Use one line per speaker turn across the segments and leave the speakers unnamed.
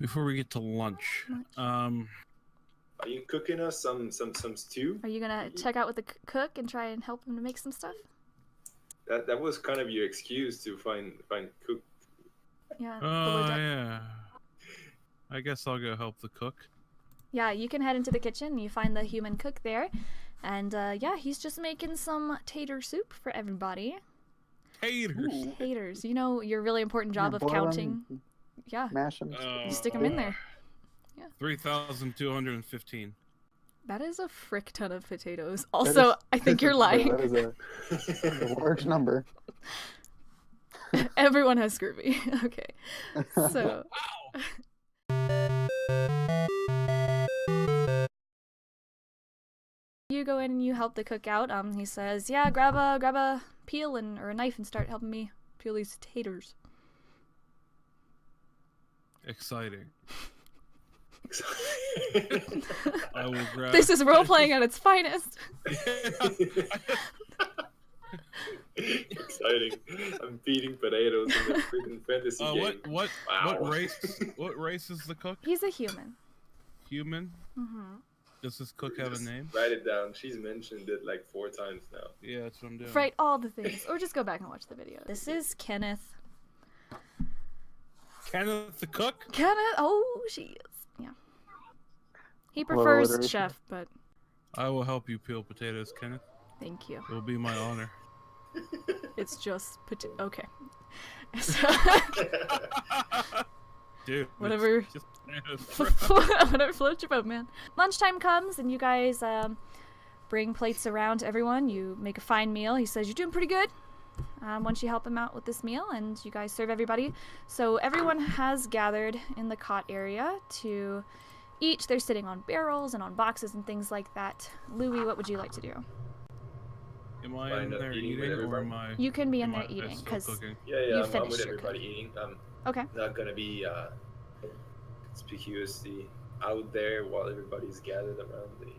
Before we get to lunch,
Are you cooking us some stew?
Are you gonna check out with the cook and try and help him to make some stuff?
That was kind of your excuse to find cook.
Yeah.
Yeah. I guess I'll go help the cook.
Yeah, you can head into the kitchen. You find the human cook there, and yeah, he's just making some tater soup for everybody.
Taters.
Ooh. Taters. You know your really important job of counting. Yeah.
Mash them.
You stick them in there. Yeah.
3,215.
That is a frick ton of potatoes. Also, I think you're lying.
That is a large number.
Everyone has scurvy. Okay. So. You go in and you help the cook out. He says, "Yeah, grab a peel or a knife and start helping me peel these taters."
Exciting. I will grab.
This is role playing at its finest.
Exciting! I'm beating potatoes in the freaking fantasy game.
What
Wow.
What race is the cook?
He's a human.
Human.
Mm-hmm.
Does this cook have a name?
Write it down. She's mentioned it like 4 times now.
Yeah, that's what I'm doing.
Write all the things, or just go back and watch the video. This is Kenneth.
Kenneth the cook?
Kenneth. Oh, she is. Yeah. He prefers
alliteration.
chef, but
I will help you peel potatoes, Kenneth.
thank you.
It will be my honor.
It's just okay. So,
Dude.
whatever.
Just potatoes,
Whatever floats your boat, man. Lunchtime comes and you guys bring plates around to everyone. You make a fine meal. He says you're doing pretty good. Once you help him out with this meal, and you guys serve everybody. So everyone has gathered in the cot area to eat. They're sitting on barrels and on boxes and things like that. Louis, what would you like to do?
Am I in there
eating with
eating, or
everybody?
am I?
You can be in
am
there
I
eating
still
because
cooking?
Yeah,
You
I'm with
finished your
everybody eating. I'm
okay.
not gonna be conspicuously out there while everybody's gathered around the.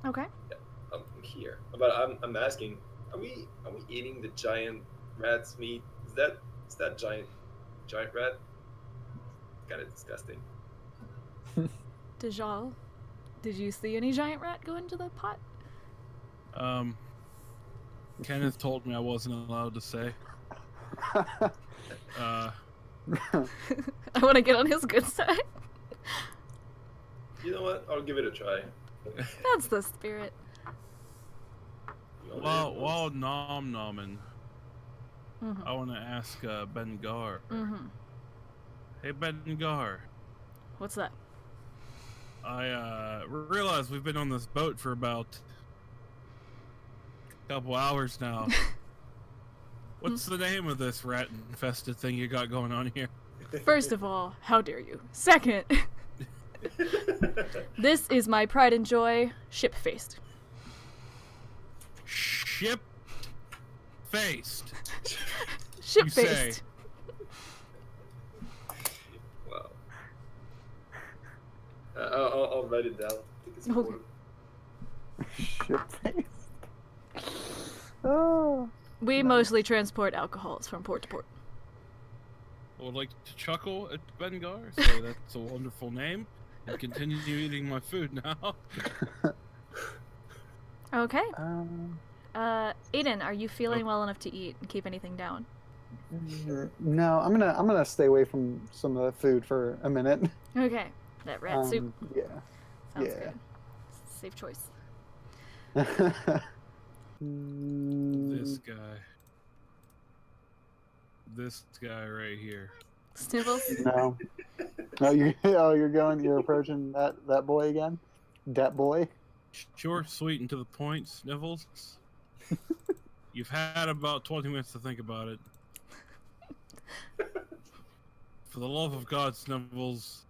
Okay.
Yeah, I'm here. But I'm asking, are we eating the giant rat's meat? Is that giant rat? Kind of disgusting.
Dejal, did you see any giant rat go into the pot?
Kenneth told me I wasn't allowed to say.
I want to get on his good side.
You know what? I'll give it a try.
That's the spirit.
While nom-nomming,
Mm-hmm.
I want to ask Ben-Gar.
Mm-hmm.
Hey, Ben-Gar.
What's that?
I realize we've been on this boat for about a couple hours now. What's the name of this rat-infested thing you got going on here?
First of all, how dare you? Second, this is my pride and joy, ship-faced.
Ship-faced.
Ship-faced.
Wow. I'll write it down. I think it's important.
Ship face. Oh.
We mostly transport alcohols from port to port.
I would like to chuckle at Ben-Gar, say that's a wonderful name, and continue eating my food now.
Okay. Aiden, are you feeling well enough to eat and keep anything down?
No, I'm gonna stay away from some of the food for a minute.
Okay. That rat soup.
Yeah.
Sounds
yeah.
good. Safe choice.
This guy right here.
Sniffles?
No. No, you're approaching that boy again? Dat boy?
Short, sweet, and to the point, Sniffles. You've had about 20 minutes to think about it. For the love of God, Sniffles,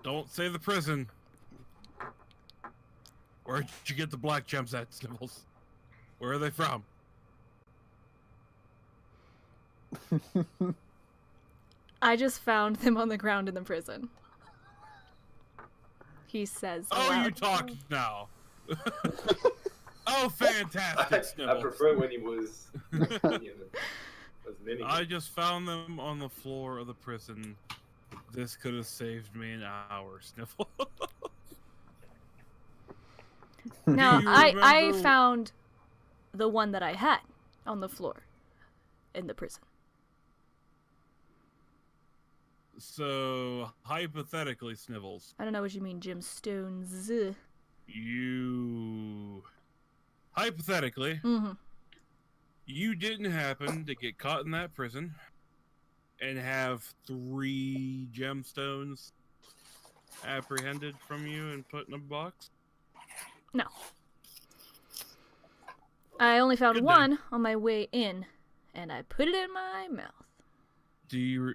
don't say the prison. Where'd you get the black gems at, Sniffles? Where are they from?
I just found them on the ground in the prison. He says.
Oh,
aloud.
you talk now. Oh, fantastic,
I
Sniffles.
prefer when he was human. Was Mimicking.
I just found them on the floor of the prison. This could have saved me an hour, Sniffle.
Now,
you
I
remember-
found the one that I had on the floor in the prison.
So, hypothetically, Snivels,
I don't know what you mean, Jim Stones.
you... Hypothetically,
Mm-hmm.
you didn't happen to get caught in that prison and have 3 gemstones apprehended from you and put in a box?
No. I only found
Good day.
one on my way in, and I put it in my mouth.
Do you...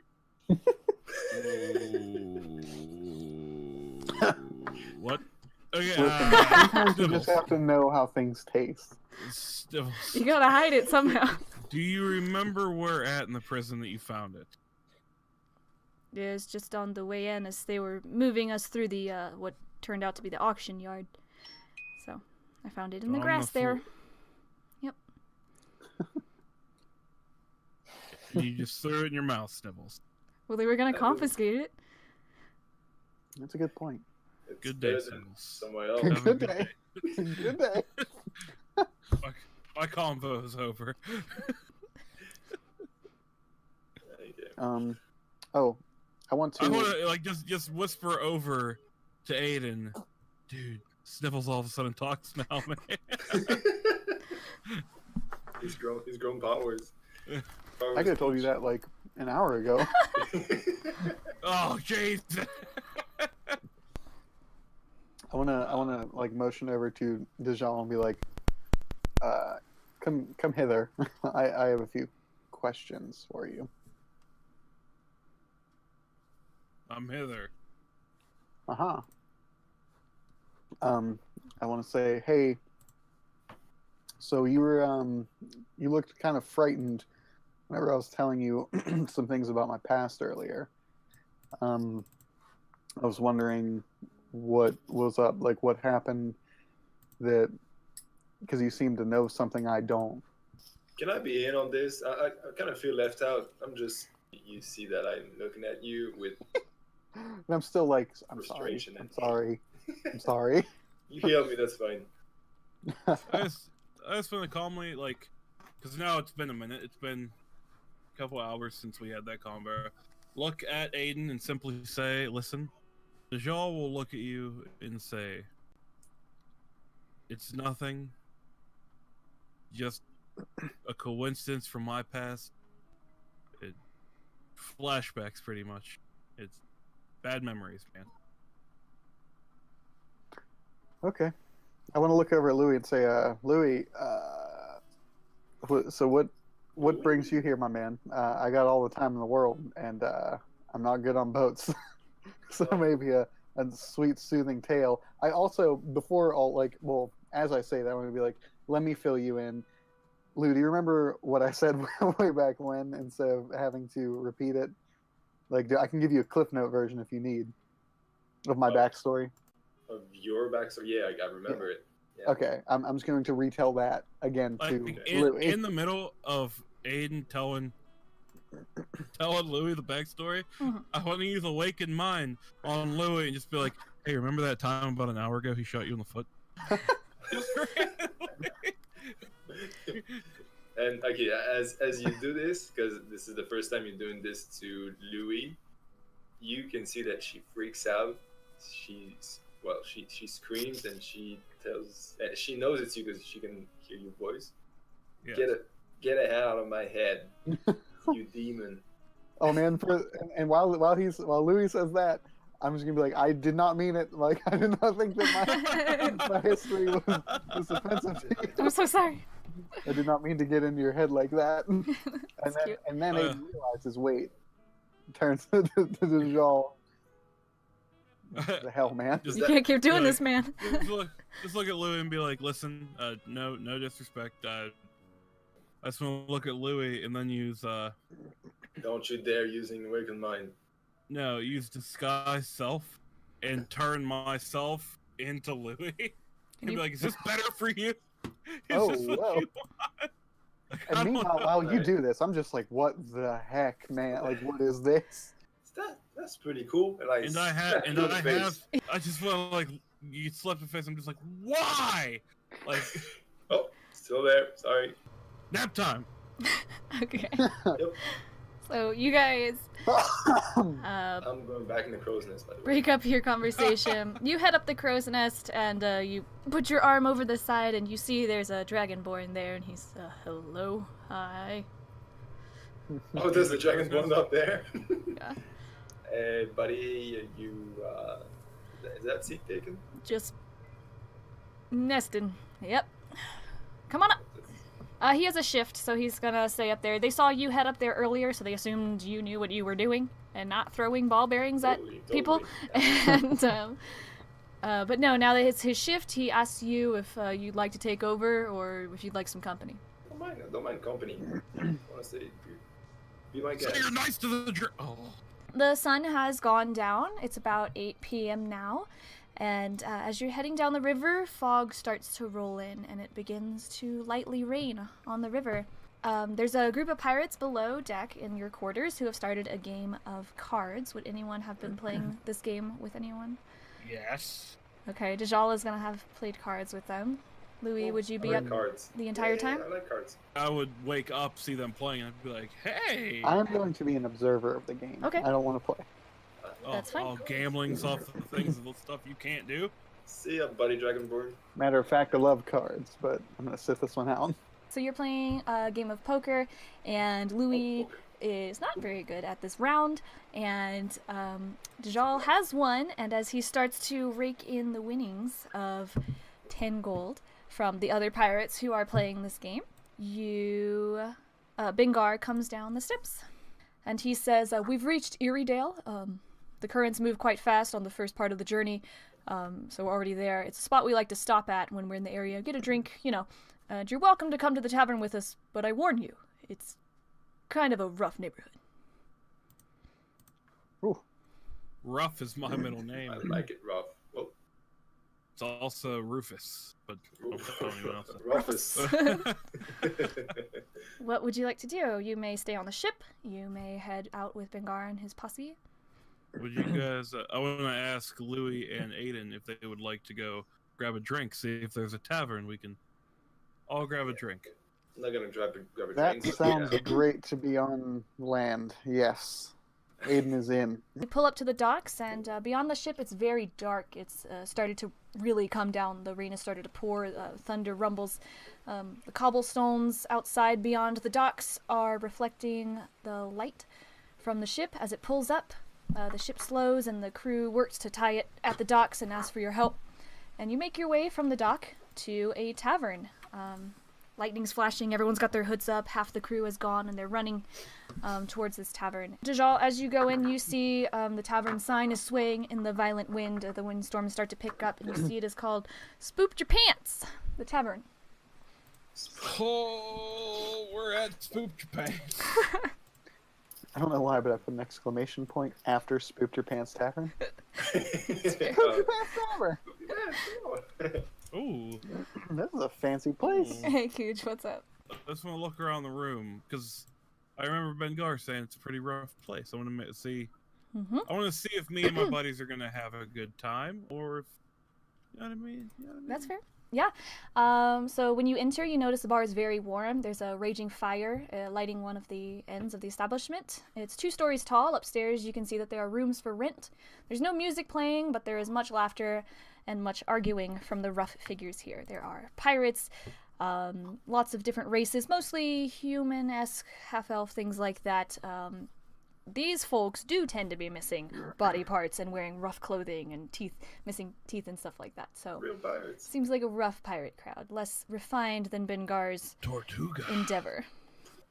What? Okay,
Listen, sometimes you just
Snivels.
have to know how things taste.
Snivels.
You gotta hide it somehow.
Do you remember where at in the prison that you found it?
It was just on the way in as they were moving us through the, what turned out to be the auction yard. So, I found it in the
On
grass there.
floor. You just threw it in your mouth, Snivels.
Well, they were gonna
That is-
confiscate it.
That's a good point.
It's
Good day,
better than
Snivels.
somewhere else.
Have a
Good
good
day. Good day.
My convo's over.
Okay.
Oh, I want to.
I want to like just whisper over to Aiden, dude. Snivels all of a sudden talks now, man.
He's grown powers.
I could have told you that like an hour ago.
Oh, jeez.
I wanna like motion over to Dijon and be like, come hither. I have a few questions for you.
I'm hither.
Uh-huh. I want to say, hey, so you were, you looked kind of frightened whenever I was telling you some things about my past earlier. I was wondering what was up, like what happened that, because you seem to know something I don't.
Can I be in on this? I kind of feel left out. You see that I'm looking at you with.
And I'm still like, I'm sorry,
Frustration
I'm
and-
sorry, I'm sorry.
You heal me, that's fine.
I just want to calmly like, because now it's been a minute. It's been a couple hours since we had that convo. Look at Aiden and simply say, "Listen." Dajal will look at you and say, "It's nothing. Just a coincidence from my past. Flashbacks, pretty much. It's bad memories, man."
Okay. I want to look over at Louis and say, Louis, so what brings you here, my man? I got all the time in the world, and I'm not good on boats. So maybe a sweet, soothing tale. I also, before all, like, well, as I say that, I'm going to be like, let me fill you in. Lou, do you remember what I said way back when, instead of having to repeat it? Like, I can give you a Cliff Note version if you need, of my backstory.
Of your backstory, yeah, I remember it. Yeah.
Okay, I'm just going to retell that again to
Like
Louis.
in the middle of Aiden telling Louis the backstory,
Mhm.
I want to use Awakened Mind on Louis and just be like, "Hey, remember that time about an hour ago he shot you in the foot?"
And okay, as you do this, because this is the first time you're doing this to Louis, you can see that she freaks out. She screams and she tells. She knows it's you because she can hear your voice.
Yes.
Get a head out of my head, you demon.
Oh man, and while Louis says that, I'm just gonna be like, I did not mean it. Like, I did not think that my history was offensive to you.
I'm so sorry.
I did not mean to get into your head like that.
That's cute.
And then Aiden realizes, wait, turns to Dajal. The hell, man.
Does
You
that-
can't keep doing
like-
this, man.
just look at Louis and be like, "Listen, no disrespect. I just want to look at Louis and then use
Don't you dare using Awakened Mind.
use disguise self and turn myself into Louis and be
you-
like, "Is this better for you? Is
Oh,
this what
whoa.
you want?"
And meanwhile, while you do this, I'm just like, what the heck, man? Like, what is this?
That's pretty cool.
And I just want to like, you slap the face. I'm just like, why? Like,
oh, still there. Sorry.
Nap time.
Okay.
Yep.
So you guys
I'm going back in the crow's nest, by the way.
break up your conversation. You head up the crow's nest and you put your arm over the side and you see there's a dragonborn there and he's hello, hi.
Oh, there's the dragonborn up there.
Yeah.
Hey, buddy, is that seat taken?
Just nesting. Yep. Come on up. He has a shift, so he's gonna stay up there. They saw you head up there earlier, so they assumed you knew what you were doing and not throwing ball bearings at people. And but no, now that it's his shift, he asks you if you'd like to take over or if you'd like some company.
Don't mind company. Honestly, be my guest.
So you're nice to the Oh.
The sun has gone down. It's about 8 p.m. now. And as you're heading down the river, fog starts to roll in, and it begins to lightly rain on the river. There's a group of pirates below deck in your quarters who have started a game of cards. Would anyone have been playing this game with anyone?
Yes.
Okay, Dajal is going to have played cards with them. Louis, would you be up
cards
the entire time?
I like cards.
I would wake up, see them playing, and I'd be like, hey!
I'm going to be an observer of the game.
Okay.
I don't want to play.
That's fine.
All gambling's off the things, the stuff you can't do.
See ya, buddy dragonborn.
Matter of fact, I love cards, but I'm going to sit this one out.
So you're playing a game of poker, and Louis is not very good at this round, and Dajal has won, and as he starts to rake in the winnings of 10 gold from the other pirates who are playing this game, Bingar comes down the steps, and he says, we've reached Eriedale. The currents move quite fast on the first part of the journey, so we're already there. It's a spot we like to stop at when we're in the area, get a drink, you know. You're welcome to come to the tavern with us, but I warn you, it's kind of a rough neighborhood.
Ooh.
Rough is my middle name.
I like it rough. Well,
It's also Rufus, but
Rufus.
What would you like to do? You may stay on the ship. You may head out with Bengar and his posse.
Would you guys? I want to ask Louis and Aiden if they would like to go grab a drink. See if there's a tavern we can all grab a drink.
I'm not gonna grab a
That
drink.
sounds great to be on land. Yes. Aiden is in.
We pull up to the docks, and beyond the ship, it's very dark. It's started to really come down. The rain has started to pour. Thunder rumbles. The cobblestones outside beyond the docks are reflecting the light from the ship as it pulls up. The ship slows, and the crew works to tie it at the docks and ask for your help. And you make your way from the dock to a tavern. Lightning's flashing, everyone's got their hoods up, half the crew is gone, and they're running towards this tavern. Dajal, as you go in, you see the tavern sign is swaying in the violent wind. The windstorms start to pick up, and you see it is called Spooped Your Pants, the tavern.
Oh, we're at Spooped Your Pants.
I don't know why, but I put an exclamation point after Spooped Your Pants Tavern. Spooped Your Pants Tavern!
Ooh.
This is a fancy place.
Hey, Cooch, what's up?
I just want to look around the room because I remember Bengar saying it's a pretty rough place. I want to see.
Mm-hmm.
I want to see if me and my buddies are gonna have a good time, or if you know what I mean. You know what I mean?
That's fair. Yeah. So when you enter, you notice the bar is very warm. There's a raging fire lighting one of the ends of the establishment. It's 2 stories tall. Upstairs, you can see that there are rooms for rent. There's no music playing, but there is much laughter and much arguing from the rough figures here. There are pirates, lots of different races, mostly human-esque, half-elf, things like that. These folks do tend to be missing body parts and wearing rough clothing and missing teeth and stuff like that. So
Real pirates.
seems like a rough pirate crowd, less refined than Bengar's
Tortuga
endeavor.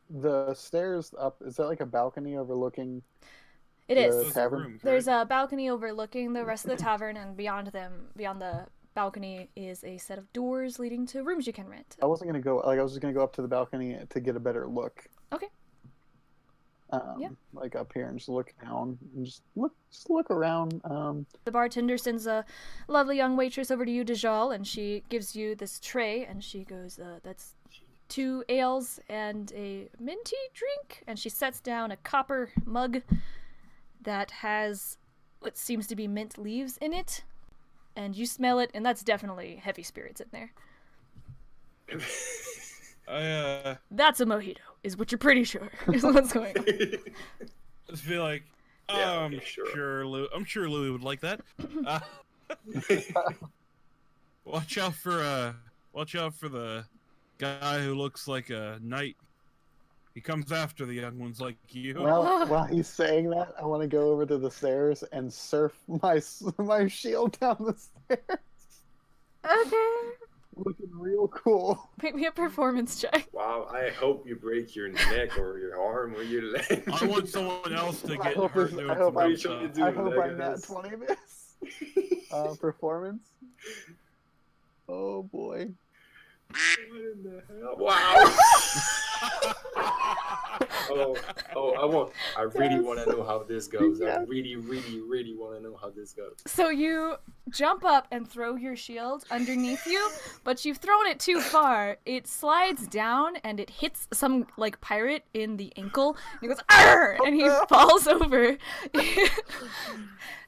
The stairs up, is that like a balcony overlooking
It
the
is.
tavern?
Rooms,
There's a balcony overlooking the rest of the tavern, and beyond the balcony is a set of doors leading to rooms you can rent.
I wasn't gonna go. Like I was just gonna go up to the balcony to get a better look.
Okay. Yeah.
Like up here and just look down and just look around.
The bartender sends a lovely young waitress over to you, Dajal, and she gives you this tray, and she goes, 2 ales and a minty drink, and she sets down a copper mug that has what seems to be mint leaves in it, and you smell it, and that's definitely heavy spirits in there. That's a mojito, is what you're pretty sure is what's going on.
Just feel like,
Yeah,
I'm sure Louis would like that. Watch out for the guy who looks like a knight. He comes after the young ones like you.
Well, while he's saying that, I want to go over to the stairs and surf my shield down the stairs.
Okay.
Looking real cool.
Make me a performance check.
Wow, I hope you break your neck or your arm or your leg.
I want someone else to get
hope
hurt
it's-
doing
I hope
some
I'm-
good stuff.
do
I hope
like
I'm not
this.
20 this. Performance. Oh boy.
What in the hell? Wow. I really want to know how this goes. I really want to know how this goes.
So you jump up and throw your shield underneath you, but you've thrown it too far. It slides down and it hits some like pirate in the ankle. And he goes, "Arr!" and he falls over.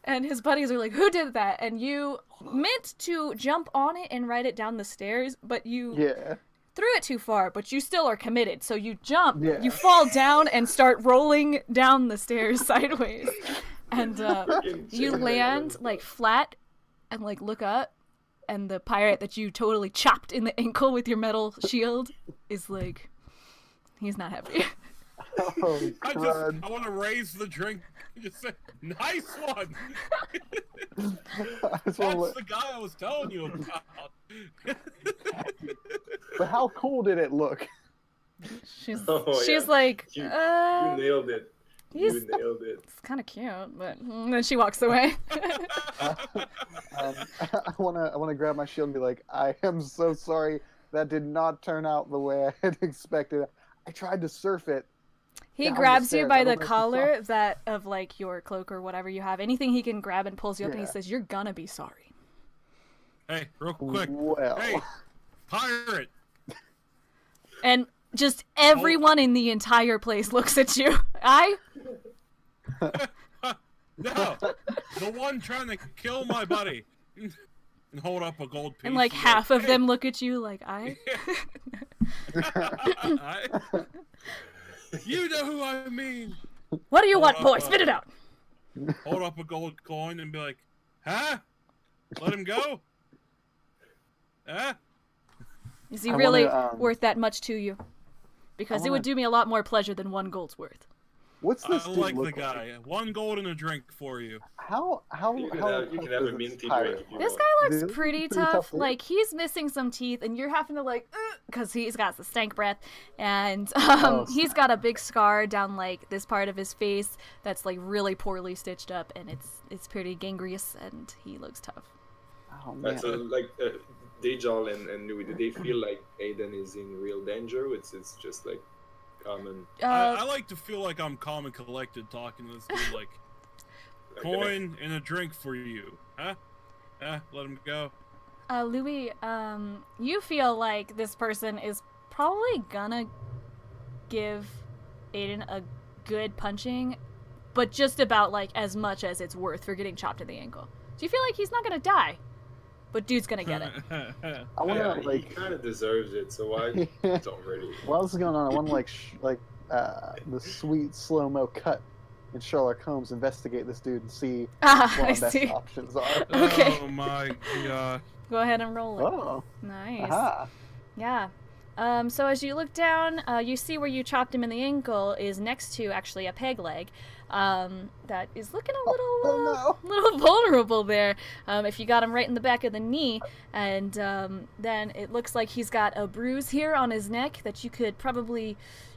And his buddies are like, "Who did that?" And you meant to jump on it and ride it down the stairs, but you threw it too far, but you still are committed. So you jump, you fall down and start rolling down the stairs sideways. And you land like flat and like look up, and the pirate that you totally chopped in the ankle with your metal shield is like, he's not happy.
Oh,
I
God.
want to raise the drink. Just say, nice one.
I just
That's
wanna
the guy I was telling you about.
But how cool did it look?
She's
yeah.
like,
You nailed it.
he's-
You nailed it.
it's kind of cute, but then she walks away.
I wanna grab my shield and be like, I am so sorry. That did not turn out the way I had expected. I tried to surf it.
He
down the
grabs you
stairs.
by
I
the
don't know if you
collar
saw.
that of like your cloak or whatever you have. Anything he can grab and pulls you up, and he
Yeah.
says, "You're gonna be sorry."
Hey, real quick.
Well,
Hey, pirate.
And just everyone in the entire place looks at you.
No, the one trying to kill my buddy. And hold up a gold piece.
And like half of them look at you like, I?
You know who I mean.
What do you want,
Hold
boy?
up,
Spit it out.
Hold up a gold coin and be like, huh? Let him go? Huh?
Is he
I
really
wanna,
worth that much to you? Because it would do me a lot more pleasure than 1 gold's worth.
what's this
I
dude
like
look
the guy. 1 gold and a drink for you.
How
You can
how
have
tough
a
is
minty
pirate?
drink if you
This
want.
guy looks
Dude,
pretty
pretty
tough.
tough, dude.
Like, he's missing some teeth, and you're having to, like, because he's got the stank breath. And he's got a big scar down, like, this part of his face that's, like, really poorly stitched up, and it's pretty gangrenous, and he looks tough.
Oh man.
That's Dejal and Louis, do they feel like Aiden is in real danger? It's just like common.
I like to feel like I'm calm and collected talking to this dude like, coin and a drink for you. Huh? Let him go.
Louis, you feel like this person is probably gonna give Aiden a good punching, but just about, like, as much as it's worth for getting chopped in the ankle. Do you feel like he's not gonna die? But dude's gonna get it.
I want to
He
like.
kind of deserves it, so I don't really.
While this is going on, I want to the sweet slow mo cut in Sherlock Holmes investigate this dude and see what
I
our best
see.
options are.
Okay.
Oh my god.
Go ahead and roll it.
Oh,
Nice.
aha.
Yeah. So as you look down, you see where you chopped him in the ankle is next to actually a peg leg. That is looking a little, little vulnerable there. If you got him right in the back of the knee, and then it looks like he's got a bruise here on his neck that you could probably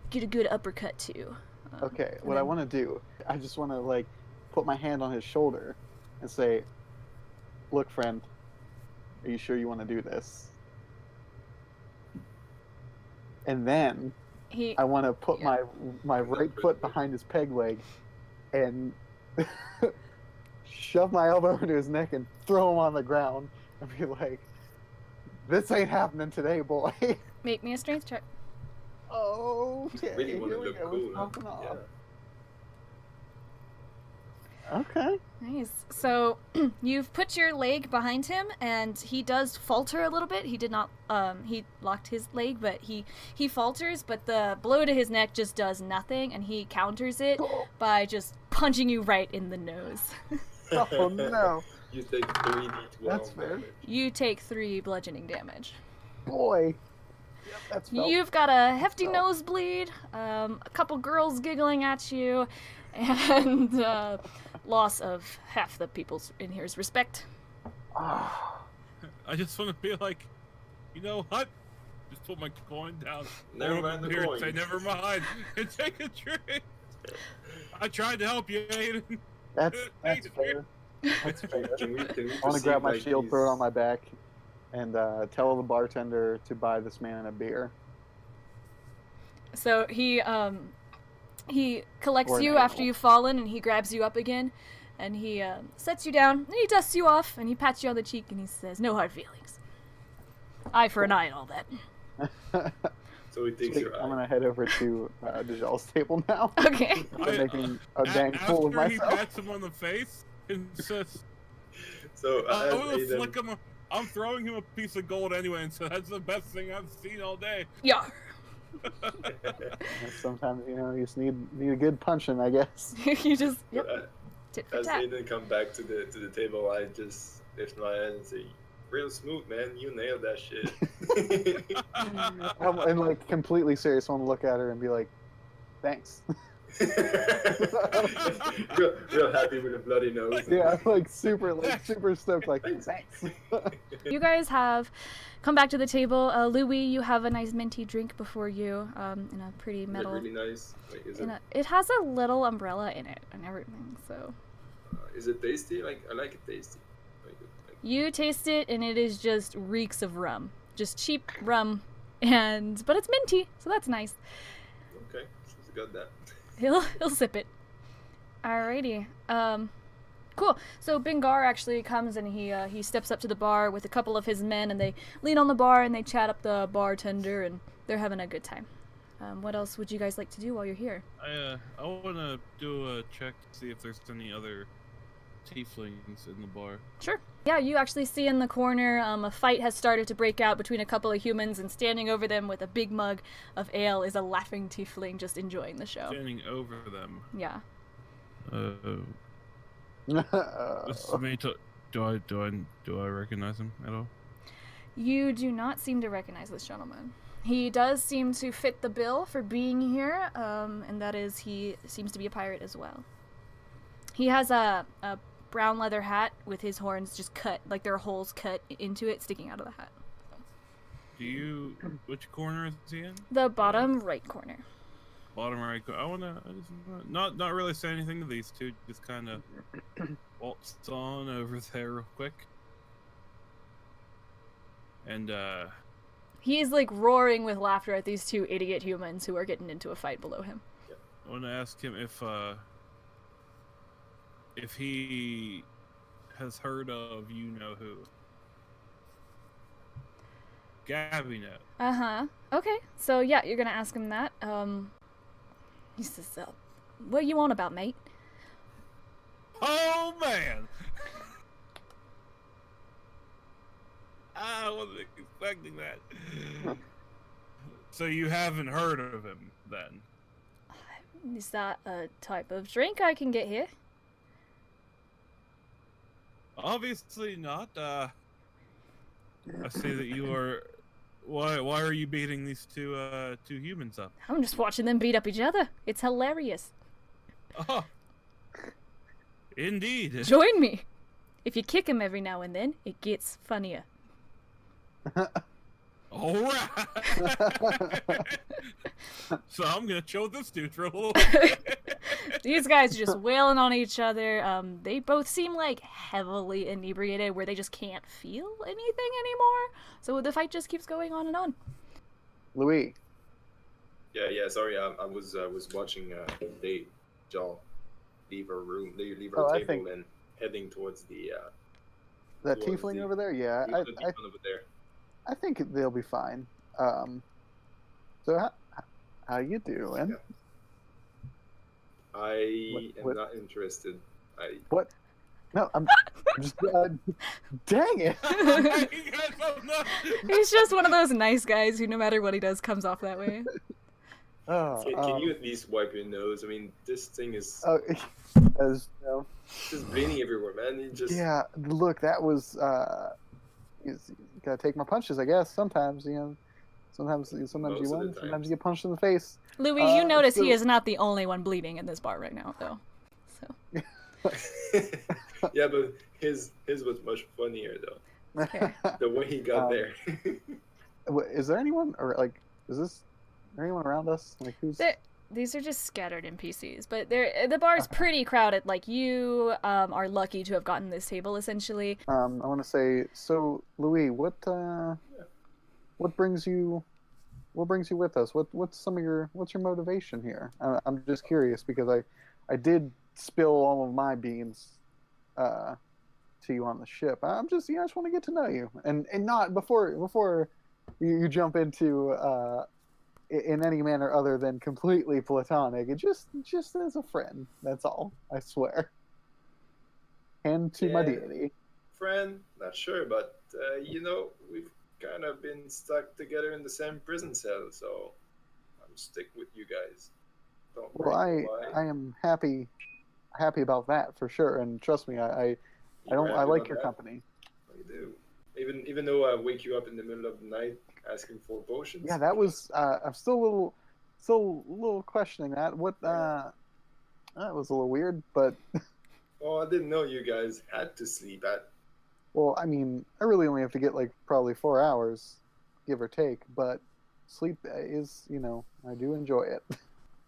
get a good uppercut to.
Okay, what I want to do, I just want to like put my hand on his shoulder and say, "Look, friend, are you sure you want to do this?" And then I want to put my right foot behind his peg leg and shove my elbow into his neck and throw him on the ground and be like, "This ain't happening today, boy."
Make me a strength check.
Okay,
Really want to
here we
look
go.
cool,
It's
huh?
popping off.
Yeah.
Okay.
Nice. So you've put your leg behind him, and he does falter a little bit. He did not. He locked his leg, but he falters. But the blow to his neck just does nothing, and he counters it by just punching you right in the nose.
Oh no.
You take 3d12
That's fair.
damage.
You take 3 bludgeoning damage.
Boy. Yep, that's felt.
You've got a hefty
felt.
nosebleed, a couple girls giggling at you, and loss of half the people in here's respect.
Ah.
I just want to be like, you know what? Just put my coin down.
Never
Go
mind the
over here
coin.
and say never mind and take a drink. I tried to help you, Aiden.
That's
Thank
fair.
you.
That's fair.
Can we
I want to
proceed
grab my
like
shield,
these-
throw it on my back, and tell the bartender to buy this man a beer.
So he collects
Or an
you after
animal.
you've fallen, and he grabs you up again, and he sets you down, and he dusts you off, and he pats you on the cheek, and he says, "No hard feelings. Eye for an eye and all that."
So he takes your
I'm
eye.
gonna head over to Dajal's table now.
Okay.
I'm making a dang fool of
After he
myself.
pats him on the face and says,
So
I'm
as
gonna
Aiden,
flick him. I'm throwing him a piece of gold anyway, and so that's the best thing I've seen all day.
Yeah.
Sometimes you just need a good punching, I guess.
You just
but,
tit for
as
tat.
Aiden come back to the table, I just lift my hand and say, "Real smooth, man. You nailed that shit."
I'm like completely serious. I want to look at her and be like, "Thanks."
real happy with a bloody nose.
Yeah, I'm like super stoked. Like, thanks.
You guys have come back to the table. Louis, you have a nice minty drink before you, in a pretty
Is it
metal.
really nice? Like,
It has a little umbrella in it and everything. So
is it tasty? Like, I like it tasty. Like,
you taste it, and it is just reeks of rum, just cheap rum, but it's minty, so that's nice.
okay, she's got that.
He'll sip it. Alrighty. Cool. So Bengar actually comes and he steps up to the bar with a couple of his men, and they lean on the bar and they chat up the bartender, and they're having a good time. What else would you guys like to do while you're here?
I want to do a check to see if there's any other tieflings in the bar.
Sure. Yeah, you actually see in the corner a fight has started to break out between a couple of humans, and standing over them with a big mug of ale is a laughing tiefling just enjoying the show.
Standing over them.
Yeah.
This is me. Do I recognize him at all?
You do not seem to recognize this gentleman. He does seem to fit the bill for being here, and that is he seems to be a pirate as well. He has a brown leather hat with his horns just cut, like there are holes cut into it sticking out of the hat.
Which corner is he in?
The bottom right corner.
Bottom right. I just not really say anything to these two. Just kind of waltz on over there real quick. And
He's like roaring with laughter at these two idiot humans who are getting into a fight below him.
I want to ask him if he has heard of you know who. Gabby know.
Uh-huh. Okay. So yeah, you're gonna ask him that. He says, what are you on about, mate?
Oh man! I wasn't expecting that. So you haven't heard of him then?
Is that a type of drink I can get here?
Obviously not. I see that you are. Why are you beating these two humans up?
I'm just watching them beat up each other. It's hilarious.
Oh, indeed.
Join me. If you kick him every now and then, it gets funnier.
All right. So I'm gonna chill this dude for a little bit.
These guys are just wailing on each other. They both seem like heavily inebriated, where they just can't feel anything anymore. So the fight just keeps going on and on.
Louis.
Yeah. Sorry, I was watching Joel leave her room, leave her
Oh, I
table,
think-
and heading towards the
That
towards
tiefling
the-
over there? Yeah,
towards the one over there.
I think they'll be fine. So How you doing?
Yeah. I am
What?
not interested.
What? No, I'm just. Dang it!
He's just one of those nice guys who, no matter what he does, comes off that way.
Oh,
Can you at least wipe your nose? I mean, this thing is
as you know,
just bleeding everywhere, man. You just
yeah. Look, that was. You gotta take my punches, I guess. Sometimes, sometimes
most
you
of the
win.
time.
Sometimes you get punched in the face.
Louis, you notice he
so-
is not the only one bleeding in this bar right now, though. So
Yeah, but his was much funnier though.
okay.
The way he got there.
Is there anyone, or like, is there anyone around us? Like, who's?
These are just scattered NPCs, but the bar's pretty crowded. Like, you are lucky to have gotten this table, essentially.
I want to say, so Louis, what brings you with us? What's your motivation here? I'm just curious because I did spill all of my beans to you on the ship. I just want to get to know you, and not before you jump into in any manner other than completely platonic. It just as a friend. That's all. I swear. And to my deity.
Friend, not sure, but we've kind of been stuck together in the same prison cell, so I'm stick with you guys. Don't
Well, I am happy about that for sure, and trust me, I like your company.
You do. Even though I wake you up in the middle of the night asking for potions.
Yeah, that was. I'm still a little questioning that. That was a little weird, but.
Oh, I didn't know you guys had to sleep at.
Well, I mean, I really only have to get like probably 4 hours, give or take. But sleep is, I do enjoy it.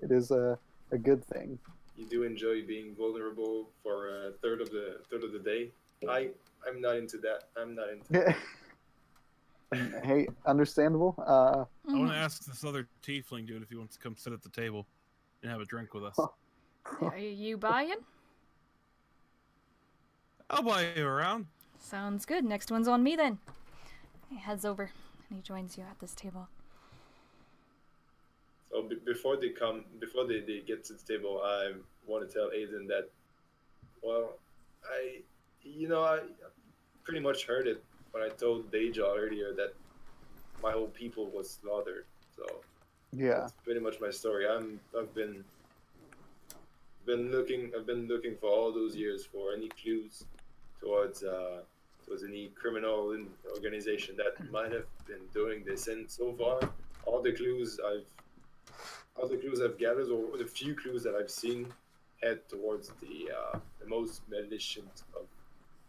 It is a good thing.
You do enjoy being vulnerable for a third of the day. I'm not into that. I'm not into that.
Hey, understandable.
I want to ask this other tiefling dude if he wants to come sit at the table and have a drink with us.
Are you buying?
I'll buy you around.
Sounds good. Next one's on me then. He heads over and he joins you at this table.
So before they get to the table, I want to tell Aiden that, well, I pretty much heard it when I told Deja earlier that my whole people was slaughtered. So
yeah,
that's pretty much my story. I've been looking for all those years for any clues towards any criminal organization that might have been doing this, and so far all the clues I've gathered, or the few clues that I've seen, head towards the most malicious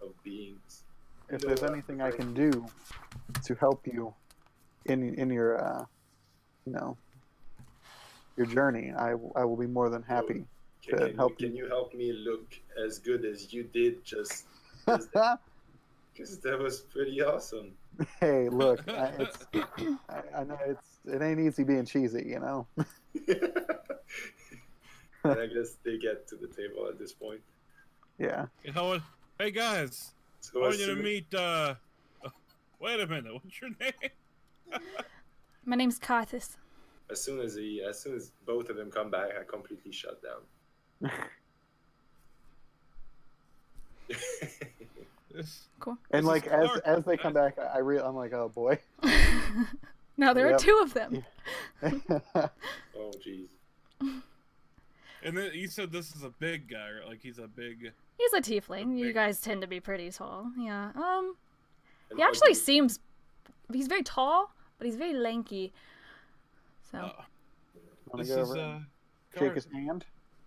of beings.
If there's anything I can do to help you in your your journey, I will be more than happy to help you.
Can you help me look as good as you did just? Because that was pretty awesome.
Hey, look, I know it ain't easy being cheesy,
And I guess they get to the table at this point.
Yeah.
Hey guys,
So
I want you to meet. Wait a minute, what's your name?
My name's Karthus.
as soon as both of them come back, I completely shut down.
Cool.
And like as they come back, I'm like, oh boy.
Now there are two of them.
Oh jeez.
And then you said this is a big guy, right? Like he's a big.
He's a tiefling. You guys tend to be pretty tall. Yeah.
And
He actually seems. He's very tall, but he's very lanky. So.
Wanna
This
go
is
over and shake
Gar-
his hand,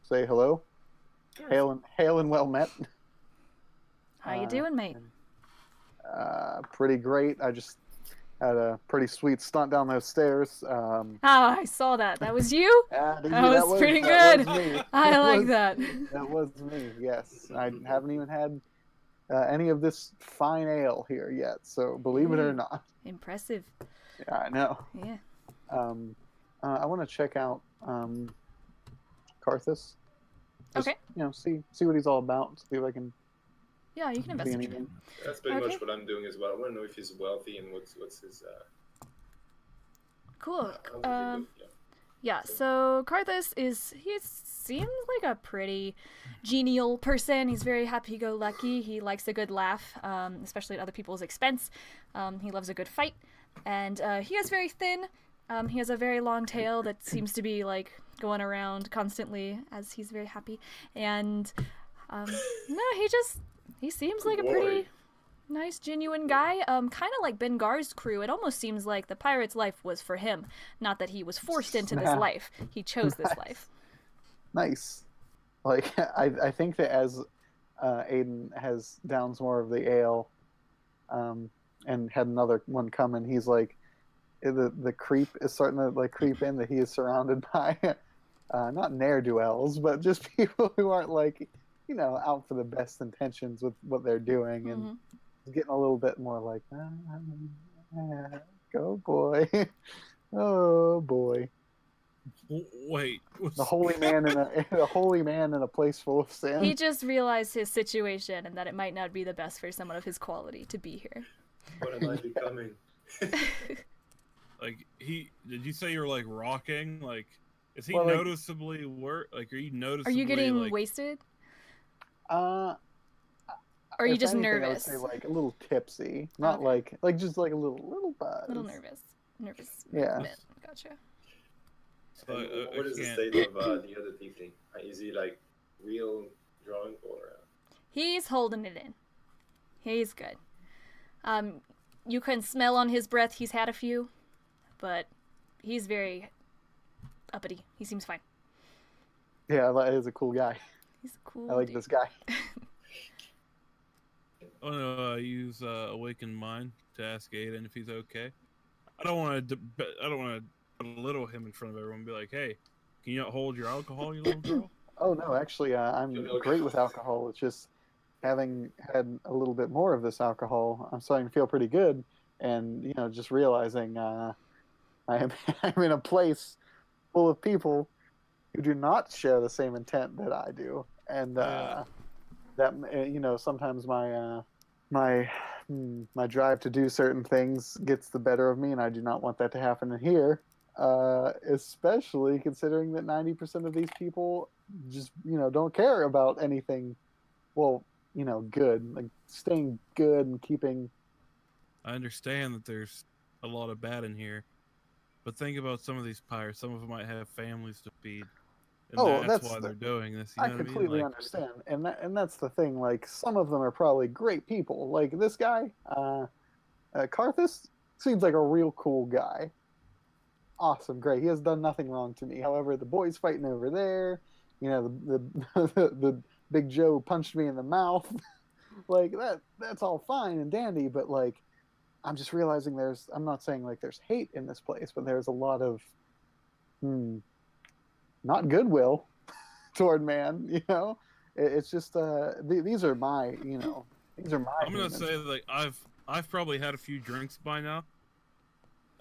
say hello, hail and well met.
How you doing, mate?
Pretty great. I just had a pretty sweet stunt down those stairs.
Oh, I saw that. That was you?
That
was pretty
that
good.
was me.
I like
That
that.
That was me. Yes, I haven't even had any of this fine ale here yet. So believe it or not.
Impressive.
Yeah, I know.
Yeah.
I want to check out Karthus. Just,
Okay.
See what he's all about. See if I can.
Yeah, you can
see
investigate.
anything.
That's pretty
Okay.
much what I'm doing as well. I want to know if he's wealthy and what's his.
Cool.
how's he live? Yeah.
Yeah, so Karthus he seems like a pretty genial person. He's very happy-go-lucky. He likes a good laugh, especially at other people's expense. He loves a good fight. And he is very thin. He has a very long tail that seems to be like going around constantly as he's very happy. And no, he seems like a pretty nice, genuine guy. Kind of like Bengar's crew. It almost seems like the pirate's life was for him, not that he was forced into this life. He chose this life.
Nice. Like I think that as Aiden has downs more of the ale, and had another one coming, he's like, the creep is starting to like creep in that he is surrounded by not ne'er-do-wells, but just people who aren't like, out for the best intentions with what they're doing, and getting a little bit more like, go boy, oh boy.
Wait,
The holy man in a place full of sin.
He just realized his situation and that it might not be the best for someone of his quality to be here.
What am I becoming?
Like, did you say you're like rocking? Like, is he
Well, like-
noticeably like, are you noticeably
Are you getting
like,
wasted?
Uh,
Or are you
if
just
anything,
nervous?
I would say like a little tipsy, not
Okay.
like just like a little buzz.
A little nervous. Nervous.
Yeah.
Bit. Gotcha.
So,
And what is the
can't-
state of the other tiefling? Is he like real drunk or?
He's holding it in. He's good. You can smell on his breath he's had a few, but he's very uppity. He seems fine.
Yeah, he's a cool guy.
He's a cool
I like
dude.
this guy.
I want to use awakened mind to ask Aiden if he's okay. I don't want to belittle him in front of everyone and be like, "Hey, can you not hold your alcohol, you little girl?"
Oh no, actually, I'm great with alcohol. It's just having had a little bit more of this alcohol, I'm starting to feel pretty good, and just realizing I'm I'm in a place full of people who do not share the same intent that I do, and
Yeah.
that sometimes my drive to do certain things gets the better of me, and I do not want that to happen in here. Especially considering that 90% of these people just don't care about anything. Well, good, like staying good and keeping.
I understand that there's a lot of bad in here, but think about some of these pirates. Some of them might have families to feed, and that's why they're doing this. You
I
know what
completely
I mean? Like,
understand, and that's the thing. Like some of them are probably great people. Like this guy, Karthus, seems like a real cool guy. Awesome, great. He has done nothing wrong to me. However, the boys fighting over there, the Big Joe punched me in the mouth. Like that's all fine and dandy, but like I'm just realizing I'm not saying like there's hate in this place, but there's a lot of not goodwill toward man, it's just these are my these are my
I'm gonna
humans.
say like I've probably had a few drinks by now.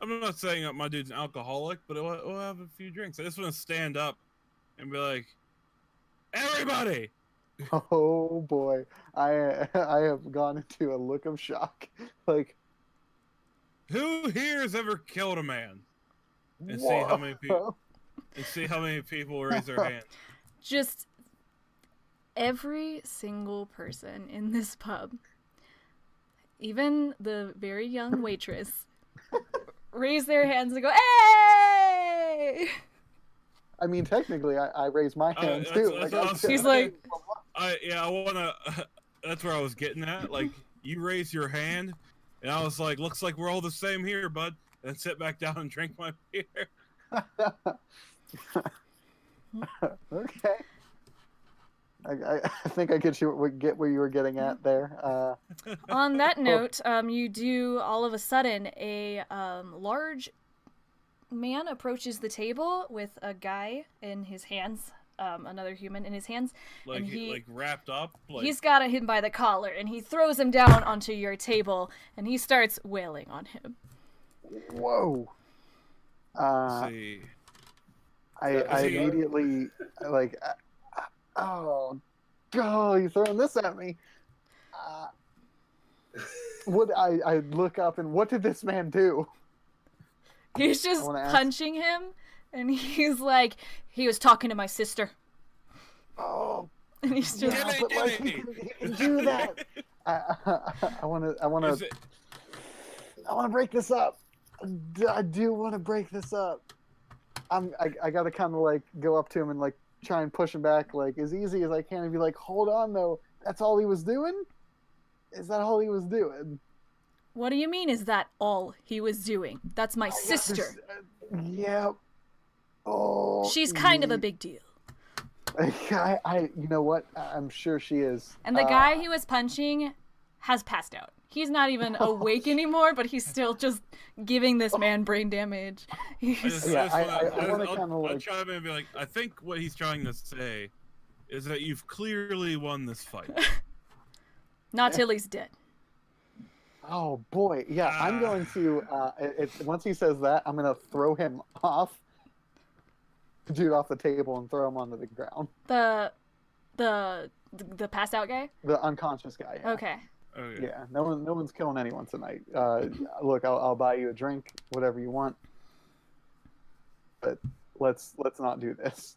I'm not saying that my dude's an alcoholic, but we'll have a few drinks. I just want to stand up and be like, "Everybody!"
Oh boy, I have gone into a look of shock. Like,
Who here has ever killed a man? And see
whoa.
how many people. And see how many people raise their hand.
Just every single person in this pub, even the very young waitress, raise their hands and go, "Hey!"
I mean, technically, I raised my hand too.
He's like,
I wanna. That's where I was getting at. Like, you raise your hand, and I was like, "Looks like we're all the same here, bud." And sit back down and drink my beer.
Okay. I think I get where you were getting at there.
on that note, you do all of a sudden a large man approaches the table with a guy in his hands, another human in his hands,
Like,
and he
like wrapped up. Like,
he's got him by the collar, and he throws him down onto your table, and he starts wailing on him.
Whoa.
see.
I immediately like, oh, you're throwing this at me. I look up and what did this man do?
He's just
wanna ask-
punching him And he's like, he was talking to my sister.
Oh,
And he's just,
yeah, but like he can do that. I want
Is
to
it-
break this up. I do want to break this up. I gotta kind of like go up to him and like try and push him back like as easy as I can and be like, hold on though, that's all he was doing? Is that all he was doing?
what do you mean is that all he was doing? That's my sister.
Yeah. Oh.
She's kind of a big deal.
You know what? I'm sure she is.
And the guy he was punching has passed out. He's not even awake anymore, but he's still just giving this man brain damage.
I'll chime in and be like, I think what he's trying to say is that you've clearly won this fight.
Not till he's dead.
Oh boy, yeah. I'm going to. Once he says that, I'm gonna throw him off the table and throw him onto the ground.
The passed out guy?
The unconscious guy. Yeah.
Okay.
Okay.
Yeah, no one's killing anyone tonight. Look, I'll buy you a drink, whatever you want, but let's not do this.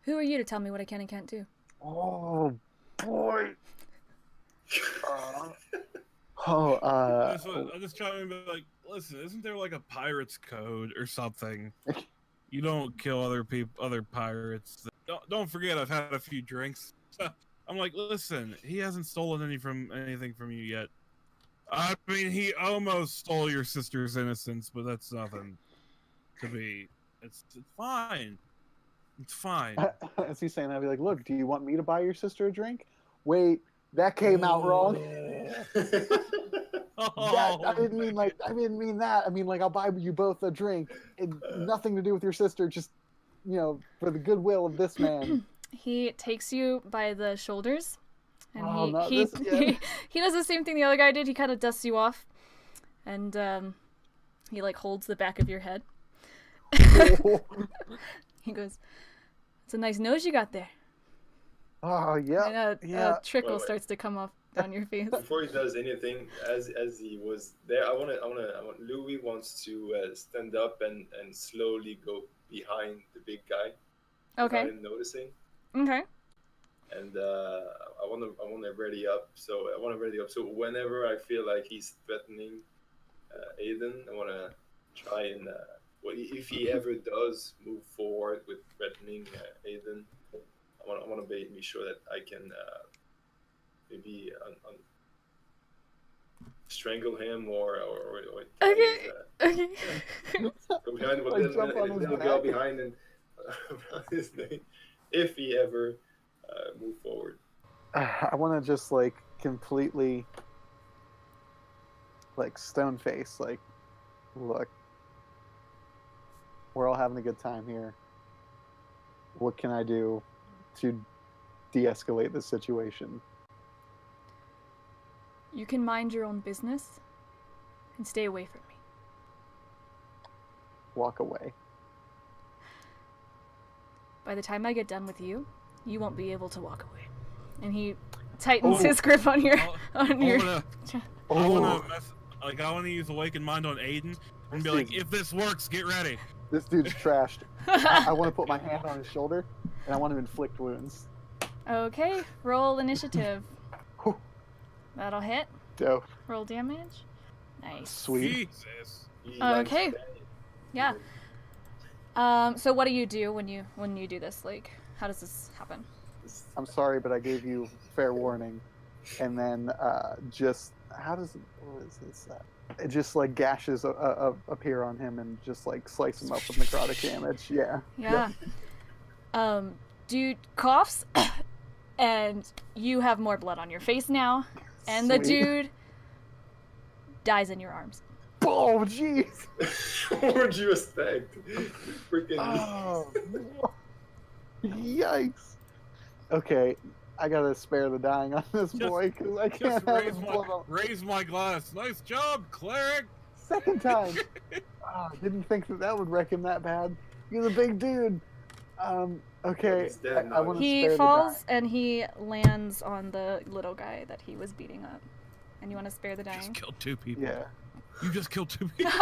Who are you to tell me what I can and can't do?
Oh boy.
I'm just trying to be like, listen, isn't there like a pirate's code or something? You don't kill other pirates. Don't forget, I've had a few drinks. I'm like, listen, he hasn't stolen anything from you yet. I mean, he almost stole your sister's innocence, but that's nothing to be. It's fine. It's fine.
As he's saying that, I'd be like, look, do you want me to buy your sister a drink? Wait, that came out wrong. I didn't mean that. I mean, like, I'll buy you both a drink. Nothing to do with your sister, just, for the goodwill of this man.
He takes you by the shoulders, and
he
does the same thing the other guy did. He kind of dusts you off, and he like holds the back of your head. He goes, "It's a nice nose you got there."
Oh yeah.
And a trickle starts to come off down your face.
Before he does anything, as he was there, Louis wants to stand up and slowly go behind the big guy.
Okay.
Without him noticing.
Okay.
And I want to ready up. So So whenever I feel like he's threatening Aiden, I want to try and if he ever does move forward with threatening Aiden, I want to be sure that I can maybe strangle him or
okay.
go behind go behind and around his neck if he ever move forward.
I want to just like completely like stone face, like, look, we're all having a good time here. What can I do to de-escalate the situation?
You can mind your own business and stay away from me.
Walk away.
By the time I get done with you, you won't be able to walk away. And he tightens his grip on your
I want to use Awakened Mind on Aiden and be like, if this works, get ready.
This dude's trashed. I want to put my hand on his shoulder and I want to inflict wounds.
Okay, roll initiative. That'll hit.
Dope.
Roll damage. Nice.
Sweet.
Jesus.
Okay. Yeah. So what do you do when you do this? Like, how does this happen?
I'm sorry, but I gave you fair warning. And then what is this? It just like gashes appear on him and just like slice him up with necrotic damage. Yeah.
Yeah. Dude coughs, and you have more blood on your face now, and
Sweet.
the dude dies in your arms.
Oh, jeez.
Weren't you attacked? Freaking.
Oh, yikes. Okay, I gotta spare the dying on this boy because I can't have his blood on.
Raise my glass. Nice job, cleric.
Second time. Didn't think that would wreck him that bad. He's a big dude. Okay. I want to
He
spare
falls and he lands on the little guy that he was beating up. And you want to spare the dying?
Just killed two people.
Yeah.
You just killed 2 people.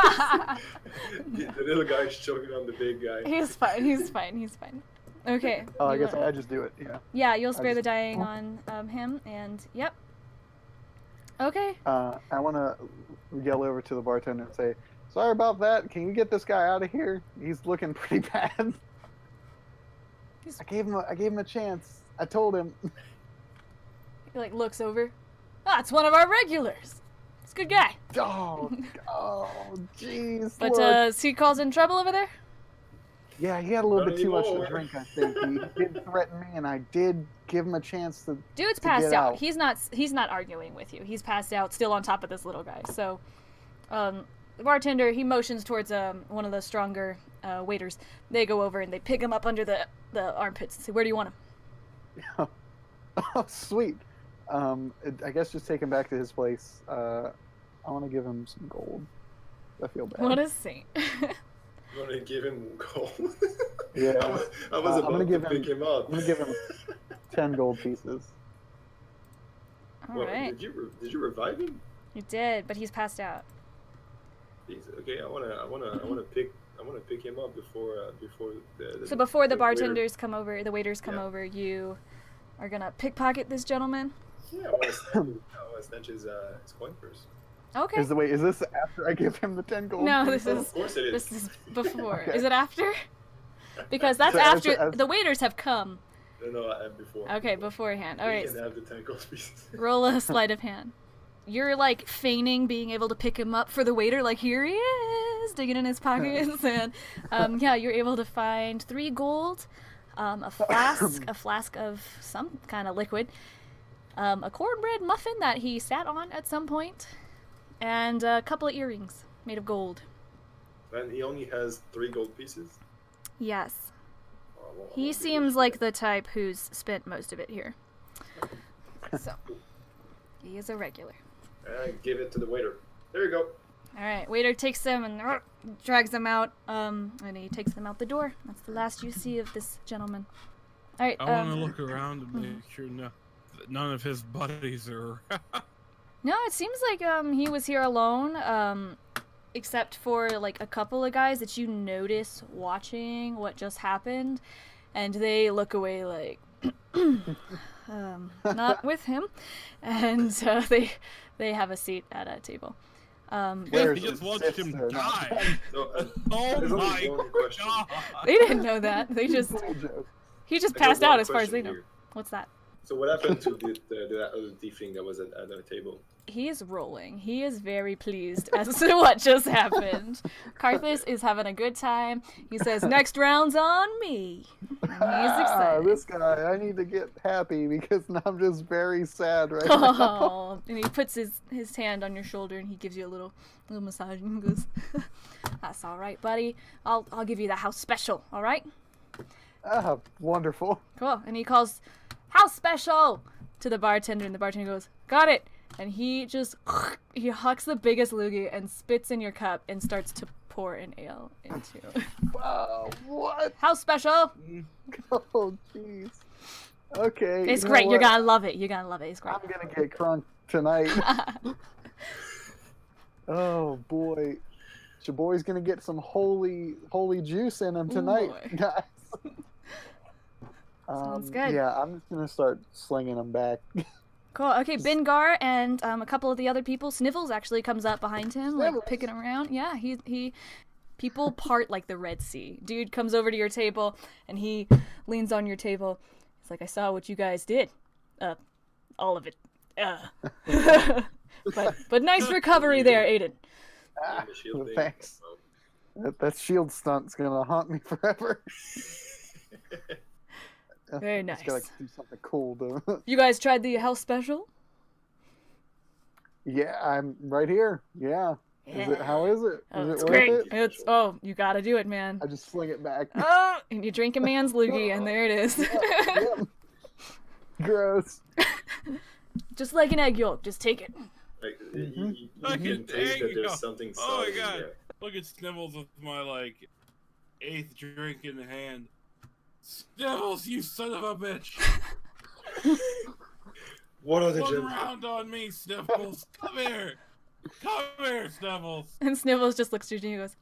The little guy's choking on the big guy.
He's fine. He's fine. He's fine. Okay.
Oh, I
you
guess
wanna-
I just do it. Yeah.
Yeah, you'll spare the
just-
dying on him, and yep. Okay.
I want to yell over to the bartender and say, "Sorry about that. Can you get this guy out of here? He's looking pretty bad." I gave him a chance. I told him.
He like looks over. Ah, it's one of our regulars. It's a good guy.
Oh, jeez.
But
look.
is he causing trouble over there?
Yeah, he had a little
Not
bit too much to
anymore.
drink. I think he did threaten me, and I did give him a chance to.
Dude's
To
passed
get
out.
out.
He's not arguing with you. He's passed out, still on top of this little guy. So, the bartender he motions towards one of the stronger waiters. They go over and they pick him up under the armpits and say, "Where do you want him?"
Oh, sweet. I guess just take him back to his place. I want to give him some gold. I feel bad.
What a saint.
I'm gonna give him gold.
Yeah.
I was
I'm
about
gonna
to
give
pick him up.
I'm gonna give him 10 gold pieces.
All
What,
right,
Did you revive him?
you did, but he's passed out.
Okay, I wanna pick him up before the
So before the
waiter-
bartenders come over, the waiters come
Yeah.
over, you are gonna pickpocket this gentleman.
Yeah, I wanna snatch his coin purse.
Okay.
Is this after I give him the 10 gold?
No,
pieces?
this
Oh,
is
of course it is.
this is before.
Okay.
Is it after? Because that's
So
after
as-
the waiters have come.
No, before.
Okay, beforehand. All
You
right.
can have the 10 gold pieces.
Roll a sleight of hand. You're like feigning being able to pick him up for the waiter, like here he is, digging in his pockets, and yeah, you're able to find 3 gold, a flask of some kind of liquid, a cornbread muffin that he sat on at some point, and a couple of earrings made of gold.
And he only has 3 gold pieces.
Yes,
Oh, well,
he
I'll
seems
give
like the type who's spent most of it here. So, he is a regular.
I give it to the waiter. There you go.
All right, waiter takes them and drags them out, and he takes them out the door. That's the last you see of this gentleman. All right.
I want to look around and make sure none of his buddies are.
No, it seems like he was here alone, except for like a couple of guys that you notice watching what just happened, and they look away like not with him, and they have a seat at a table.
Where's
He just
his
watched him
sister? No.
die.
So,
Oh
there's only
my
one question.
god!
They didn't know that. He just
I got
passed
one
out as far as they
question
know.
here.
What's that?
So what happened to the other tiefling that was at the table?
He is rolling. He is very pleased as to what just happened. Karthus is having a good time. He says, "Next round's on me." And he's excited.
This guy, I need to get happy because now I'm just very sad right now.
Oh, and he puts his hand on your shoulder and he gives you a little massage and he goes, "That's all right, buddy. I'll give you the house special. All right."
Ah, wonderful.
Cool. And he calls house special to the bartender, and the bartender goes, "Got it." And he just he hucks the biggest loogie and spits in your cup and starts to pour an ale into
Wow, what?
house special.
Oh, jeez. Okay.
It's
you know
great. You're
what?
gonna love it. You're gonna love it. It's great.
I'm gonna get crunk tonight. Oh boy, your boy's gonna get some holy juice in him tonight,
boy.
guys.
Sounds good.
Yeah, I'm just gonna start slinging them back.
Cool. Okay, Bingar and a couple of the other people. Sniffles actually comes up behind him, like
Sniffles.
picking around. Yeah, he. People part like the Red Sea. Dude comes over to your table and he leans on your table. He's like, "I saw what you guys did. All of it. But nice recovery there, Aiden."
Ah,
The shield thing.
thanks. That shield stunt's gonna haunt me forever.
Very
Just gotta
nice.
do something cool to.
You guys tried the house special?
Yeah, I'm right here. Yeah. Is it? How is it?
Oh,
Is
it's
it worth
great.
it?
You gotta do it, man.
I just fling it back.
Oh, and you drink a man's loogie, and there it is.
Yep. Gross.
Just like an egg yolk, just take it.
Like,
Mm-hmm.
you
Like
can
an
taste that
egg
there's
yolk.
something
Oh my
solid in
god!
there.
Look at Snivels with my 8th drink in the hand. Snivels, you son of a bitch!
What are the
One
gems?
round on me, Snivels. Come here. Come here, Snivels.
And Snivels just looks at you and goes,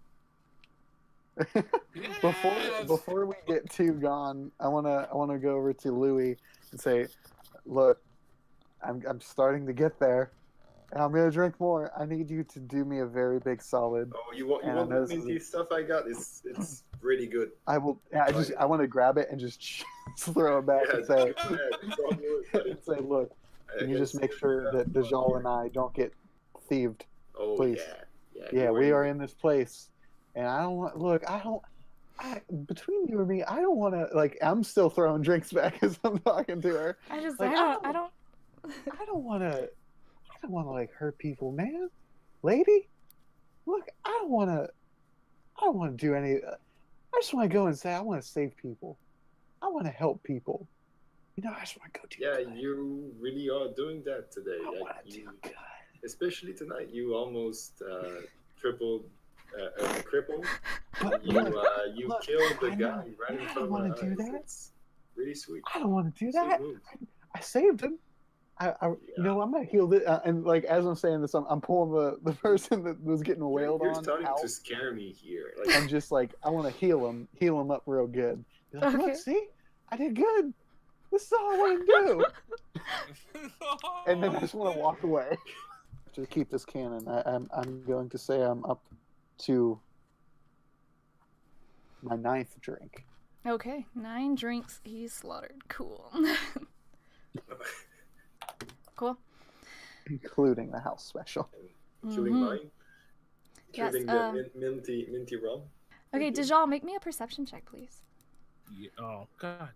Yes!
Before we get too gone, I wanna go over to Louis and say, look, I'm starting to get there, and I'm gonna drink more. I need you to do me a very big solid.
Oh, you want
And I know
the
this is
minty stuff I got? It's really good.
I will. I want to grab it and just throw it back and say, say, look, can you just make sure that Dajal and I don't get thieved?
Oh
please? Yeah, we are in this place, and I don't want. Look, between you and me, I don't want to. Like, I'm still throwing drinks back as I'm talking to her.
I just,
Like,
I don't.
I don't want to. I don't want to like hurt people, man. Lady, look, I don't want to do any. I just want to go and say I want to save people. I want to help people. You know, I just want to go do.
Yeah,
good.
you really are doing that today.
I
Like,
want to do good.
especially tonight, you almost tripled a cripple.
But
You
look,
killed the
I
guy
know.
right in
I don't
front of
wanna
my
do
eyes.
that.
It's really sweet.
I don't want to do
Sweet
that.
move.
I saved him. You know, I'm gonna heal it. And like as I'm saying this, I'm pulling the person that was getting wailed
You're
on
starting
out,
to scare me here. Like,
and just like I want to heal him up real good. Be like,
Okay.
look, see, I did good. This is all I want to do. And then I just want to walk away. To keep this canon, I'm going to say I'm up to my 9th drink.
Okay, 9 drinks he's slaughtered. Cool. Cool.
Including the house special.
including
Mhm.
mine,
Yes,
including the minty rum.
Okay,
Thank you.
Dajal, make me a perception check, please.
Yeah, oh God,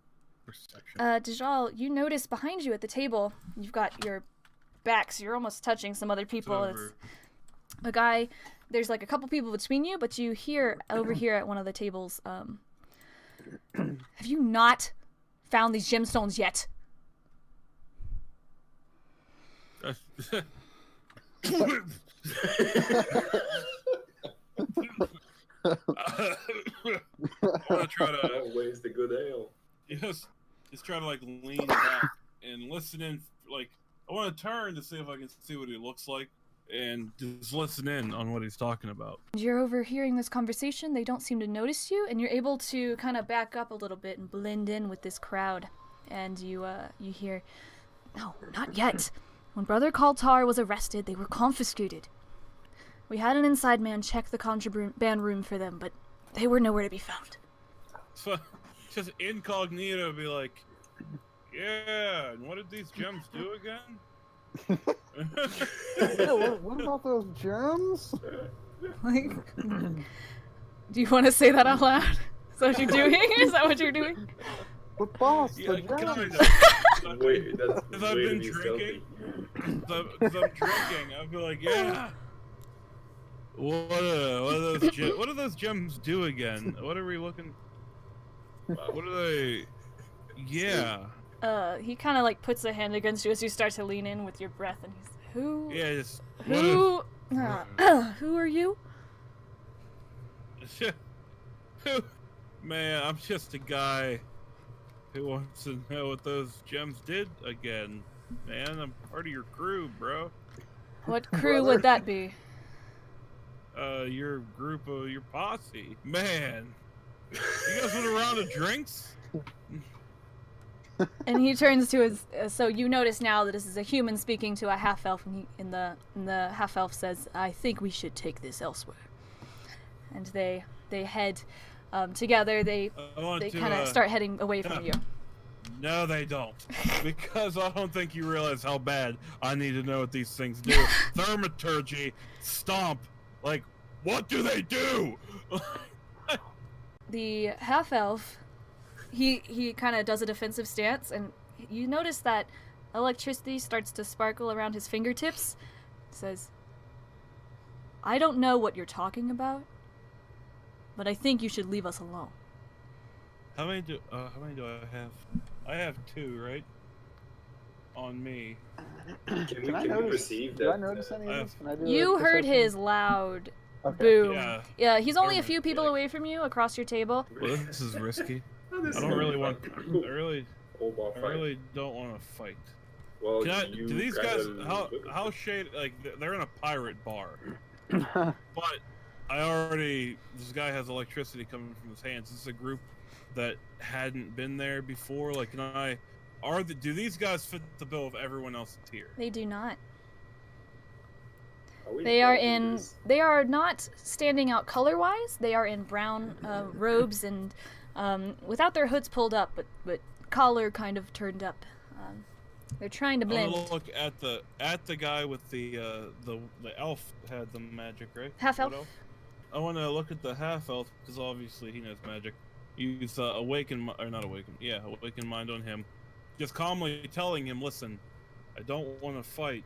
perception.
Dajal, you notice behind you at the table, you've got your backs. You're almost touching some other people. It's a guy. There's like a couple people between you, but you hear over here at one of the tables. Have you not found these gemstones yet?
I want to try to
Always the good ale.
just try to like lean back and listen in. Like I want to turn to see if I can see what he looks like and just listen in on what he's talking about.
You're overhearing this conversation. They don't seem to notice you, and you're able to kind of back up a little bit and blend in with this crowd. And you hear, "No, not yet. When Brother Kaltar was arrested, they were confiscated. We had an inside man check the contraband room for them, but they were nowhere to be found."
So just incognito be like, yeah, and what did these gems do again?
Yeah, what about those germs?
Like, do you want to say that out loud? Is that what you're doing? Is that what you're doing?
But boss,
Yeah,
the germs.
kind of.
Wait, that's
Because I've
way to
been
be
drinking.
stealthy.
Because I'm drinking. I feel like, yeah. What do those gems do again? What are we looking? What are they? Yeah.
He kind of like puts a hand against you as you start to lean in with your breath, and he's, who?
Yeah. Just
Who? Who are you?
Man, I'm just a guy who wants to know what those gems did again. Man, I'm part of your crew, bro.
What crew would that be?
Your group of your posse. Man, you guys went around to drinks?
And he turns to his. So you notice now that this is a human speaking to a half elf, and the half elf says, "I think we should take this elsewhere." And they head together. They kind of start heading away from you.
No, they don't. Because I don't think you realize how bad I need to know what these things do. Thaumaturgy, stomp. Like, what do they do?
The half elf, he kind of does a defensive stance, and you notice that electricity starts to sparkle around his fingertips. Says, "I don't know what you're talking about, but I think you should leave us alone."
How many do I have? I have 2, right? On me.
Can we perceive that?
Do I notice any of this? Can I do
You
a
heard
perception?
his loud
Okay.
boom.
Yeah.
Yeah, he's only a
Or-
few people away from you across your table.
Well, this is risky.
Oh, this
I
is
don't really
fun.
want.
Cool.
I really
Old ball fight.
don't want to fight.
Well,
Do these guys how shade like they're in a pirate bar, but this guy has electricity coming from his hands. This is a group that hadn't been there before. Like, do these guys fit the bill of everyone else that's here?
They do not.
They
are not standing out color-wise. They are in brown robes and without their hoods pulled up, but collar kind of turned up. They're trying to blend.
I want to look at the guy with the elf had the magic, right?
Half elf.
I want to look at the half elf because obviously he knows magic. Use awaken mind on him. Just calmly telling him, listen, I don't want to fight,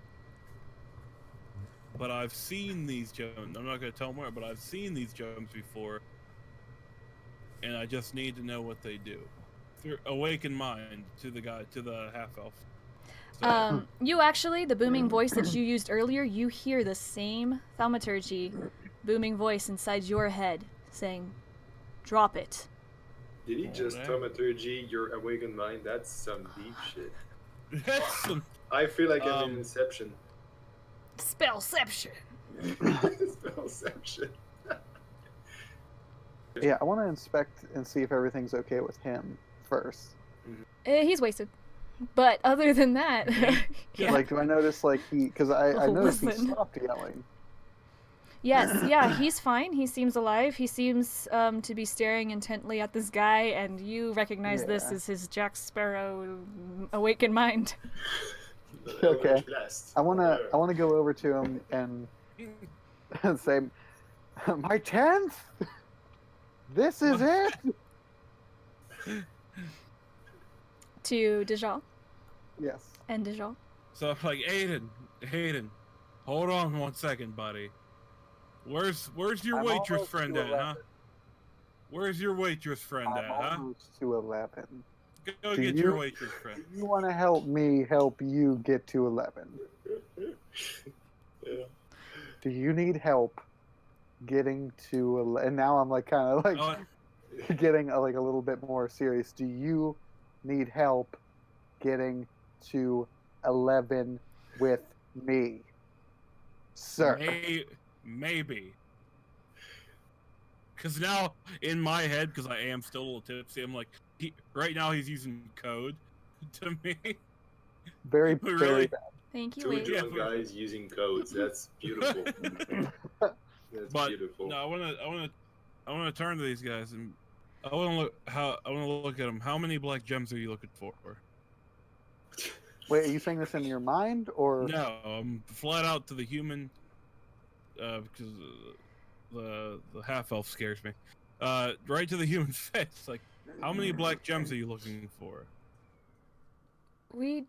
but I've seen these gems. I'm not going to tell him where, but I've seen these gems before, and I just need to know what they do. Awaken mind to the half elf. So.
You actually, the booming voice that you used earlier, you hear the same thaumaturgy booming voice inside your head saying, "Drop it."
Did he just thaumaturgy your awakened mind? That's some deep shit.
That's some...
I feel like I'm in Inception.
Spellception.
Spellception.
Yeah, I want to inspect and see if everything's okay with him first.
He's wasted. But other than that, yeah.
Like, do I notice, like, because I noticed he stopped yelling.
Yes, yeah, he's fine. He seems alive. He seems to be staring intently at this guy, and you recognize this as his Jack Sparrow awakened mind.
Okay. I wanna go over to him and say, "My 10th? This is it?"
To Dejal.
Yes.
And Dejal.
So I'm like, Aiden, hold on 1 second, buddy. Where's your waitress friend at, huh? Where's your waitress friend at, huh?
Almost to 11.
Go get your waitress friend.
You want to help me help you get to 11?
Yeah.
Do you need help getting to 11? And now I'm like kind of like getting like a little bit more serious. Do you need help getting to 11 with me, sir?
Maybe. Because now, in my head, because I am still a little tipsy, I'm like, right now he's using code to me.
Very,
really?
very bad.
Thank you,
Two
Wade.
drunk guys using codes. That's beautiful. That's beautiful.
No, I want to turn to these guys and I want to look at them. How many black gems are you looking for?
Wait, are you saying this in your mind or?
No, I'm flat out to the human. Because the half elf scares me. Right to the human face. Like, how many black gems are you looking for?
We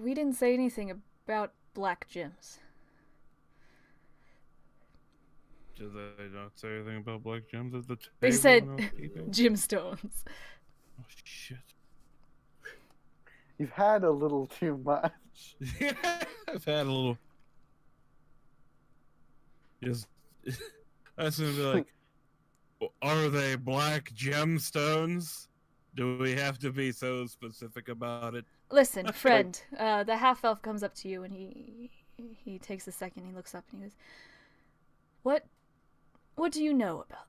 didn't say anything about black gems.
Did they not say anything about black gems at the table?
They said gemstones.
Oh shit!
You've had a little too much.
Yeah, I've had a little. Just, I was gonna be like, are they black gemstones? Do we have to be so specific about it?
Listen, friend, the half-elf comes up to you and he takes a second, he looks up and he goes, What do you know about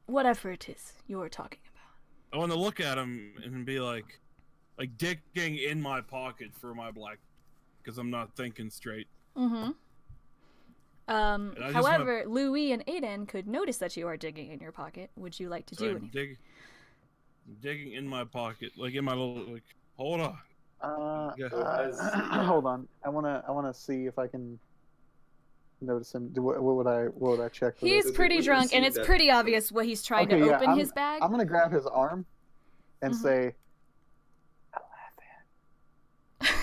whatever it is you're talking about?
I want to look at him and be like digging in my pocket for my black, because I'm not thinking straight.
Mm-hmm. However, Louis and Aiden could notice that you are digging in your pocket. Would you like to do anything?
Digging in my pocket, like in my little, like, hold on.
Hold on. I wanna see if I can notice him. What would I check?
He's pretty drunk, and it's pretty obvious what he's trying to open his bag.
I'm gonna grab his arm and say, 11.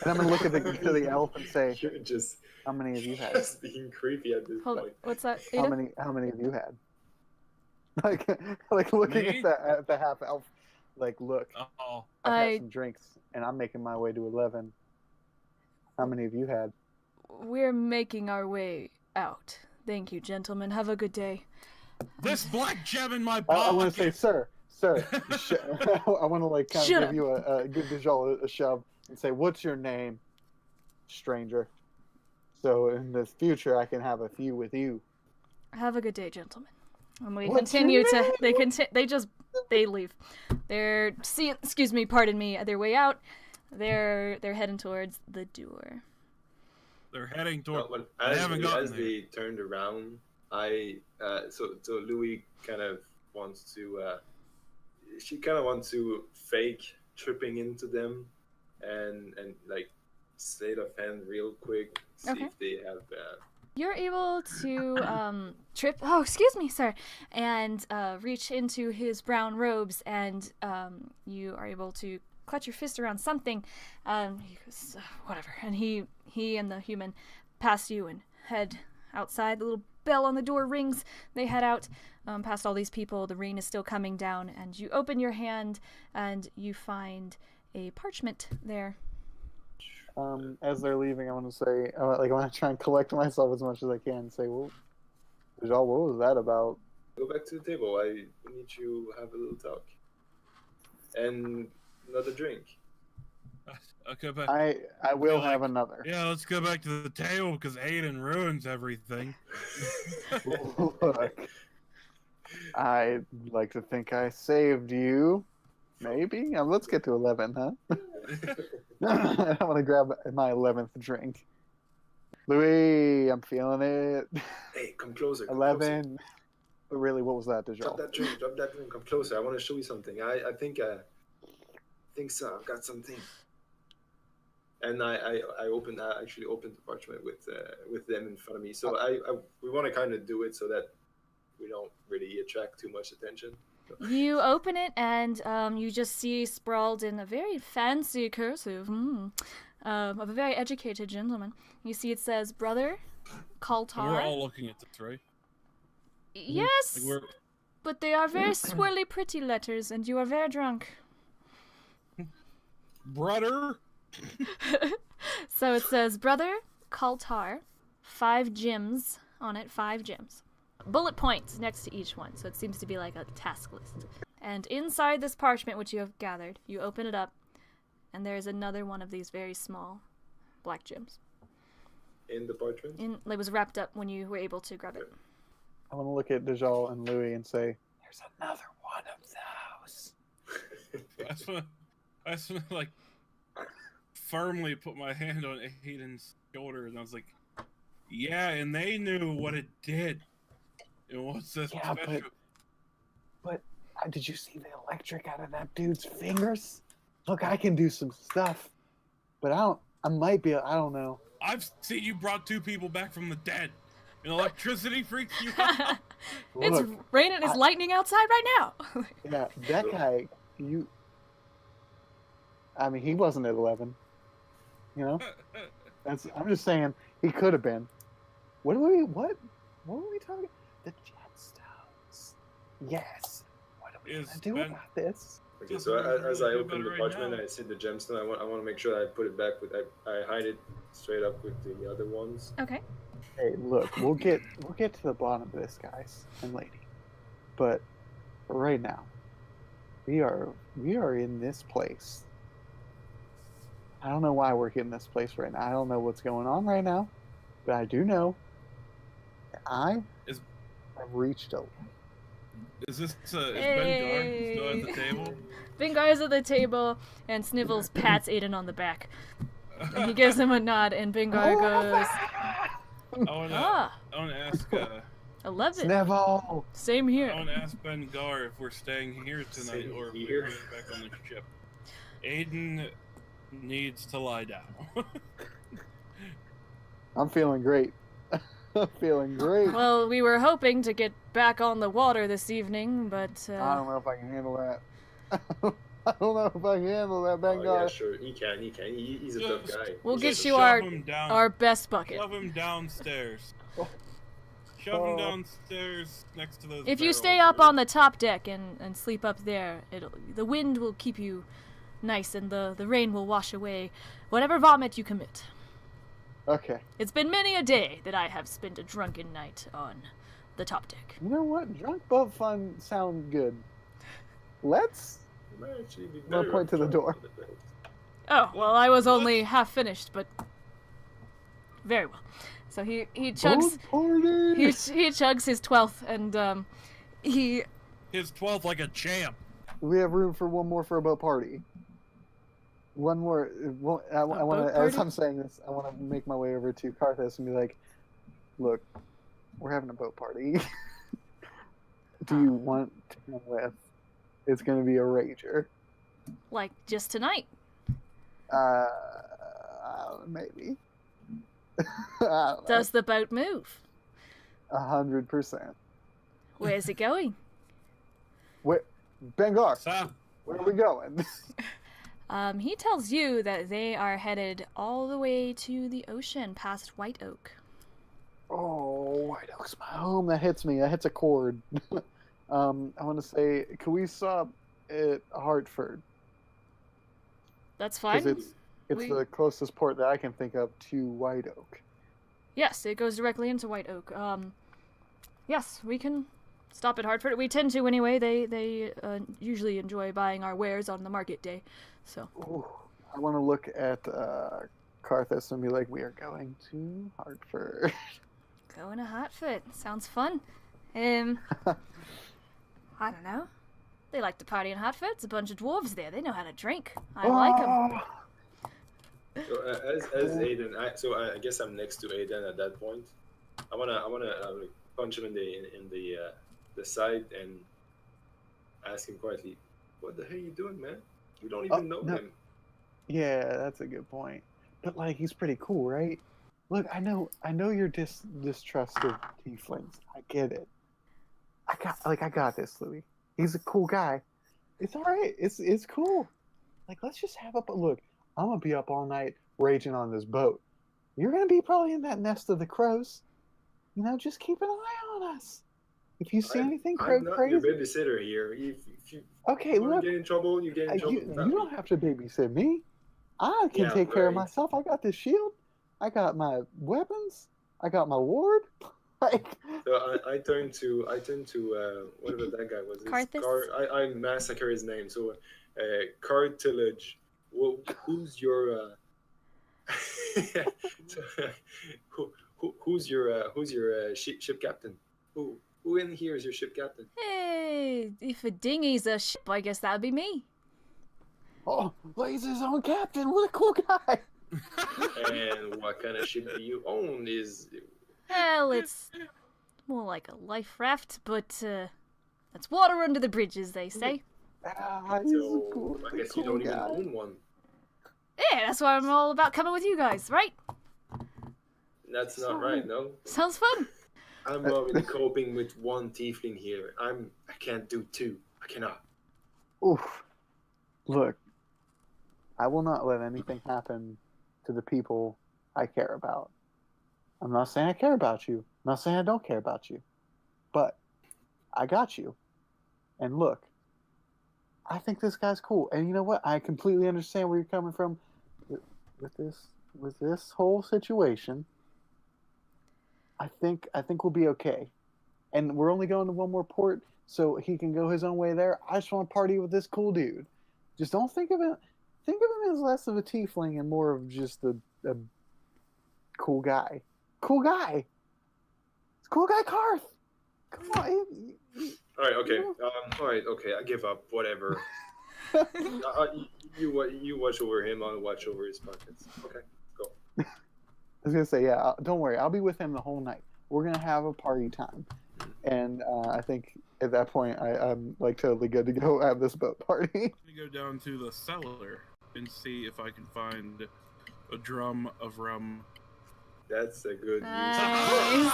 And I'm gonna look at the elf and say,
just
how many have you had?
Just being creepy at this
Hold
point.
on. What's that?
How
Ada?
many have you had? Like looking at the half elf. Like, look, I've had some drinks, and I'm making my way to 11. How many have you had?
We're making our way out. Thank you, gentlemen. Have a good day.
This black gem in my pocket.
I want to say, sir. I want to like kind of give you a good visual, a shove. and say, "What's your name, stranger?" So in the future, I can have a few with you.
Have a good day, gentlemen. And we
What's your
continue to.
name?
They leave. Excuse me, pardon me. Their way out. They're heading towards the door.
They're heading toward.
As they turned around, so Louis kind of wants to. She kind of wants to fake tripping into them, and like sleight of hand real quick, see if they have.
You're able to trip. Oh, excuse me, sir, and reach into his brown robes, and you are able to clutch your fist around something. He goes, whatever, and he and the human pass you and head outside. The little bell on the door rings. They head out past all these people. The rain is still coming down, and you open your hand and you find a parchment there.
As they're leaving, I want to say, I want to try and collect myself as much as I can and say, well, Dajjal, what was that about?
Go back to the table. I need you to have a little talk. And another drink.
Okay, but
I will have another.
Yeah, let's go back to the table because Aiden ruins everything.
Look, I'd like to think I saved you. Maybe? Let's get to 11, huh? I want to grab my 11th drink. Louis, I'm feeling it.
Hey, come closer.
11. But really, what was that, Dajjal?
Drop that drink. Come closer. I want to show you something. I think so. I've got something. And I actually opened the parchment with them in front of me. So we want to kind of do it so that we don't really attract too much attention.
You open it and you just see sprawled in a very fancy cursive of a very educated gentleman. You see it says, "Brother, Kaltar."
We're all looking at this, right?
Yes, but they are very swirly pretty letters, and you are very drunk.
Brother.
So it says, "Brother, Kaltar," 5 gems on it, 5 gems. Bullet points next to each one, so it seems to be like a task list. And inside this parchment which you have gathered, you open it up, and there is another one of these very small black gems.
In the parchment?
It was wrapped up when you were able to grab it.
I want to look at Dajjal and Louis and say, "There's another one of those."
I just want to like firmly put my hand on Aiden's shoulder, and I was like, "Yeah," and they knew what it did. It was special.
But did you see the electric out of that dude's fingers? Look, I can do some stuff, but I don't know.
I've seen you brought 2 people back from the dead. And electricity freaks you out.
It's raining, it's lightning outside right now.
Yeah, that guy, he wasn't at 11. You know? I'm just saying, he could have been. What were we talking? The gemstones. Yes. What are we going to do about this?
Okay, so as I open the parchment, I see the gemstone. I want to make sure that I put it back I hide it straight up with the other ones.
Okay.
Hey, look, we'll get to the bottom of this, guys and lady. But right now, we are in this place. I don't know why we're in this place right now. I don't know what's going on right now, but I do know that I have reached over.
Is Ben Gar still at the table?
Ben Gar's at the table, and Snivels pats Aiden on the back. And he gives him a nod, and Ben Gar goes,
I want to ask...
I love it.
Snivel!
Same here.
I want to ask Ben Gar if we're staying here tonight or if we're going back on the ship. Aiden needs to lie down.
I'm feeling great. I'm feeling great.
Well, we were hoping to get back on the water this evening, but...
I don't know if I can handle that. I don't know if I can handle that, Bengar.
Yeah, sure. He can. He's a tough guy.
We'll get you our best bucket.
Shove him downstairs. Shove him downstairs next to those
If you stay up on the top deck and sleep up there, the wind will keep you nice, and the rain will wash away whatever vomit you commit.
Okay.
It's been many a day that I have spent a drunken night on the top deck.
You know what? Drunk boat fun sound good. Let's... I'm going to point to the door.
Oh, well, I was only half finished, but very well. So he chugs
Boat party.
he chugs his 12th, and he
His 12th like a champ.
We have room for one more for a boat party. One more. I want
boat
to. As
party?
I'm saying this, I want to make my way over to Carthus and be like, "Look, we're having a boat party. Do you want to come with? It's going to be a rager.
like just tonight.
Maybe. I don't know.
Does the boat move?
100%.
Where's it going?
Where, Bengar?
So,
Where are we going?
He tells you that they are headed all the way to the ocean past White Oak.
Oh, White Oak's my home. That hits me. That hits a chord. I want to say, can we stop at Hartford?
That's
Because
fine.
it's the closest port that I can think of to White Oak.
Yes, it goes directly into White Oak. Yes, we can stop at Hartford. We tend to anyway. They usually enjoy buying our wares on the market day. So.
Ooh, I want to look at Carthus and be like, we are going to Hartford.
Going to Hartford. Sounds fun. I don't know. They like to party in Hartford. It's a bunch of dwarves there. They know how to drink. I like them.
So as Aiden, I guess I'm next to Aiden at that point. I wanna punch him in the side and ask him quietly, "What the hell are you doing, man? You don't even know
no.
him."
Yeah, that's a good point. But like, he's pretty cool, right? Look, I know you're distrust of tieflings. I get it. I got this, Louis. He's a cool guy. It's all right. It's cool. Like, let's just have a look. I'm gonna be up all night raging on this boat. You're gonna be probably in that nest of the crows. You know, just keep an eye on us. If you see anything
I'm not
crazy,
your babysitter here. If you
okay,
want
look,
to get in trouble, you get in trouble.
you don't have to babysit me. I can take care of
right.
myself. I got this shield. I got my weapons. I got my ward. Like,
So I turn to whatever that guy was.
Carthus?
I massacre his name. So cartilage. Well, who's your who's your ship captain? Who in here is your ship captain?
Hey, if a dinghy's a ship, I guess that'd be me.
oh, he's his own captain. What a cool guy.
And what kind of ship do you own?
Well, it's more like a life raft, but that's water under the bridges, they say.
He's a
So
cool,
I guess
cool
you don't even
guy.
own one.
Yeah, that's why I'm all about coming with you guys, right?
That's not right, no.
Sounds fun.
I'm already coping with one tiefling here. I can't do two. I cannot.
Oof. Look, I will not let anything happen to the people I care about. I'm not saying I care about you. I'm not saying I don't care about you. But I got you. And look, I think this guy's cool. And you know what? I completely understand where you're coming from with this whole situation. I think we'll be okay. And we're only going to one more port, so he can go his own way there. I just want to party with this cool dude. Just don't think of him as less of a tiefling and more of just a cool guy. Cool guy. It's cool guy Karth. Come on.
All right, okay. All right, okay. I give up. Whatever. You watch over him. I'll watch over his pockets. Okay, go.
I was gonna say, yeah. Don't worry. I'll be with him the whole night. We're gonna have a party time, and I think at that point I'm like totally good to go have this boat party.
I'm gonna go down to the cellar and see if I can find a drum of rum.
That's a good use.
Nice.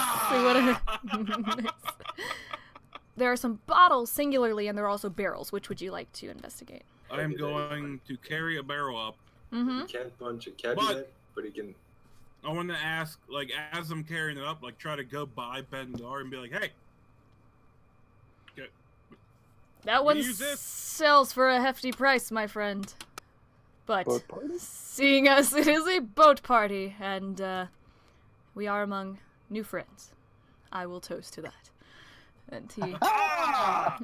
There are some bottles singularly, and there are also barrels. Which would you like to investigate?
I am going to carry a barrel up.
Mm-hmm.
He can't punch a cabinet, but he can.
I want to ask, like, as I'm carrying it up, like, try to go by Bendar and be like, hey. Okay.
That one
Use this.
sells for a hefty price, my friend. But
Boat party?
seeing as it is a boat party, and we are among new friends, I will toast to that. And he...
I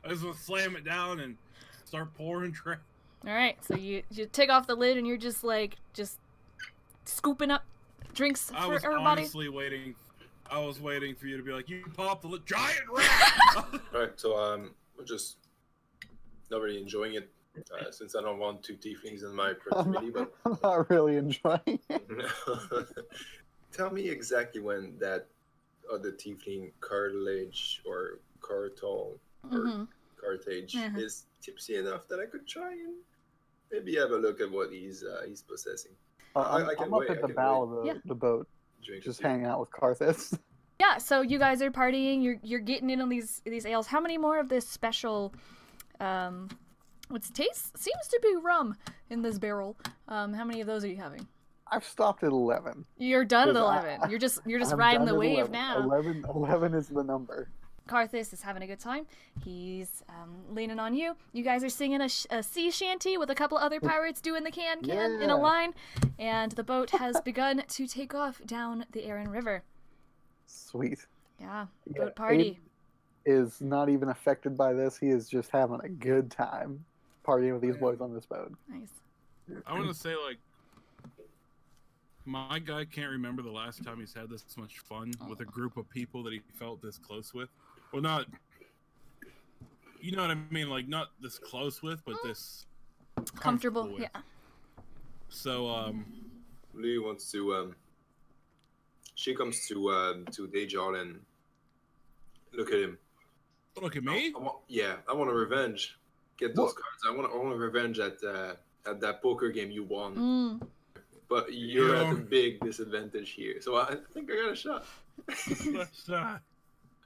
just want to slam it down and start pouring.
All right, so you take off the lid and you're just scooping up drinks
I
for
was
everybody.
honestly waiting. I was waiting for you to be like, you popped the giant rat.
Alright, so I'm just not really enjoying it since I don't want 2 tieflings in my proximity. But
I'm not really enjoying it.
tell me exactly when that other tiefling cartilage or cartol or cartage is tipsy enough that I could try and maybe have a look at what he's possessing. I can
I'm
wait.
up at the
I can
bow
wait.
of the boat,
Drink
just
a tea.
hanging out with Karthus.
Yeah, so you guys are partying. You're getting in on these ales. How many more of this special, what's taste seems to be rum in this barrel? How many of those are you having?
I've stopped at 11.
You're done at
'Cause
11. You're just
I'm
riding
done
the
at
wave
11.
now.
11 is the number.
Karthus is having a good time. He's leaning on you. You guys are singing a sea shanty with a couple other pirates doing the can in a
Yeah.
line, and the boat has begun to take off down the Aran River.
Sweet.
Yeah,
Yeah,
boat party.
Is not even affected by this. He is just having a good time partying with these boys on this boat.
Nice.
I want to say, like, my guy can't remember the last time he's had this much fun with a group of people that he felt this close with. Well, not, you know what I mean? Like, not this close with, but this
Comfortable,
with.
yeah.
So,
Louis wants to. She comes to Dejal and look at him.
look at me.
I want a revenge. Get those cards. I want a revenge at that poker game you won. But you're at a big disadvantage here, so I think I got a shot.
Let's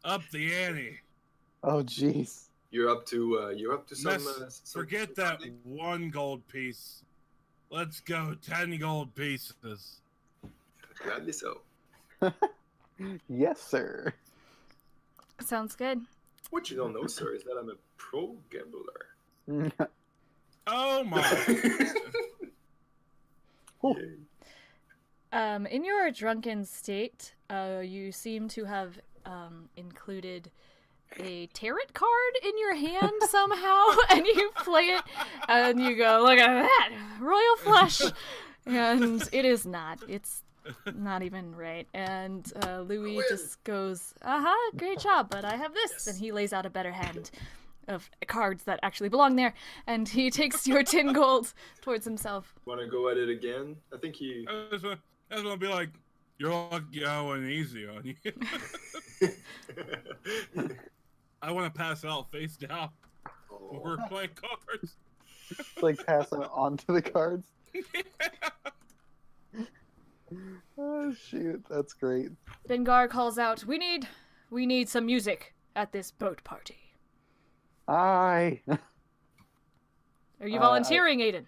up the ante.
Oh, jeez.
You're up to some.
Forget that 1 gold piece. Let's go 10 gold pieces.
Gladly so.
Yes, sir.
Sounds good.
What you don't know, sir, is that I'm a pro gambler.
Oh my.
In your drunken state, you seem to have included a tarot card in your hand somehow, and you play it, and you go, look at that, royal flush, and it is not. It's not even right. And Louis just goes, great job, but I have this, and he lays out a better hand of cards that actually belong there, and he takes your 10 gold towards himself.
Want to go at it again? I think he.
I just want to be like, you're lucky I went easy on you. I want to pass out face down. We're playing cards.
Like passing it on to the cards. Oh shoot, that's great.
Bengar calls out, we need some music at this boat party.
Are
you volunteering, Aiden?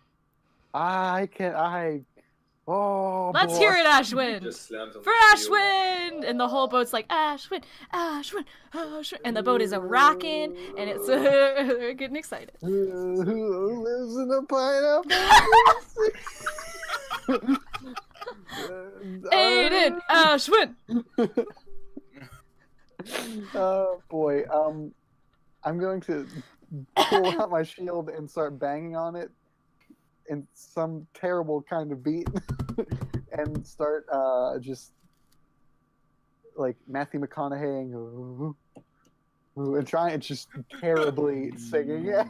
Oh,
Let's
boy.
hear it, Ashwin!
Just slammed on
For
the shield.
Ashwin! And the whole boat's like, Ashwin, Ashwin, Ashwin. And the boat is a-rocking, and it's they're getting excited.
Who lives in a pineapple?
Aiden, Ashwin!
Oh boy. I'm going to pull out my shield and start banging on it in some terrible kind of beat and start just like Matthew McConaughey and trying just terribly singing it.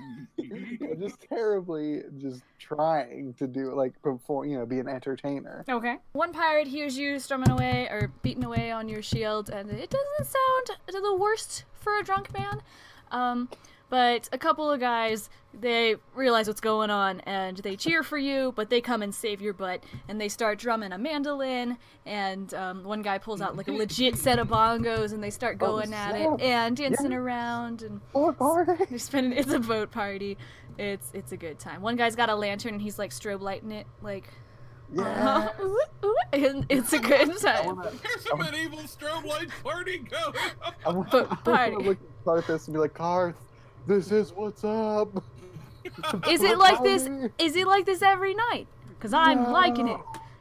Just terribly just trying to do like perform, be an entertainer.
Okay. One pirate hears you strumming away or beating away on your shield, and it doesn't sound the worst for a drunk man. But a couple of guys, they realize what's going on, and they cheer for you, but they come and save your butt, and they start drumming a mandolin, and one guy pulls out like a legit set of bongos, and they start going at it, and dancing around, and
Boat party.
they're spending, it's a boat party. It's a good time. One guy's got a lantern, and he's like strobe lighting it, like,
Yeah.
and it's a good time.
There's a medieval strobe light party going on.
I want to look at Karthus and be like, Karth, this is what's up.
Is it like this? Is it like this every night? Because I'm liking it.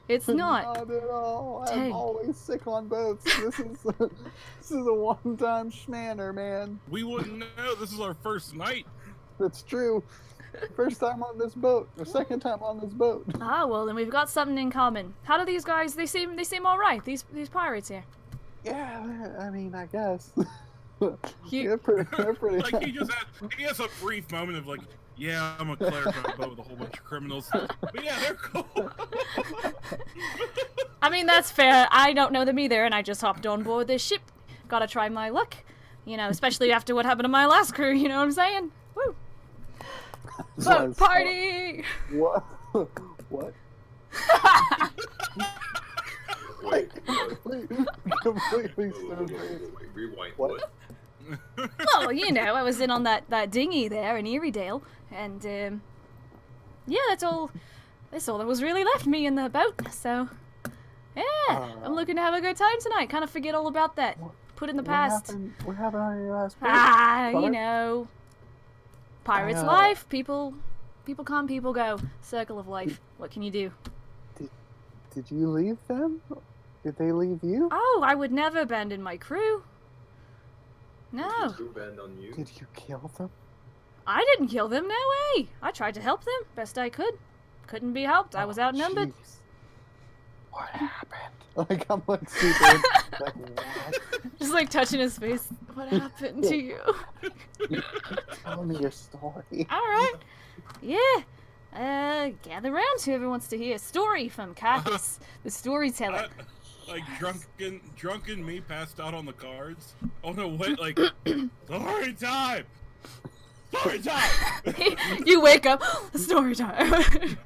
It's not.
Not at all. I'm
Dang.
always sick on boats. This is a one-time schmanner, man.
We wouldn't know. This is our first night.
That's true. First time on this boat. The second time on this boat.
Ah, well, then we've got something in common. How do these guys? They seem all right. These pirates here.
Yeah, I mean, I guess.
You-
they're pretty.
Like he has a brief moment of like, yeah, I'm a cleric on a boat with a whole bunch of criminals. But yeah, they're cool.
I mean, that's fair. I don't know them either, and I just hopped on board this ship. Gotta try my luck. You know, especially after what happened to my last crew, you know what I'm saying? Woo! Boat party!
What? What?
Wait,
Completely
rewind.
What?
Well, you know, I was in on that dinghy there in Eriedale, and, yeah, that's all that was really left me in the boat, so, yeah, I'm looking to have a good time tonight, kind of forget all about that, put it in the past.
What happened on your last boat?
You know, pirate's life, people come, people go, circle of life, what can you do?
Did you leave them? Did they leave you?
Oh, I would never abandon my crew. No.
Did you band on you?
Did you kill them?
I didn't kill them, no way. I tried to help them best I could. Couldn't be helped. I was outnumbered.
Jeez. What happened? Like, I'm like super. Like, what?
Just like touching his face. What happened to you?
Tell me your story.
Alright. Yeah. Gather round, whoever wants to hear a story from Cactus, the storyteller.
Like drunken me passed out on the cards. Oh no, wait, like story time! Story time!
You wake up, story time.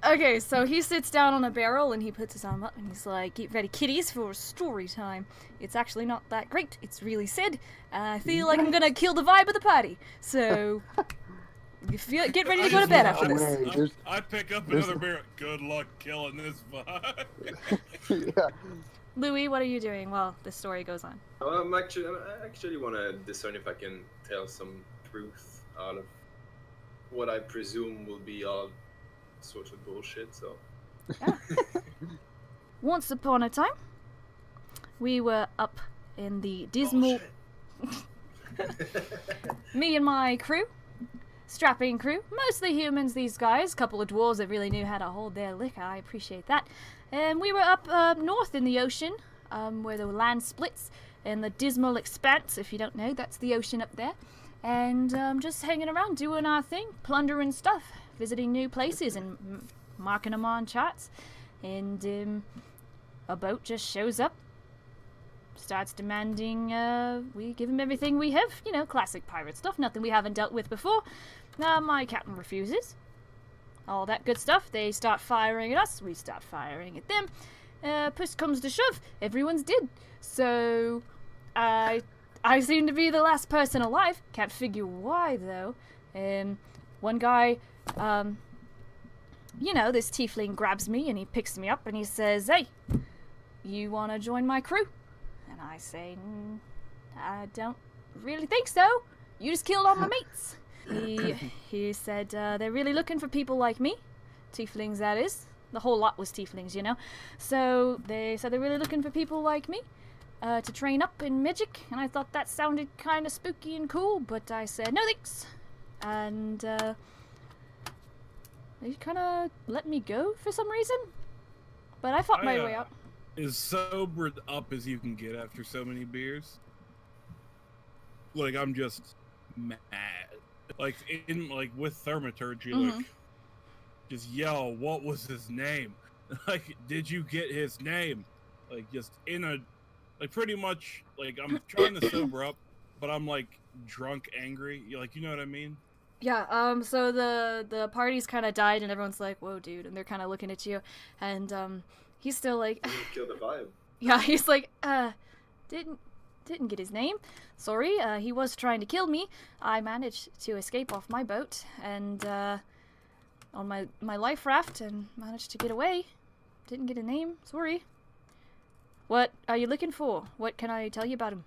Okay, so he sits down on a barrel and he puts his arm up and he's like, "Get ready, kiddies, for story time. It's actually not that great. It's really sad. I feel like I'm gonna kill the vibe of the party. So, get ready to go to bed after this."
I pick up another beer. Good luck killing this vibe.
Yeah.
Louis, what are you doing while this story goes on?
I actually want to discern if I can tell some truth out of what I presume will be all sorts of bullshit. So.
Yeah. Once upon a time, we were up in the dismal. Me and my crew, strapping crew, mostly humans. These guys, couple of dwarves that really knew how to hold their liquor. I appreciate that. And we were up north in the ocean, where the land splits, in the dismal expanse. If you don't know, that's the ocean up there. And just hanging around, doing our thing, plundering stuff, visiting new places and marking them on charts. And a boat just shows up, starts demanding we give him everything we have. You know, classic pirate stuff, nothing we haven't dealt with before. My captain refuses. All that good stuff. They start firing at us, we start firing at them. Push comes to shove, everyone's dead. So, I seem to be the last person alive. Can't figure why, though. One guy, you know, this tiefling grabs me and he picks me up and he says, "Hey, you want to join my crew?" And I say, "I don't really think so. You just killed all my mates." He said, "They're really looking for people like me. Tieflings, that is. The whole lot was tieflings, you know. So they said they're really looking for people like me to train up in magic." And I thought that sounded kind of spooky and cool, but I said, "No thanks." And they kind of let me go for some reason. But I fought my way out.
As sobered up as you can get after so many beers. Like, I'm just mad. Like, with thaumaturgy, like, just yell, "What was his name?" Like, did you get his name? Like, just like, pretty much, like, I'm trying to sober up, but I'm, like, drunk, angry. Like, you know what I mean?
Yeah, so the party's kind of died and everyone's like, "Whoa, dude," and they're kind of looking at you, and he's still like,
Kill the vibe.
yeah, he's like, didn't get his name. Sorry, he was trying to kill me. I managed to escape off my boat and on my life raft and managed to get away. Didn't get a name. Sorry. What are you looking for? What can I tell you about him?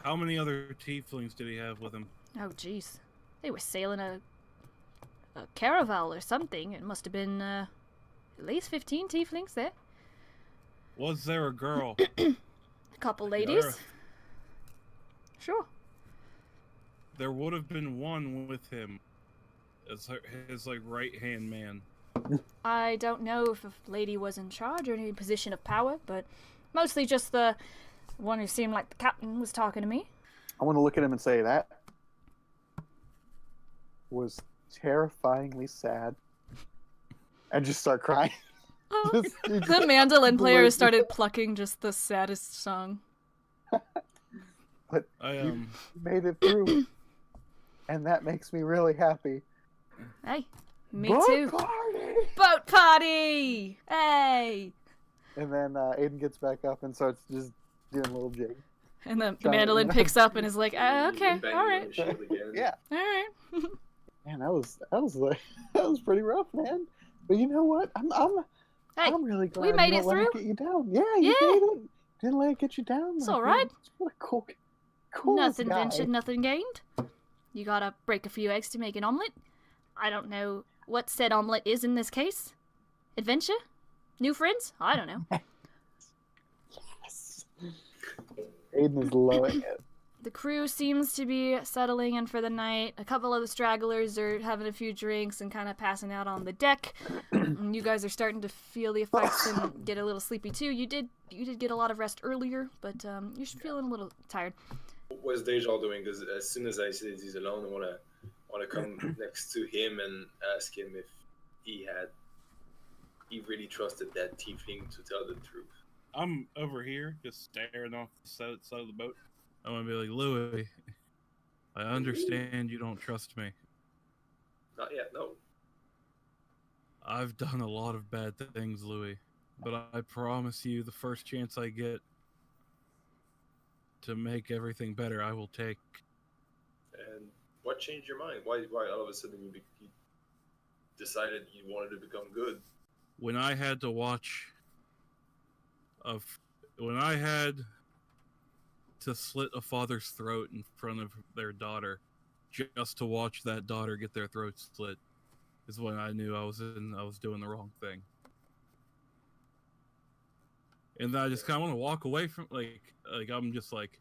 How many other tieflings did he have with him?
Oh, jeez. They were sailing a caravel or something. It must have been at least 15 tieflings there.
Was there a girl?
A couple ladies. Sure.
there would have been one with him as his like right-hand man.
I don't know if a lady was in charge or any position of power, but mostly just the one who seemed like the captain was talking to me.
I want to look at him and say that was terrifyingly sad, and just start crying.
The mandolin player started plucking just the saddest song.
But
I
you made it through, and that makes me really happy.
Hey, me
Boat
too.
Party!
Boat party! Hey!
And then Aiden gets back up and starts just doing a little jig.
And the
Trying to-
mandolin picks up and is like,
You
okay,
bang
all
on
right,
the shield again.
Yeah,
all right.
man, that was like that was pretty rough, man. But you know what?
Hey,
I'm really glad
we made
you
it
don't let it
through.
get you down. Yeah, you
Yeah.
made it. Didn't let it get you down.
It's
like,
all right.
man, what a cool
Nothing
guy.
ventured, nothing gained. You gotta break a few eggs to make an omelet. I don't know what said omelet is in this case. Adventure? New friends? I don't know.
Yes. Aiden is loving it.
The crew seems to be settling in for the night. A couple of the stragglers are having a few drinks and kind of passing out on the deck. And you guys are starting to feel the effects and get a little sleepy too. You did get a lot of rest earlier, but you're feeling a little tired.
What's Deja doing? Because as soon as I see that he's alone, I wanna come next to him and ask him if he really trusted that tiefling to tell the truth.
I'm over here just staring off the side of the boat. I want to be like, Louis, I understand you don't trust me.
Not yet, no.
I've done a lot of bad things, Louis, but I promise you the first chance I get to make everything better, I will take.
And what changed your mind? Why all of a sudden you decided you wanted to become good?
When I had to watch when I had to slit a father's throat in front of their daughter just to watch that daughter get their throat slit is when I knew I was doing the wrong thing. And then I just kind of want to walk away from like I'm just like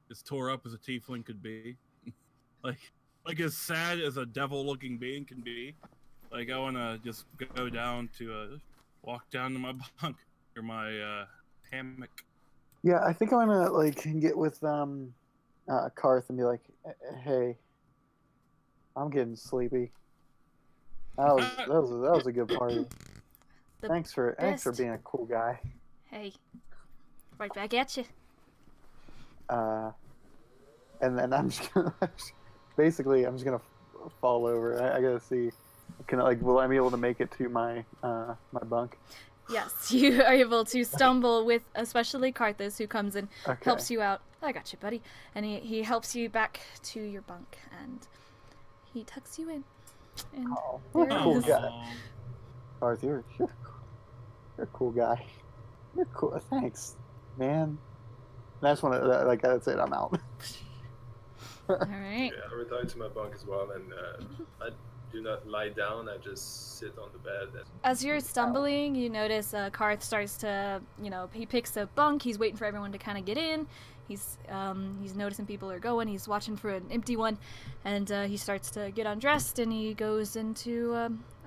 as tore up as a tiefling could be. like as sad as a devil looking being can be. Like I want to just go down to walk down to my bunk or my hammock.
Yeah, I think I'm gonna like get with Karth and be like, hey, I'm getting sleepy. That was a good party.
The
Thanks for
best.
being a cool guy.
Hey, right back at you.
And then I'm just gonna basically I'm just gonna fall over. I gotta see. Will I be able to make it to my my bunk?
Yes, you are able to stumble with, especially Karthus, who comes and
Okay.
helps you out. I got you, buddy. And he helps you back to your bunk, and he tucks you in. And
Oh, what a
there
cool
is-
guy. Karth, you're a cool guy. You're cool. Thanks, man. And I just want to like that's it. I'm out.
All right.
Yeah, I retired to my bunk as well, and I do not lie down. I just sit on the bed.
As you're stumbling, you notice Karth starts to, he picks a bunk. He's waiting for everyone to kind of get in. He's noticing people are going. He's watching for an empty one, and he starts to get undressed, and he goes into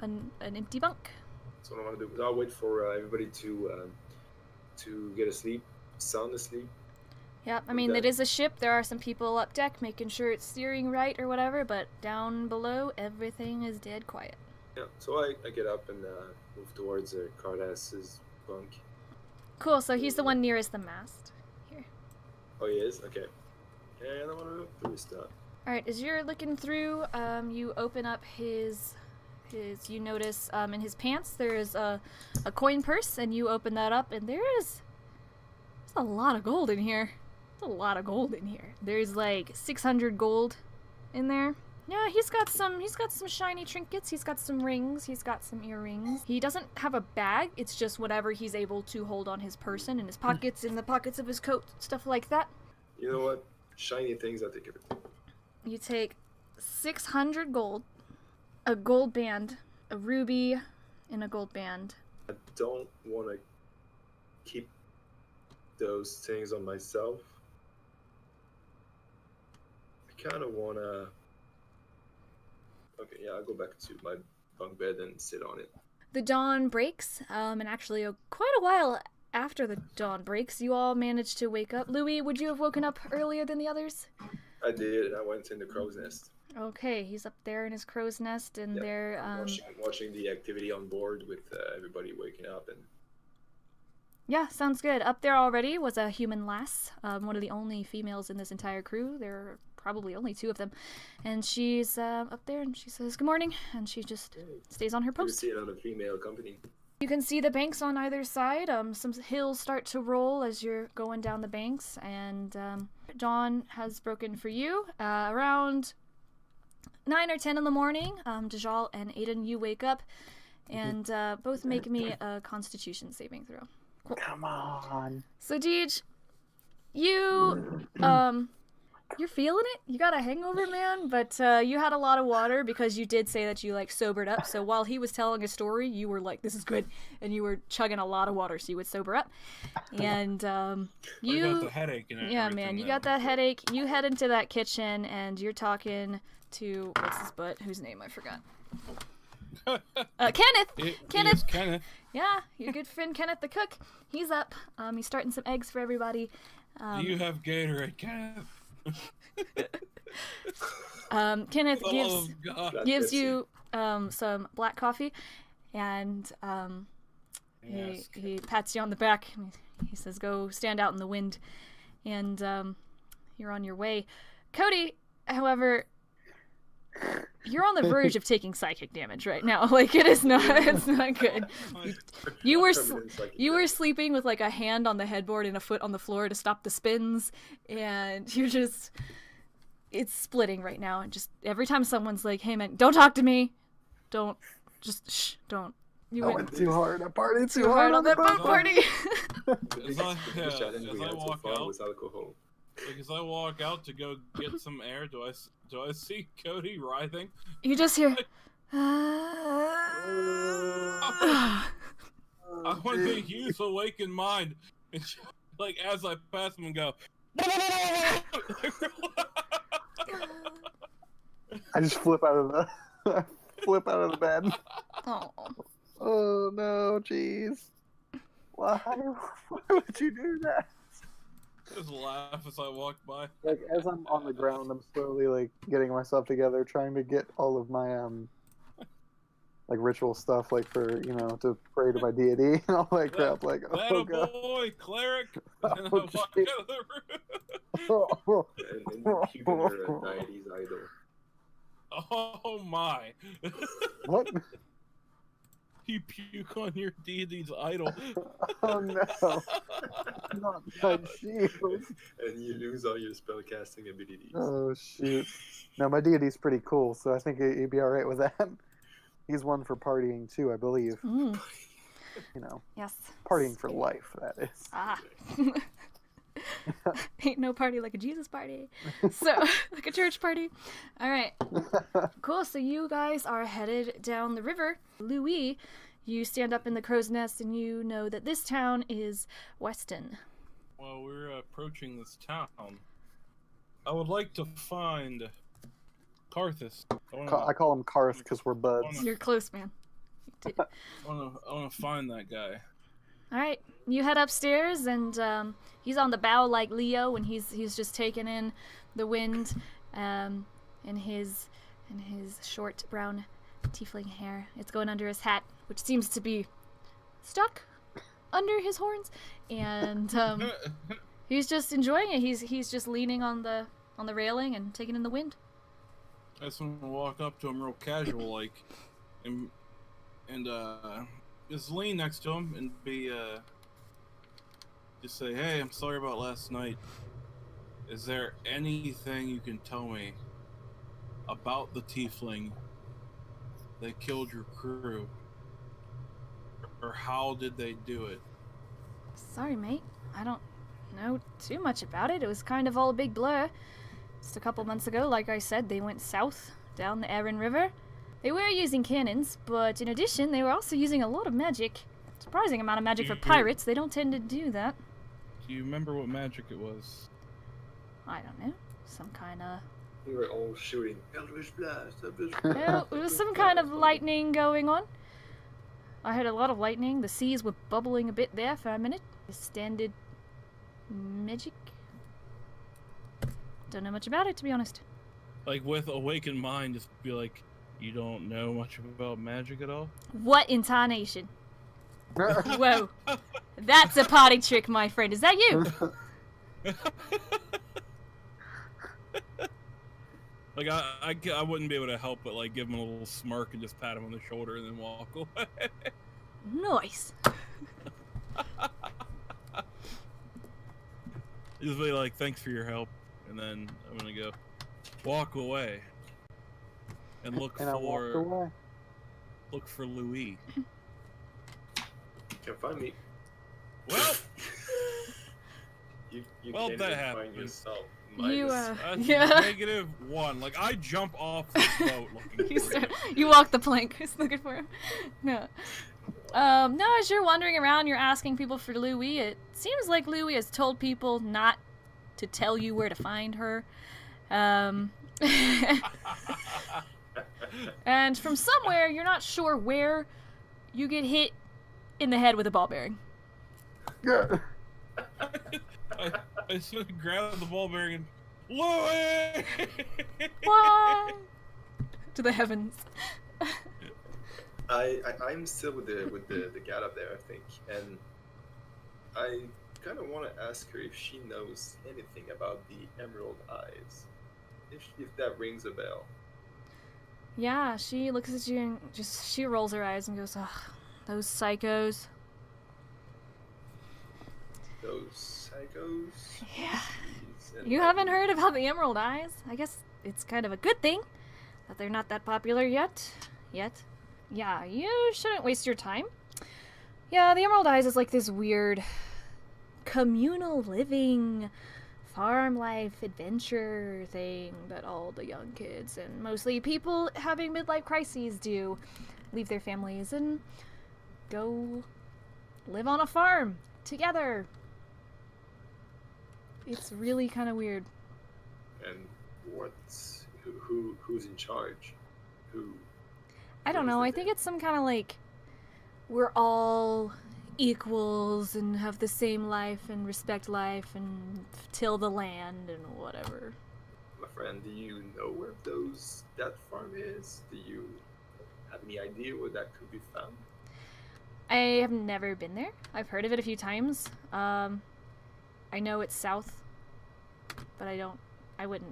an empty bunk.
That's what I want to do. I'll wait for everybody to get asleep, sound asleep.
Yeah, I mean, it is a ship. There are some people up deck making sure it's steering right or whatever, but down below, everything is dead quiet.
Yeah, so I get up and move towards Cardas's bunk.
Cool, so he's the one nearest the mast. Here.
Oh, he is? Okay. And I want to look through his stuff.
Alright, as you're looking through, you open up his you notice in his pants there's a coin purse, and you open that up, and there's a lot of gold in here. There's a lot of gold in here. There's like 600 gold in there. Yeah, he's got some shiny trinkets. He's got some rings. He's got some earrings. He doesn't have a bag. It's just whatever he's able to hold on his person, in his pockets, in the pockets of his coat, stuff like that.
You know what? Shiny things, I'll take everything.
You take 600 gold, a gold band, a ruby, and a gold band.
I don't want to keep those things on myself. kind of wanna. Okay, yeah, I'll go back to my bunk bed and sit on it.
The dawn breaks, and actually quite a while after the dawn breaks, you all manage to wake up. Louis, would you have woken up earlier than the others?
I did. I went in the crow's nest.
Okay, he's up there in his crow's nest, and
Yep.
they're
Watching the activity on board with everybody waking up and.
yeah, sounds good. Up there already was a human lass, one of the only females in this entire crew. There are probably only 2 of them, and she's up there, and she says good morning, and she just stays on her
Good to
post.
see another female company.
You can see the banks on either side. Some hills start to roll as you're going down the banks, and dawn has broken for you around 9 or 10 in the morning. Dajal and Aiden, you wake up, and both make me a Constitution saving throw. Cool.
Come on.
So Deej, you you're feeling it. You got a hangover, man, but you had a lot of water because you did say that you like sobered up. So while he was telling a story, you were like, "This is good," and you were chugging a lot of water so you would sober up. And
You got the headache and
yeah,
everything
man, you
now.
got that headache. You head into that kitchen and you're talking to what's his butt? Whose name I forgot. Kenneth. Kenneth.
Kenneth.
Yeah, your good friend Kenneth the cook. He's up. He's starting some eggs for everybody.
Do you have Gatorade, Kenneth?
Kenneth
For the love of God.
gives you some black coffee, and
Yes.
he pats you on the back. And he says, "Go stand out in the wind," and you're on your way. Cody, however, you're on the verge of taking psychic damage right now. Like it's not good. You were sleeping with like a hand on the headboard and a foot on the floor to stop the spins, and you're just it's splitting right now. And just every time someone's like, "Hey man, don't talk to me," don't just shh, don't. You
I went too hard. I partied too hard
on that boat party.
As I walk out,
with alcohol.
like as I walk out to go get some air, do I see Cody writhing?
You just hear.
I want to use awakened mind, and like as I pass him and go.
I just flip out of the bed.
Oh.
Oh no, jeez. Why would you do that?
Just laugh as I walk by.
Like as I'm on the ground, I'm slowly like getting myself together, trying to get all of my like ritual stuff, like for to pray to my deity and all that crap. Like
That
oh
a
god.
boy, cleric. And I
Oh,
walk out
shit.
of the room.
And keeping your deity's idol.
Oh my!
What?
You puke on your deity's idol.
Oh no! Not my shield.
And you lose all your spellcasting abilities.
Oh shoot! No, my deity's pretty cool, so I think he'd be all right with that. He's one for partying too, I believe.
Mm. Yes.
Partying for life, that is.
Ah. Ain't no party like a Jesus party. So, like a church party. All right. Cool. So you guys are headed down the river. Louis, you stand up in the crow's nest and you know that this town is Weston.
Well, we're approaching this town. I would like to find Carthus.
I call him Karth because we're buds.
You're close, man.
I want to find that guy.
All right. You head upstairs and he's on the bow like Leo and he's just taking in the wind in his short brown tiefling hair. It's going under his hat, which seems to be stuck under his horns, and he's just enjoying it. He's just leaning on the railing and taking in the wind.
I just want to walk up to him real casual, like, and just lean next to him and be just say, "Hey, I'm sorry about last night. Is there anything you can tell me about the tiefling that killed your crew? Or how did they do it?"
Sorry, mate. I don't know too much about it. It was kind of all a big blur. Just a couple months ago, like I said, they went south down the Erin River. They were using cannons, but in addition, they were also using a lot of magic. Surprising amount of magic for pirates. They don't tend to do that.
Do you remember what magic it was?
I don't know. Some kind of
We were all shooting Eldritch Blast, Eldritch Blast.
Well, there was some kind of lightning going on. I heard a lot of lightning. The seas were bubbling a bit there for a minute. Standard magic. Don't know much about it, to be honest.
Like, with awakened mind, just be like, you don't know much about magic at all?
What intonation? Whoa. That's a party trick, my friend. Is that you?
Like, I wouldn't be able to help but, like, give him a little smirk and just pat him on the shoulder and then walk away.
Nice.
Just be like, thanks for your help. And then I'm gonna go walk away. And look
And I walked away.
for Louis.
Can't find me.
Well,
You
Well,
can't
that
even
happened.
find yourself.
You,
Minus.
that's
yeah.
-1. Like, I jump off the boat looking for you.
You walk the plank. Just looking for him. No. No, as you're wandering around, you're asking people for Louie. It seems like Louie has told people not to tell you where to find her. And from somewhere, you're not sure where, you get hit in the head with a ball bearing.
Yeah.
I sort of grabbed the ball bearing and Louis!
Why? To the heavens.
I'm still with the gal up there, I think, and I kind of want to ask her if she knows anything about the Emerald Eyes, if that rings a bell.
Yeah, she looks at you and she rolls her eyes and goes, "Ugh, those psychos."
Those psychos.
Yeah.
Jeez,
You haven't heard about the Emerald Eyes? I guess it's kind of a good thing that they're not that popular yet. Yeah, you shouldn't waste your time. Yeah, the Emerald Eyes is like this weird communal living farm life adventure thing that all the young kids and mostly people having midlife crises do. Leave their families and go live on a farm together. It's really kind of weird.
And who's in charge? Who?
I don't know. I think it's some kind of like we're all equals and have the same life and respect life and till the land and whatever.
My friend, do you know where that farm is? Do you have any idea where that could be found?
I have never been there. I've heard of it a few times. I know it's south, but I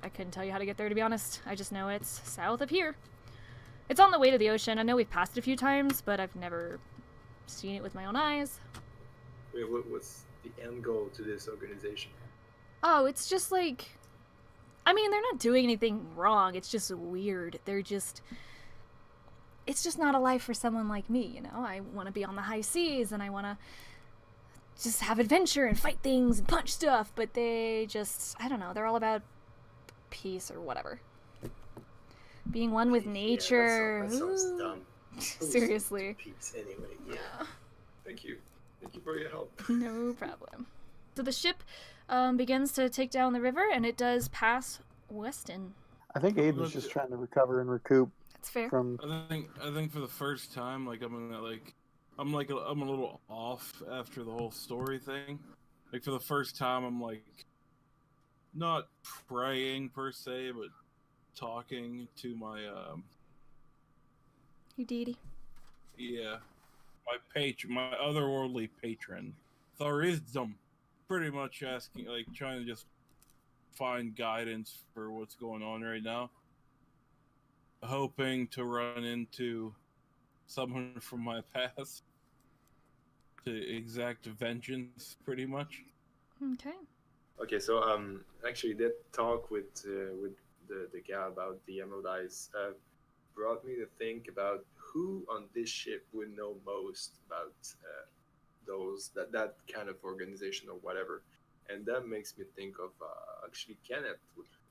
couldn't tell you how to get there, to be honest. I just know it's south of here. It's on the way to the ocean. I know we've passed it a few times, but I've never seen it with my own eyes.
Wait, what's the end goal to this organization?
Oh, it's just like... I mean, they're not doing anything wrong. It's just weird. It's just not a life for someone like me, you know? I want to be on the high seas, and I want to just have adventure and fight things and punch stuff, but they just... I don't know. They're all about peace or whatever. Being one with nature.
Yeah, that sounds dumb.
Seriously.
Peace anyway. Yeah. Thank you for your help.
No problem. So the ship begins to take down the river, and it does pass Weston.
I think Aiden's just trying to recover and recoup
That's fair.
from.
I think for the first time, like, I'm a little off after the whole story thing. Like, for the first time, I'm like not praying per se, but talking to my
You deity.
yeah, my otherworldly patron, Thorisdom, pretty much asking, like, trying to just find guidance for what's going on right now, hoping to run into someone from my past to exact vengeance, pretty much.
Okay.
Okay, so actually that talk with the guy about the Emerald Eyes brought me to think about who on this ship would know most about that kind of organization or whatever, and that makes me think of actually Kenneth,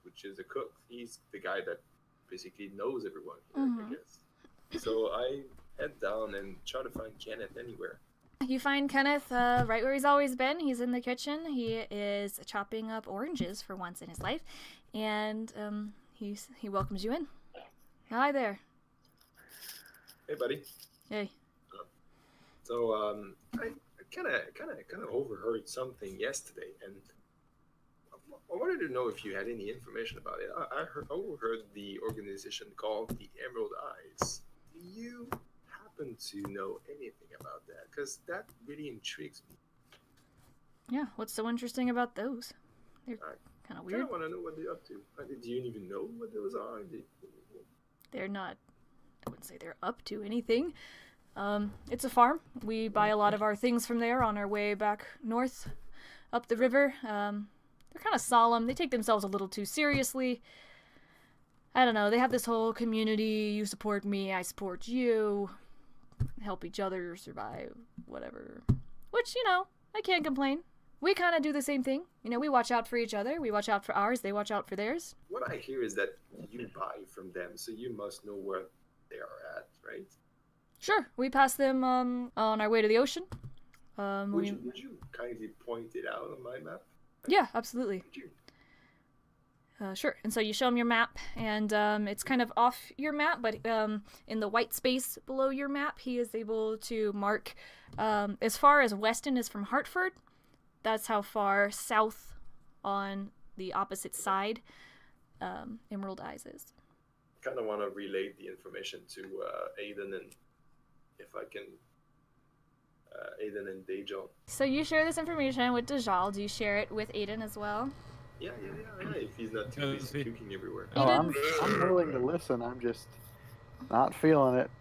which is a cook. He's the guy that basically knows everyone here, I guess. So I head down and try to find Kenneth anywhere.
You find Kenneth right where he's always been. He's in the kitchen. He is chopping up oranges for once in his life, and he welcomes you in. Hi there.
Hey, buddy.
Hey.
So I kind of overheard something yesterday, and I wanted to know if you had any information about it. I overheard the organization called the Emerald Eyes. Do you happen to know anything about that? Because that really intrigues me.
Yeah, what's so interesting about those? They're kind of
I
weird.
kind of want to know what they're up to. Do you even know what those are?
They're not, I wouldn't say they're up to anything. It's a farm. We buy a lot of our things from there on our way back north, up the river. They're kind of solemn. They take themselves a little too seriously. I don't know. They have this whole community. You support me, I support you. Help each other survive, whatever. Which, I can't complain. We kind of do the same thing. We watch out for each other. We watch out for ours. They watch out for theirs.
What I hear is that you buy from them, so you must know where they are at, right?
Sure. We pass them on our way to the ocean.
Would you kindly point it out on my map?
Yeah, absolutely. Sure. And so you show him your map, and it's kind of off your map, but in the white space below your map, he is able to mark as far as Weston is from Hartford. That's how far south on the opposite side Emerald Eyes is.
I kind of want to relay the information to Aiden, and if I can, Aiden and Dejal.
So you share this information with Dejal. Do you share it with Aiden as well?
Yeah. If he's not too busy puking everywhere.
Oh, I'm willing to listen. I'm just not feeling it.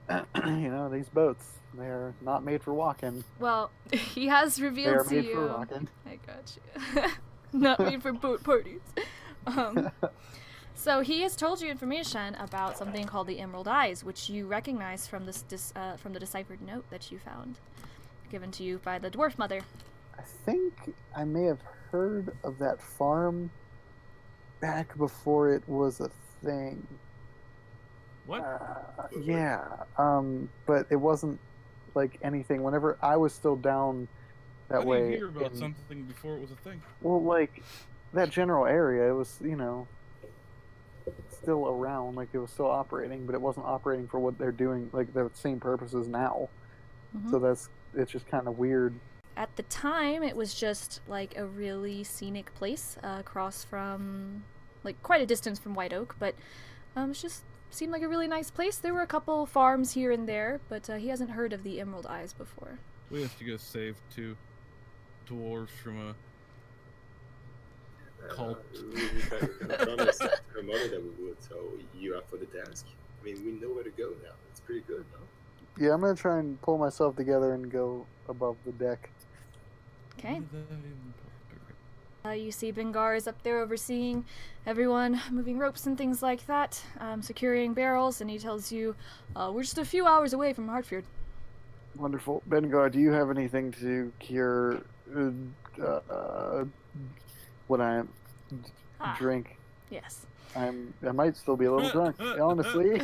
These boats, they're not made for walking.
Well, he has revealed to you.
They're made for walking.
I got you. Not made for boat parties. So he has told you information about something called the Emerald Eyes, which you recognize from from the deciphered note that you found, given to you by the dwarf mother.
I think I may have heard of that farm back before it was a thing.
What?
Yeah, but it wasn't like anything. Whenever I was still down that way.
How did you hear about something before it was a thing?
Well, like that general area, it was still around, like it was still operating, but it wasn't operating for what they're doing, like the same purposes now.
Mm-hmm.
So it's just kind of weird.
At the time, it was just like a really scenic place across from, like, quite a distance from White Oak, but it just seemed like a really nice place. There were a couple farms here and there, but he hasn't heard of the Emerald Eyes before.
We have to go save 2 dwarves from a cult.
We kind of promised her mother that we would, so you're up for the task. I mean, we know where to go now. It's pretty good, no?
Yeah, I'm gonna try and pull myself together and go above the deck.
Okay. You see Bengar is up there overseeing everyone, moving ropes and things like that, securing barrels, and he tells you, we're just a few hours away from Hartford.
Wonderful. Bengar, do you have anything to cure what I drink?
Yes.
I might still be a little drunk, honestly.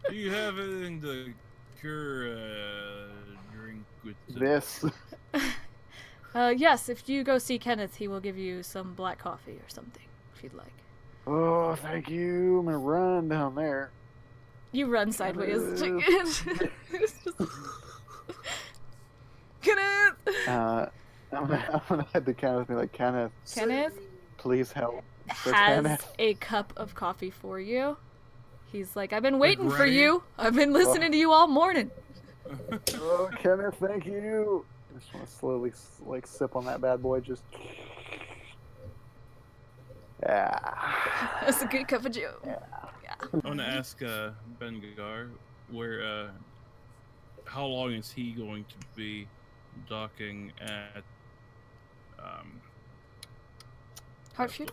Do you have anything to cure drink with
this?
Yes, if you go see Kenneth, he will give you some black coffee or something, if you'd like.
Oh, thank you. I'm gonna run down there.
You run sideways. Kenneth!
I'm gonna head to Kenneth and be like, Kenneth, please help.
Has a cup of coffee for you. He's like, I've been waiting for you. I've been listening to you all morning.
Oh, Kenneth, thank you. I just want to slowly sip on that bad boy. Just
That's a good cup of joe.
Yeah.
I want to ask Bengar how long is he going to be docking at
Hartford?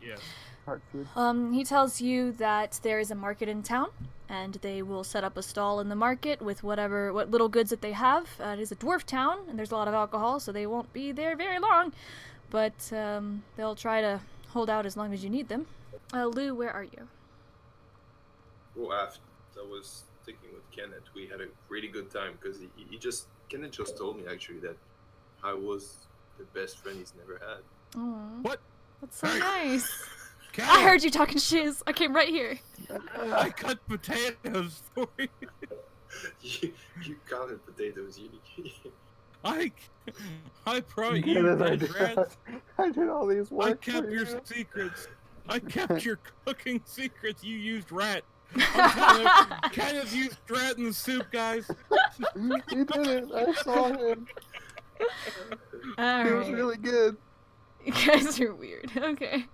Yes.
Hartford.
He tells you that there is a market in town, and they will set up a stall in the market with what little goods that they have. It is a dwarf town, and there's a lot of alcohol, so they won't be there very long, but they'll try to hold out as long as you need them. Lou, where are you?
Well, after I was sticking with Kenneth, we had a really good time because Kenneth just told me actually that I was the best friend he's never had.
Aww.
What?
That's so nice. I heard you talking shiz. I came right here.
I cut potatoes for you.
You counted potatoes.
I brought
Get
you
it,
dead rats.
I did all these work.
I kept
for
your
you.
secrets. I kept your cooking secrets. You used rat. I'm telling you, Kenneth used rat in the soup, guys.
He did it. I saw him.
All
It was
right.
really good.
You guys are weird. Okay.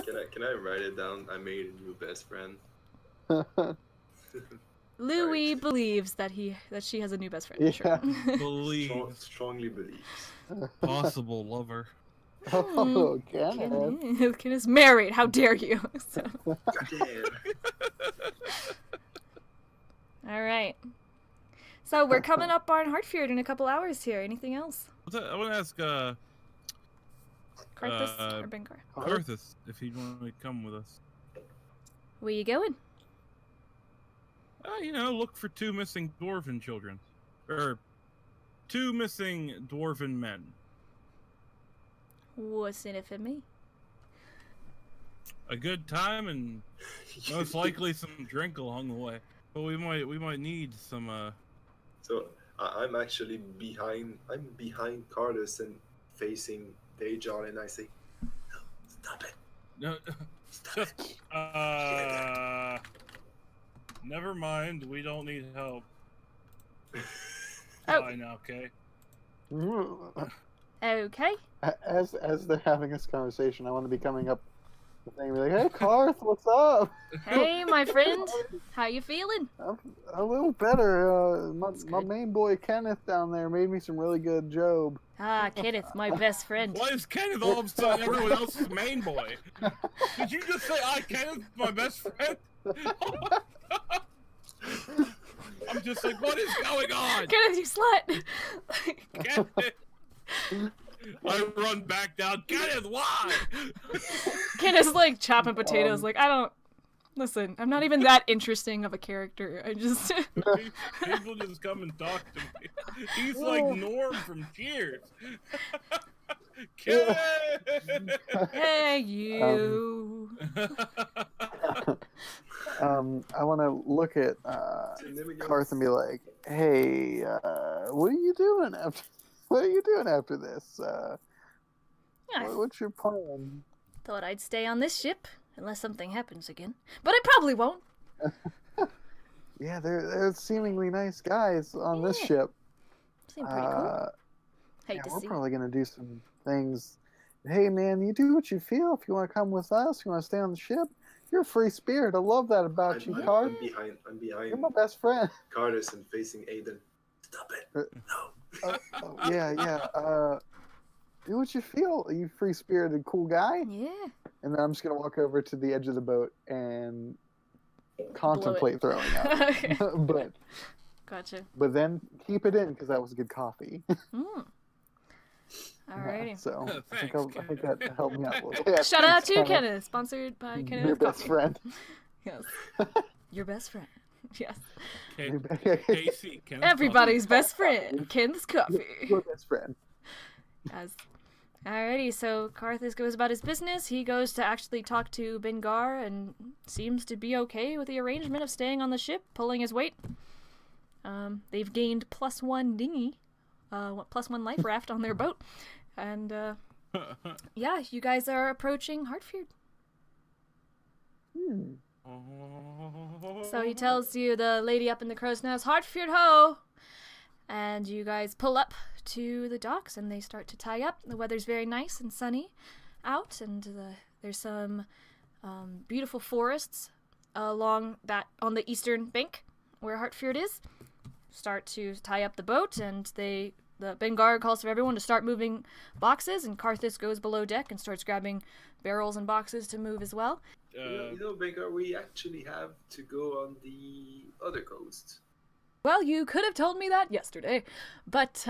Can I write it down? I made a new best friend.
Louis believes that she has a new best friend.
Yeah.
Sure.
Believe.
Strongly believes.
Possible lover.
Oh, Kenneth.
Kenneth is married. How dare you? So.
Goddamn.
All right. So we're coming up on Hartfield in a couple hours here. Anything else?
I want to ask
Carthus or Bengar?
Carthus if he'd want to come with us.
Where you going?
Look for 2 missing dwarven children. Or 2 missing dwarven men.
What's in it for me?
A good time and most likely some drink along the way. But we might need some
So I'm actually behind. I'm behind Carlos and facing Dejan, and I say, "No, stop it!
No,
Stop
just
it!"
never mind. We don't need help.
Oh.
Fine, okay.
Okay.
As they're having this conversation, I want to be coming up with thing and be like, "Hey, Carth, what's up?
Hey, my friend. How you feeling?
I'm a little better.
That's
My
good.
main boy Kenneth down there made me some really good job.
Ah, Kenneth, my best friend.
Why is Kenneth all of a sudden everyone else's main boy? Did you just say, Kenneth, my best friend? I'm just like, what is going on?
Kenneth, you slut.
Kenneth! I run back down. Kenneth, why?
Kenneth's like chopping potatoes. Like, I don't. Listen, I'm not even that interesting of a character. I just.
People just come and talk to me. He's like Norm from Cheers. Kenneth!
Hey, you.
I want to look at Carth and be like, "Hey, what are you doing after? What are you doing after this?
Yeah,
What's your plan?"
thought I'd stay on this ship unless something happens again, but it probably won't.
Yeah, they're seemingly nice guys on this
Yeah.
ship.
Seem pretty cool. Hate
Yeah,
to
we're
see.
probably gonna do some things. Hey, man, you do what you feel. If you want to come with us, you want to stay on the ship. You're a free spirit. I love that about you, Carth.
I'm
You're
behind
my best friend.
Carlos and facing Aiden. Stop it! No.
Yeah. Do what you feel, you free spirited, cool guy.
Yeah.
And then I'm just gonna walk over to the edge of the boat and contemplate throwing up.
Okay.
but
Gotcha.
then keep it in because that was good coffee.
Mm. Alrighty.
So I think
Thanks,
that helped me out a little. Yeah,
Shout out
thanks,
to Kenneth. Sponsored by Kenneth.
Your best
Coffee.
friend.
Yes. Your best friend. Yes.
Casey, Kenneth,
Everybody's best friend. Kenneth's Coffee.
Your best friend.
Yes. Alrighty, so Carthus goes about his business. He goes to actually talk to Bengar and seems to be okay with the arrangement of staying on the ship, pulling his weight. They've gained +1 dinghy, +1 life raft on their boat. And, yeah, you guys are approaching Hartfield. So he tells you, the lady up in the crow's nest, Hartfield ho! And you guys pull up to the docks and they start to tie up. The weather's very nice and sunny out, and there's some beautiful forests along on the eastern bank where Hartfield is. Start to tie up the boat, and the Bengar calls for everyone to start moving boxes, and Carthus goes below deck and starts grabbing barrels and boxes to move as well.
Baker, we actually have to go on the other coast.
Well, you could have told me that yesterday, but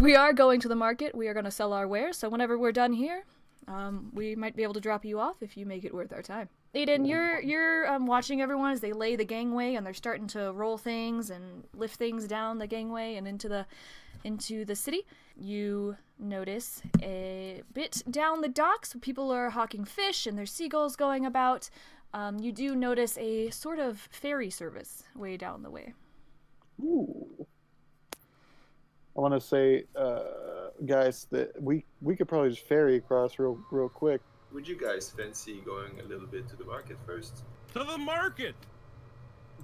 we are going to the market. We are going to sell our wares, so whenever we're done here, we might be able to drop you off if you make it worth our time. Aiden, you're watching everyone as they lay the gangway, and they're starting to roll things and lift things down the gangway and into the city. You notice a bit down the docks, people are hawking fish and there's seagulls going about. You do notice a sort of ferry service way down the way.
Ooh. I want to say, guys, that we could probably just ferry across real quick.
Would you guys fancy going a little bit to the market first?
To the market!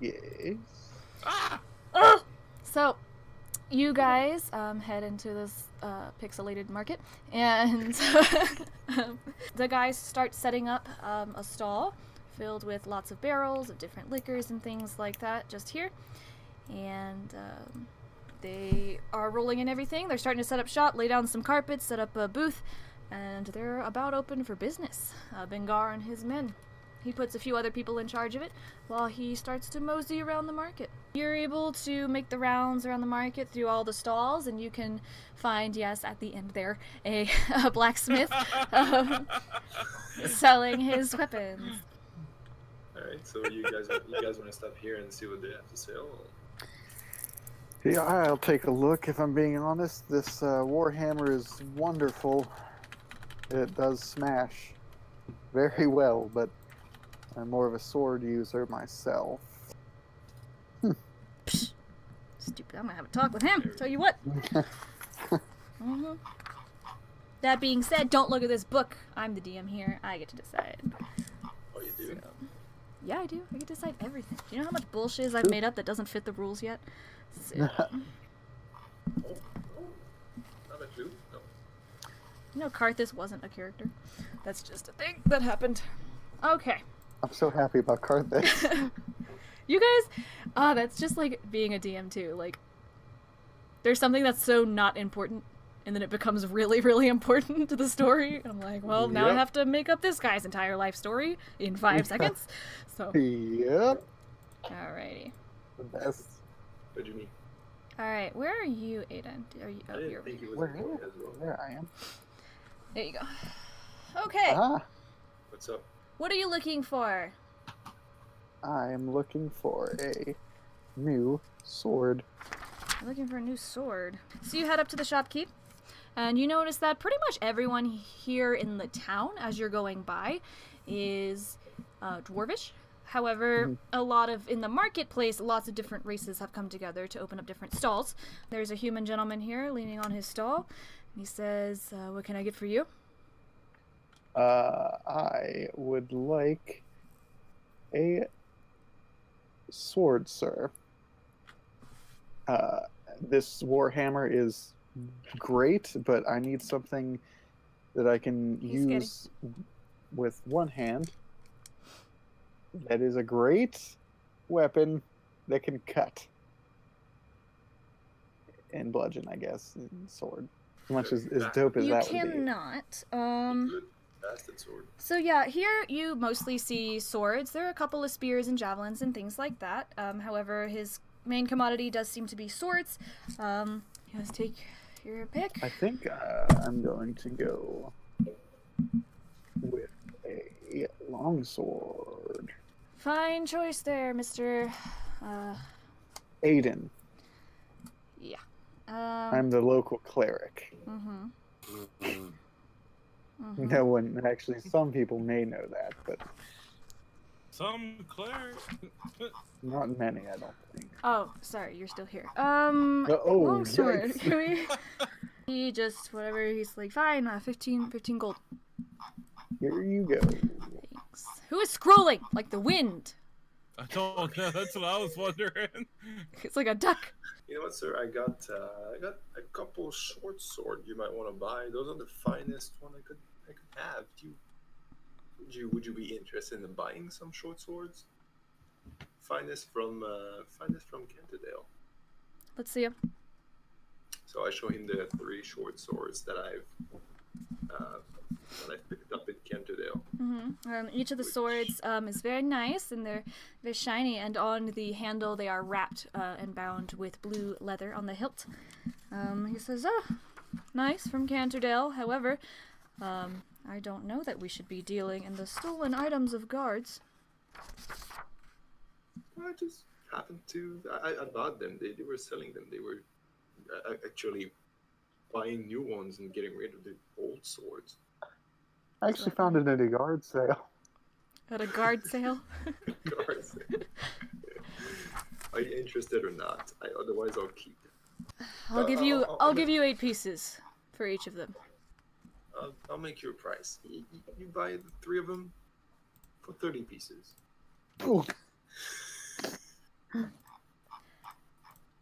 Yes.
Ah!
So, you guys head into this pixelated market, and the guys start setting up a stall filled with lots of barrels of different liquors and things like that just here. And they are rolling in everything. They're starting to set up shop, lay down some carpets, set up a booth, and they're about open for business. Bengar and his men. He puts a few other people in charge of it while he starts to mosey around the market. You're able to make the rounds around the market through all the stalls, and you can find, yes, at the end there, a blacksmith selling his weapons.
All right, so you guys want to stop here and see what they have to sell?
Yeah, I'll take a look. If I'm being honest, this warhammer is wonderful. It does smash very well, but I'm more of a sword user myself.
Stupid. I'm gonna have a talk with him. Tell you what. That being said, don't look at this book. I'm the DM here. I get to decide.
Oh, you do?
So, yeah, I do. I get to decide everything. Do you know how much bullshit I've made up that doesn't fit the rules yet? So,
Not a clue? No.
you know, Karthus wasn't a character. That's just a thing that happened. Okay.
I'm so happy about Carthage.
You guys, that's just like being a DM too. Like, there's something that's so not important, and then it becomes really, really important to the story. And I'm like, well, now I
Yep.
have to make up this guy's entire life story in 5 seconds. So,
Yep.
alrighty.
The best.
What do you mean?
Alright, where are you, Aiden? Are you?
I
Oh,
didn't
you're
think he was
Where,
a boy as well.
there I am.
there you go. Okay,
Ah,
What's up?
what are you looking for?
I'm looking for a new sword.
I'm looking for a new sword. So you head up to the shopkeep, and you notice that pretty much everyone here in the town, as you're going by, is dwarvish. However, in the marketplace, lots of different races have come together to open up different stalls. There's a human gentleman here leaning on his stall. He says, what can I get for you?
I would like a sword, sir. This warhammer is great, but I need something that I can use with one hand. That is a great weapon that can cut. And bludgeon, I guess, and sword. As much as dope as
You
that would be.
cannot.
Good bastard sword.
So yeah, here you mostly see swords. There are a couple of spears and javelins and things like that. However, his main commodity does seem to be swords. Let's take your pick.
I think I'm going to go with a longsword.
Fine choice there, Mr.
Aiden.
Yeah.
I'm the local cleric. No one, actually, some people may know that, but
Some cleric.
not many, I don't think.
Oh, sorry, you're still here.
Oh,
Longsword.
yikes.
Can we? He just whatever. He's like, fine, 15 gold.
Here you go.
Thanks. Who is scrolling like the wind?
I don't know. That's what I was wondering.
It's like a duck.
You know what, sir? I got a couple short sword you might want to buy. Those are the finest one I could have. Would you be interested in buying some short swords? Finest from Canterdale.
Let's see him.
So I show him the 3 short swords that I've picked up at Canterdale.
Each of the swords is very nice, and they're very shiny, and on the handle they are wrapped and bound with blue leather on the hilt. He says, nice, from Canterdale. However, I don't know that we should be dealing in the stolen items of guards.
I just happened to. I bought them. They were selling them. They were actually buying new ones and getting rid of the old swords.
I actually found it at a yard sale.
At a guard sale?
Guard sale. Are you interested or not? Otherwise, I'll keep it.
I'll give you 8 pieces for each of them.
I'll make you a price. You buy the 3 of them for 30 pieces.
Ooh.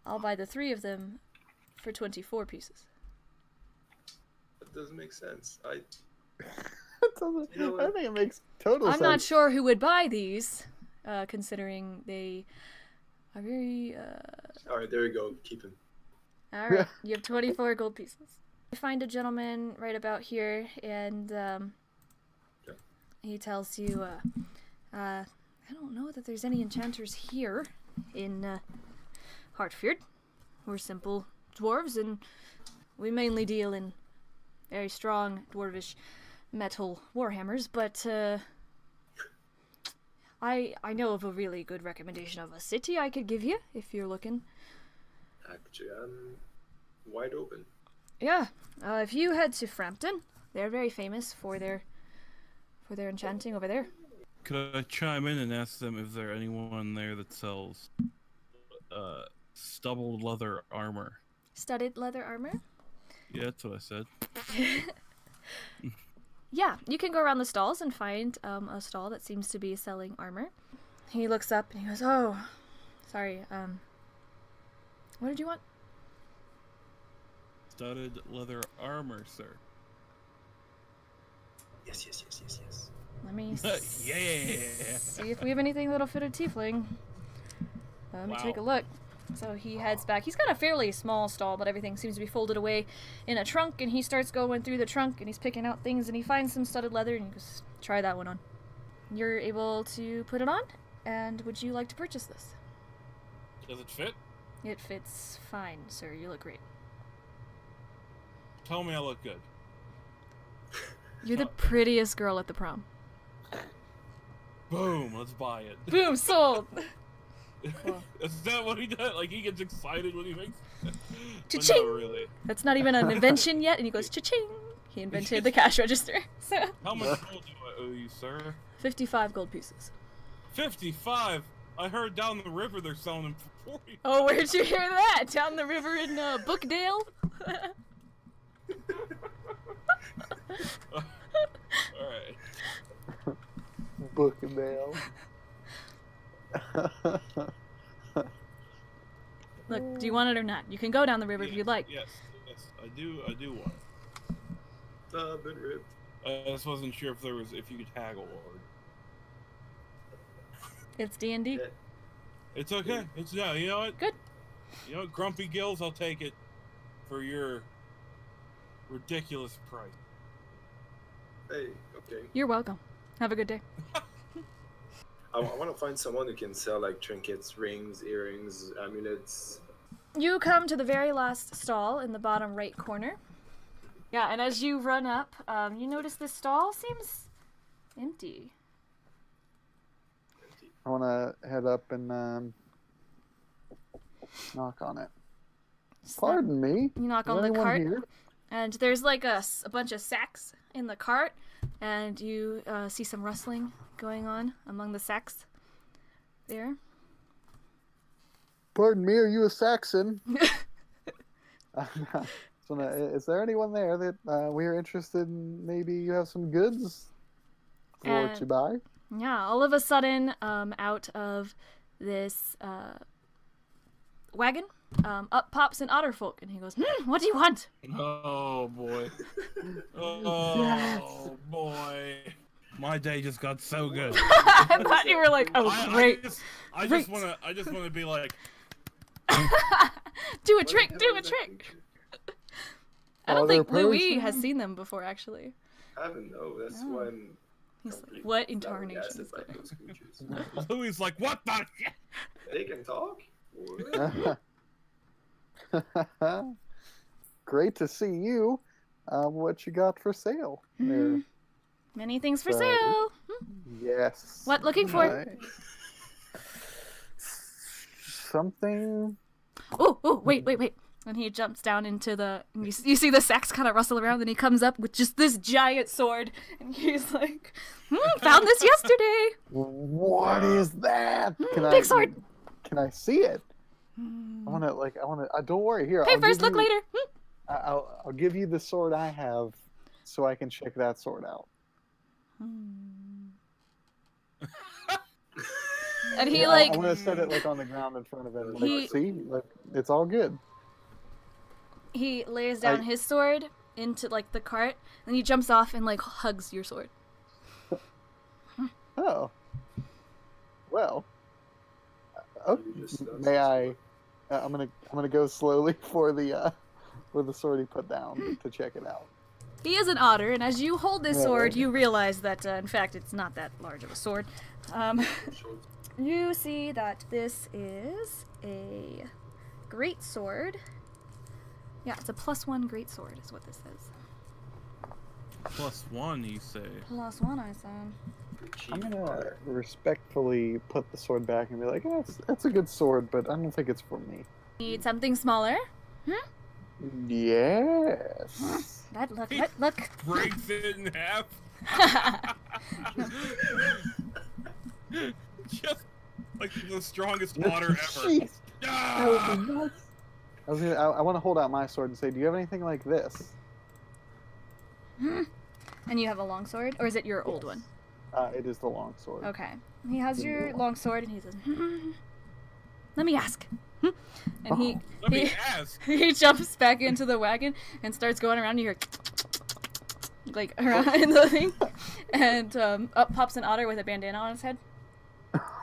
I'll buy the 3 of them for 24 pieces.
That doesn't make sense.
I think it makes total sense.
I'm not sure who would buy these, considering they are very.
Alright, there you go. Keep them.
Alright, you have 24 gold pieces. You find a gentleman right about here, and he tells you, I don't know that there's any enchanters here in Hartford. We're simple dwarves, and we mainly deal in very strong dwarvish metal warhammers, but I know of a really good recommendation of a city I could give you if you're looking.
Actually, I'm wide open.
Yeah, if you head to Frampton, they're very famous for their enchanting over there.
Could I chime in and ask them if there's anyone there that sells stubbled leather armor?
Studded leather armor?
Yeah, that's what I said.
Yeah, you can go around the stalls and find a stall that seems to be selling armor. He looks up and he goes, "Oh, sorry, what did you want?"
Studded leather armor, sir.
Yes.
Let me
Yeah.
see if we have anything that'll fit a tiefling. Let me take a look. So he heads back. He's got a fairly small stall, but everything seems to be folded away in a trunk, and he starts going through the trunk, and he's picking out things, and he finds some studded leather, and he goes, "Try that one on." You're able to put it on, and would you like to purchase this?
Does it fit?
It fits fine, sir. You look great.
Tell me I look good.
You're the prettiest girl at the prom.
Boom, let's buy it.
Boom, sold! Cool.
Is that what he does? Like, he gets excited when he makes
Cha-ching!
No, really.
That's not even an invention yet, and he goes, cha-ching! He invented the cash register. So
How much gold do I owe you, sir?
55 gold pieces.
55? I heard down the river they're selling them for 40.
Oh, where'd you hear that? Down the river in Bookdale?
Alright.
Book and mail.
Look, do you want it or not? You can go down the river if you'd like.
Yes, I do want it.
I've been ripped.
I just wasn't sure if you could haggle or...
It's D&D.
Yeah.
It's okay. You know what?
Good.
You know what, Grumpy Gills, I'll take it for your ridiculous price.
Hey, okay.
You're welcome. Have a good day.
I want to find someone who can sell like trinkets, rings, earrings, amulets.
You come to the very last stall in the bottom right corner. Yeah, and as you run up, you notice this stall seems empty.
I want to head up and knock on it. Pardon me.
You knock
Is
on the
anyone
cart,
here?
and there's like a bunch of sacks in the cart, and you see some rustling going on among the sacks there.
Pardon me, are you a Saxon? Is there anyone there that we're interested in? Maybe you have some goods for to buy?
Yeah, all of a sudden, out of this wagon, up pops an otterfolk, and he goes, "What do you want?"
Oh boy. Oh boy. My day just got so good.
I thought you were like, "Oh, great."
I just wanna be like,
do a trick, do a trick. I don't think Louis
person?
has seen them before, actually.
I don't know. That's why I'm.
He's like,
completely
what incarnation
flabbergasted
is
by
that?
those creatures.
Louis like, what the shit?
They can talk. What?
Great to see you. What you got for sale there,
Many things for
So-
sale.
Yes.
What looking for?
Something.
Oh, wait. And he jumps down into you see the sacks kind of rustle around, and he comes up with just this giant sword, and he's like, found this yesterday.
What is that?
Big sword.
Can I see it? I want to. Don't worry. Here.
Pay
I'll
first,
give
look
you-
later.
I'll give you the sword I have, so I can check that sword out.
And he
Yeah,
like
I'm gonna set it like on the ground in front of him. Like,
He-
see, like it's all good.
he lays down his sword into like the cart, and he jumps off and like hugs your sword.
Oh. Well. Okay.
You just don't
May
see
I? I'm gonna go slowly for the sword he put down to check it out.
He is an otter, and as you hold this
Yeah.
sword, you realize that in fact it's not that large of a sword.
Short.
You see that this is a great sword. Yeah, it's a +1 great sword is what this is.
+1, you say?
+1, I said.
I'm gonna respectfully put the sword back and be like, that's a good sword, but I don't think it's for me.
Need something smaller?
Yes.
That look.
Breaks it in half. Just like the strongest otter ever.
Jeez, that
Ah!
would be nuts. I want to hold out my sword and say, do you have anything like this?
And you have a long sword, or is it your old one?
It is the long sword.
Okay. He has your long sword, and he says, "Let me ask." And he
Let me ask.
he jumps back into the wagon and starts going around. You hear like around in the thing, and up pops an otter with a bandana on his head.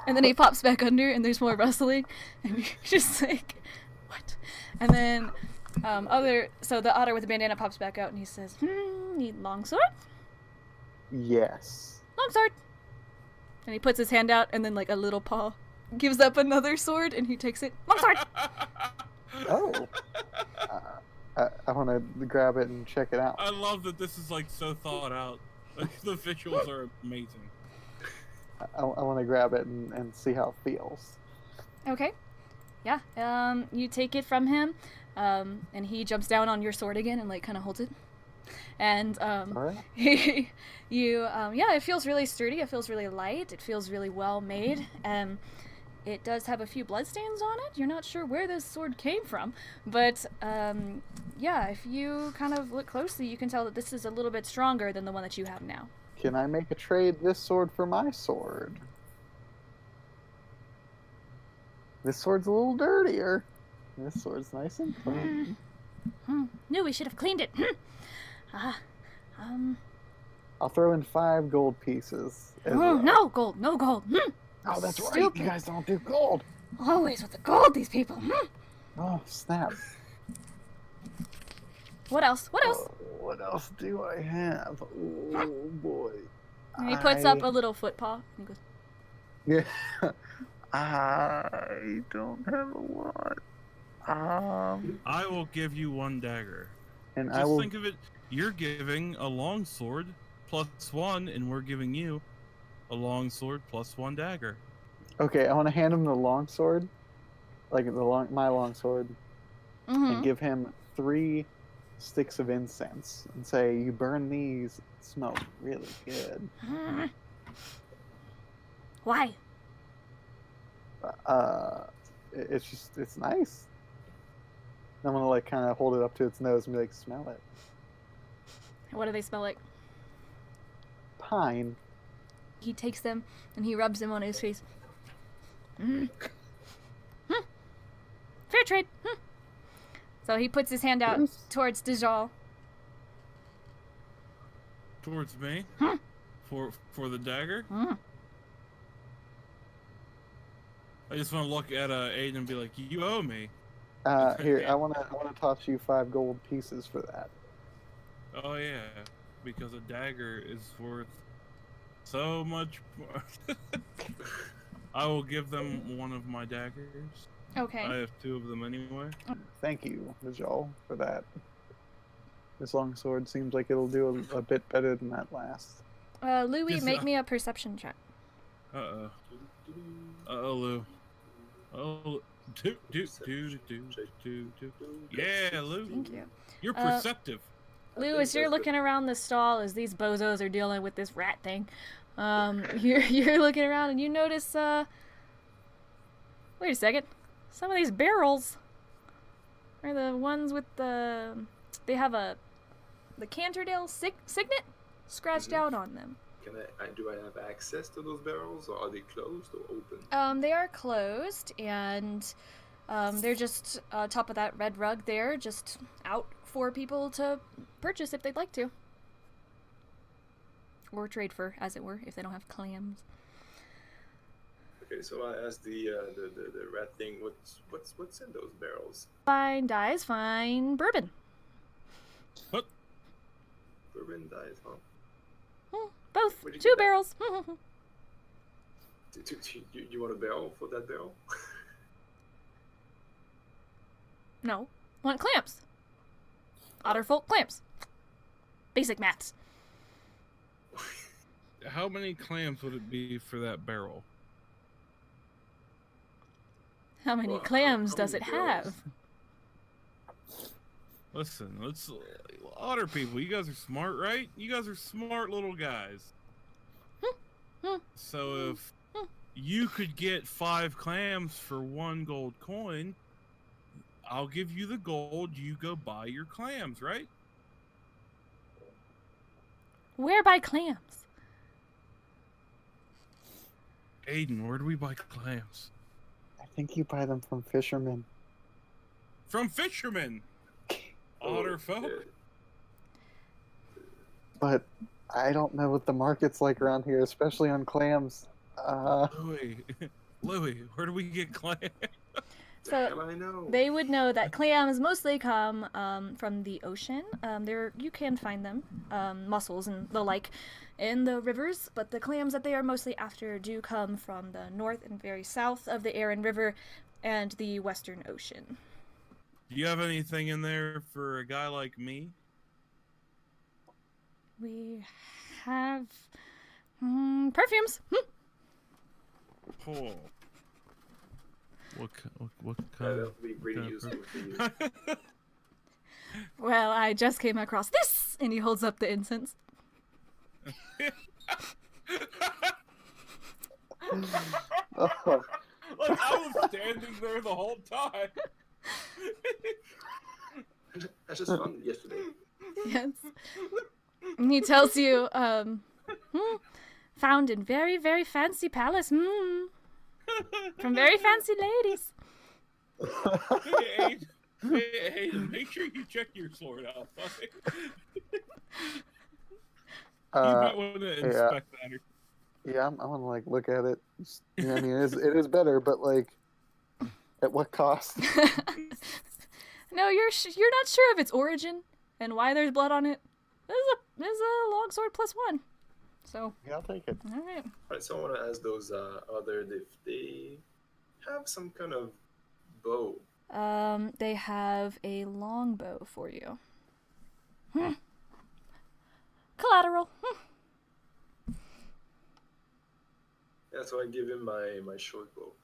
And then he pops back under, and there's more rustling, and he's just like, "What?" And then the otter with the bandana pops back out, and he says, "Need long sword?
Yes.
Long sword." And he puts his hand out, and then like a little paw gives up another sword, and he takes it. Long sword.
Oh. I want to grab it and check it out.
I love that this is like so thought out. Like, the visuals are amazing.
I want to grab it and see how it feels.
Okay. Yeah. You take it from him, and he jumps down on your sword again and like kind of holds it. And
All right.
it feels really sturdy. It feels really light. It feels really well made. It does have a few bloodstains on it. You're not sure where this sword came from, but if you kind of look closely, you can tell that this is a little bit stronger than the one that you have now.
Can I make a trade this sword for my sword? This sword's a little dirtier. This sword's nice and clean.
No, we should have cleaned it.
I'll throw in 5 gold pieces.
No gold, no gold.
Oh, that's right.
Stupid.
You guys don't do gold.
Always with the gold, these people.
Oh, snap.
What else? What else?
What else do I have? Oh, boy.
And he puts up a little foot paw. And he goes,
Yeah. I don't have a lot.
I will give you 1 dagger.
And
Just
I will.
think of it. You're giving a long sword +1, and we're giving you a long sword +1 dagger.
Okay, I want to hand him the long sword, like my long sword, and give him 3 sticks of incense and say, "You burn these, it smells really good."
Why?
It's nice. I'm gonna like kind of hold it up to its nose and be like, "Smell it."
What do they smell like?
Pine.
He takes them and he rubs them on his face. Fair trade. So he puts his hand out
Yes.
towards Dejal.
Towards me? For the dagger? I just want to look at Aiden and be like, you owe me.
Here, I wanna toss you 5 gold pieces for that.
Oh yeah, because a dagger is worth so much more. I will give them 1 of my daggers.
Okay.
I have 2 of them anyway.
Thank you, Vijal, for that. This long sword seems like it'll do a bit better than that last.
Louis,
Just,
make me a perception check.
Uh-oh. Uh-oh, Lou. Oh, yeah, Lou.
Thank you.
You're perceptive.
Lou, as you're looking around the stall, as these bozos are dealing with this rat thing, you're looking around and you notice, wait a second. Some of these barrels are the ones with the, they have the Canterdale signet scratched out on them.
Do I have access to those barrels, or are they closed or open?
They are closed, and they're just top of that red rug there, just out for people to purchase if they'd like to. Or trade for, as it were, if they don't have clams.
Okay, so I asked the rat thing, what's in those barrels?
Fine dyes, fine bourbon.
What?
Bourbon dyes, huh?
Both.
Where'd you
2
get that?
barrels.
You want a barrel for that barrel?
No. Want clamps. Otterfolk clamps. Basic maths.
How many clams would it be for that barrel?
How many
Well,
clams
how
does
many
it
barrels?
have?
Listen, let's otter people. You guys are smart, right? You guys are smart little guys. So if you could get 5 clams for 1 gold coin, I'll give you the gold. You go buy your clams, right?
Where buy clams?
Aiden, where do we buy clams?
I think you buy them from fishermen.
From fishermen. Otter folk.
Yeah.
But I don't know what the market's like around here, especially on clams.
Louis, where do we get clams?
So
I know.
they would know that clams mostly come from the ocean. You can find them, mussels and the like, in the rivers. But the clams that they are mostly after do come from the north and very south of the Aran River and the Western Ocean.
Do you have anything in there for a guy like me?
We have perfumes.
Oh. What
Yeah,
kind
that
of...
would be pretty
kind
useful for you.
Well, I just came across this, and he holds up the incense.
Oh,
Like, I was standing there the whole time.
I just found it yesterday.
Yes. And he tells you, found in very, very fancy palace. From very fancy ladies.
Hey, make sure you check your sword out, buddy. You might want to inspect that.
yeah, I'm gonna like look at it. Yeah, I mean, it is better, but like, at what cost?
No, you're not sure of its origin and why there's blood on it. This is a longsword +1. So.
Yeah, I'll take it.
All right.
Alright, so I want to ask those others if they have some kind of bow.
They have a longbow for you. Collateral.
Yeah, so I give him my short bow.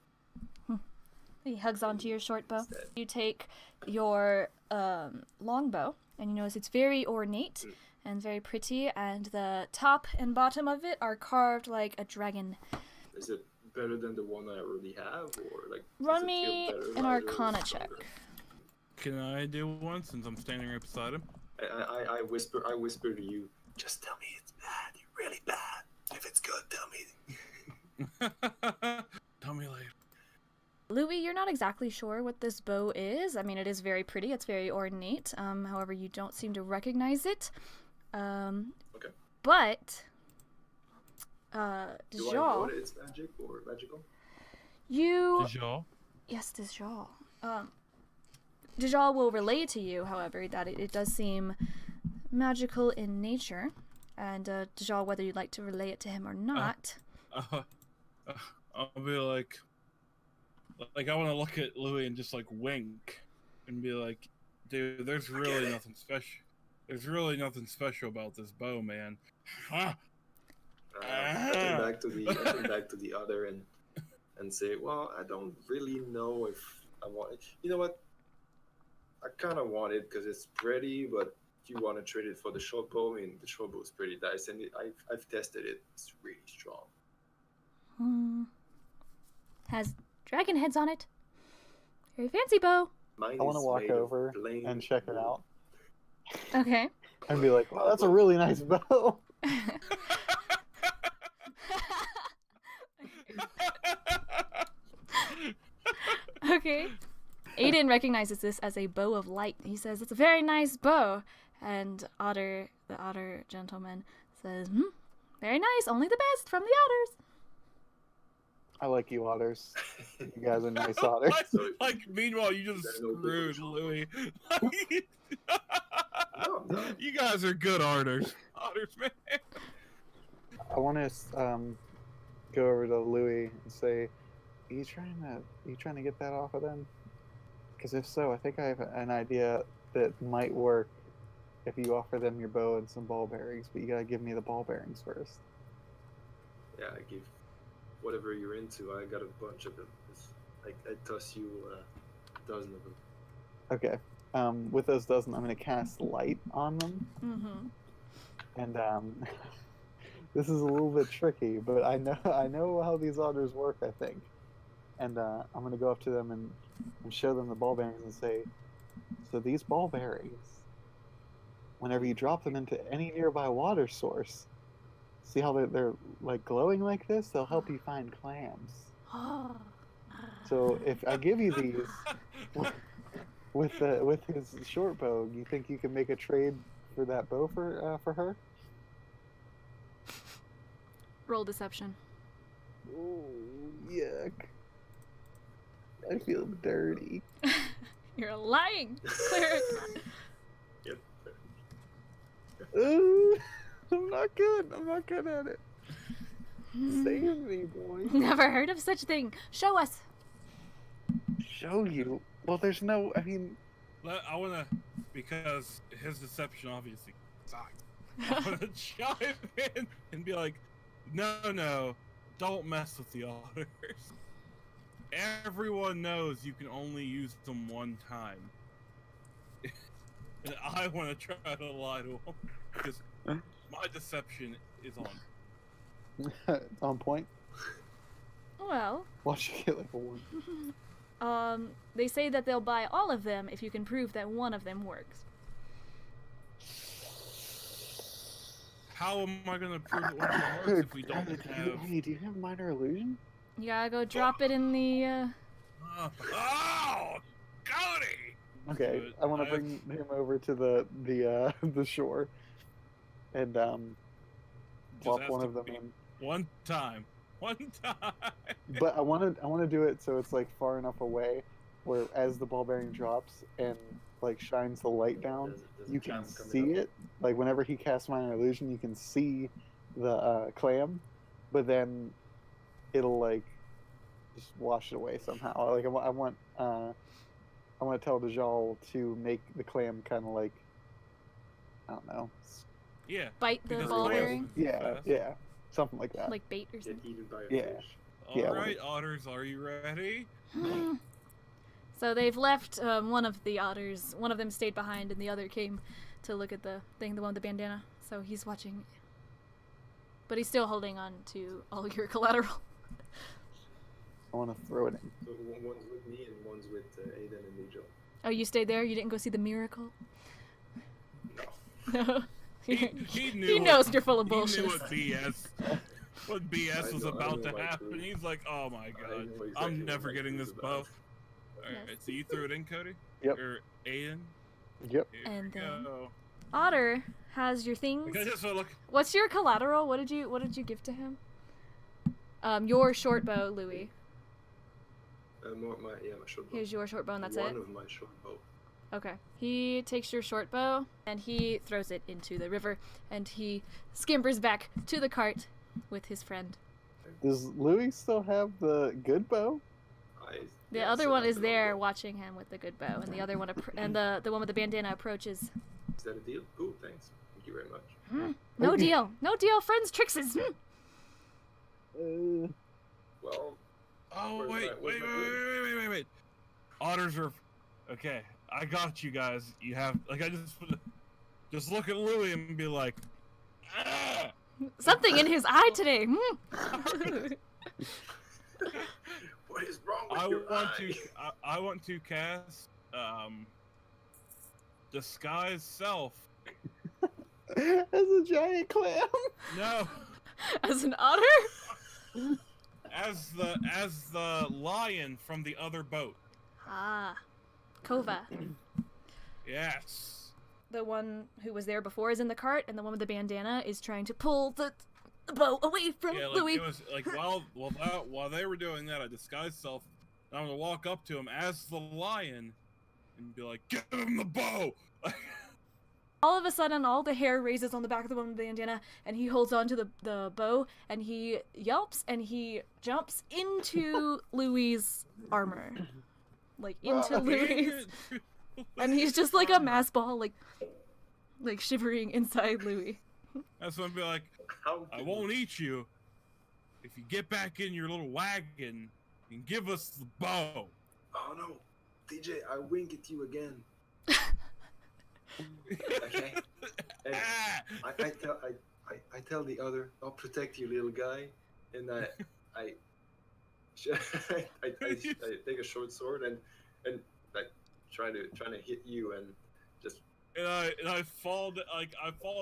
He hugs onto your short bow.
Instead.
You take your longbow, and you notice it's very ornate and very pretty, and the top and bottom of it are carved like a dragon.
Is it better than the one I already have, or like?
Run
does it feel
me
better,
an
lighter,
Arcana
stronger?
check.
Can I do one since I'm standing right beside him?
I whisper to you. Just tell me it's bad. Really bad. If it's good, tell me.
Tell me later.
Louis, you're not exactly sure what this bow is. I mean, it is very pretty. It's very ornate. However, you don't seem to recognize it.
Okay.
But,
Do I know
Dejal,
that it's magic or magical?
Dejal?
Yes, Dejal. Dejal will relay to you, however, that it does seem magical in nature. And, Dejal, whether you'd like to relay it to him or not.
I'll be like I want to look at Louis and just like wink and be like, dude, there's really nothing special. There's really nothing special about this bow, man. Huh?
I came back to the other and say, well, I don't really know if I want it. You know what? I kind of want it because it's pretty, but if you want to trade it for the short bow, I mean, the short bow is pretty nice, and I've tested it. It's really strong.
Has dragon heads on it. Very fancy bow.
Mine
I want to
is
walk
made of
over
plain
and check it
wood.
out
Okay.
and be like, "Wow, that's a really nice bow."
Okay. Aiden recognizes this as a bow of light. He says, "It's a very nice bow." And Otter, the otter gentleman, says, "Very nice. Only the best from the otters."
I like you otters. You guys are nice otters.
Like, meanwhile, you just screwed Louis.
No, I'm not.
You guys are good otters. Otters, man.
I want to go over to Louis and say, "Are you trying to get that off of them? Because if so, I think I have an idea that might work. If you offer them your bow and some ball bearings, but you gotta give me the ball bearings first."
Yeah, I give whatever you're into. I got a bunch of them. I toss you a dozen of them.
Okay. With those dozen, I'm gonna cast light on them, and this is a little bit tricky, but I know how these otters work. I think, and I'm gonna go up to them and show them the ball bearings and say, "So these ball bearings, whenever you drop them into any nearby water source, see how they're like glowing like this? They'll help you find clams. So if I give you these with his short bow, you think you can make a trade for that bow for her?"
Roll deception.
Oh, yuck. I feel dirty.
You're lying, cleric.
Yep.
Ooh, I'm not good. I'm not good at it. Save me, boy.
Never heard of such thing. Show us.
Show you? Well, there's no. I mean,
I want to, because his deception obviously sucked. I want to chime in and be like, no, don't mess with the otters. Everyone knows you can only use them one time. And I want to try to lie to them because my deception is on.
on point.
Well,
Watch you get like a 1.
they say that they'll buy all of them if you can prove that one of them works.
How am I going to prove it works if we don't have...
Hey, do you have minor illusion?
You gotta go drop it in the,
Oh, Cody!
Okay,
But
I want to bring him over to the shore, and plop
has
one
to
of them
be
in.
One time.
But I want to do it so it's like far enough away, where as the ball bearing drops and like shines the light down,
There's a
you can
clam coming
see
up.
it. Like whenever he casts minor illusion, you can see the clam, but then it'll like just wash it away somehow. Like I want to tell Dajal to make the clam kind of like, I don't know.
Yeah.
bite the
Because
ball
clams
bearing,
move
Yeah,
fast.
yeah, something like that.
like bait or
Get
something.
eaten by a
Yeah.
fish.
Yeah,
Alright, otters, are you ready?
So they've left one of the otters. One of them stayed behind, and the other came to look at the thing, the one with the bandana. So he's watching. But he's still holding on to all your collateral.
I want to throw it in.
So one's with me and one's with Aiden and Nigel.
Oh, you stayed there? You didn't go see the miracle?
No.
No.
He knew
He knows you're full of bullshit.
He knew what BS was
I
about
know
to
my
happen.
truth.
He's like, oh my god,
know exactly
I'm
what
never
my
getting
truth
this
is
bow.
about.
Alright,
Yes.
so you threw it in, Cody?
Yep.
Or Aiden?
Yep.
Here
And
we
then-
go.
Otter has your things.
Okay, just look.
What's your collateral? What did you give to him? Your short bow, Louis.
My short bow.
Here's your short bow, and that's
One
it.
of my short bow.
Okay. He takes your short bow and he throws it into the river, and he scampers back to the cart with his friend.
Does Louis still have the good bow?
The
Yeah,
other
so
one
that's
is
the
there
long bow.
watching him with the good bow, and the other one and the one with the bandana approaches.
Is that a deal? Cool, thanks. Thank you very much.
No
Okay.
deal. No deal. Friends, trickses.
Well,
Oh,
where's
wait. Otters are... Okay, I got you guys. You have... Like, I just look at Louis and be like... Ah!
Something in his eye today.
What is wrong with your eye?
I want to cast disguise self.
As a giant clam.
No,
As an otter?
as the lion from the other boat.
Ah. Kova.
Yes.
The one who was there before is in the cart, and the one with the bandana is trying to pull the bow away from
Yeah, like
Louis.
it was like while they were doing that, I disguised self. And I'm gonna walk up to him as the lion and be like, "Give him the bow!"
All of a sudden, all the hair raises on the back of the one with the bandana, and he holds onto the bow, and he yelps, and he jumps into Louis' armor. Like, into Louis'. And he's just like a mass ball, like shivering inside Louis.
That's when I'd be like, I won't eat you if you get back in your little wagon and give us the bow.
Oh no, DJ, I wink at you again. Okay. And I tell the other, I'll protect you, little guy, and I take a short sword and like trying to hit you and just.
And I fall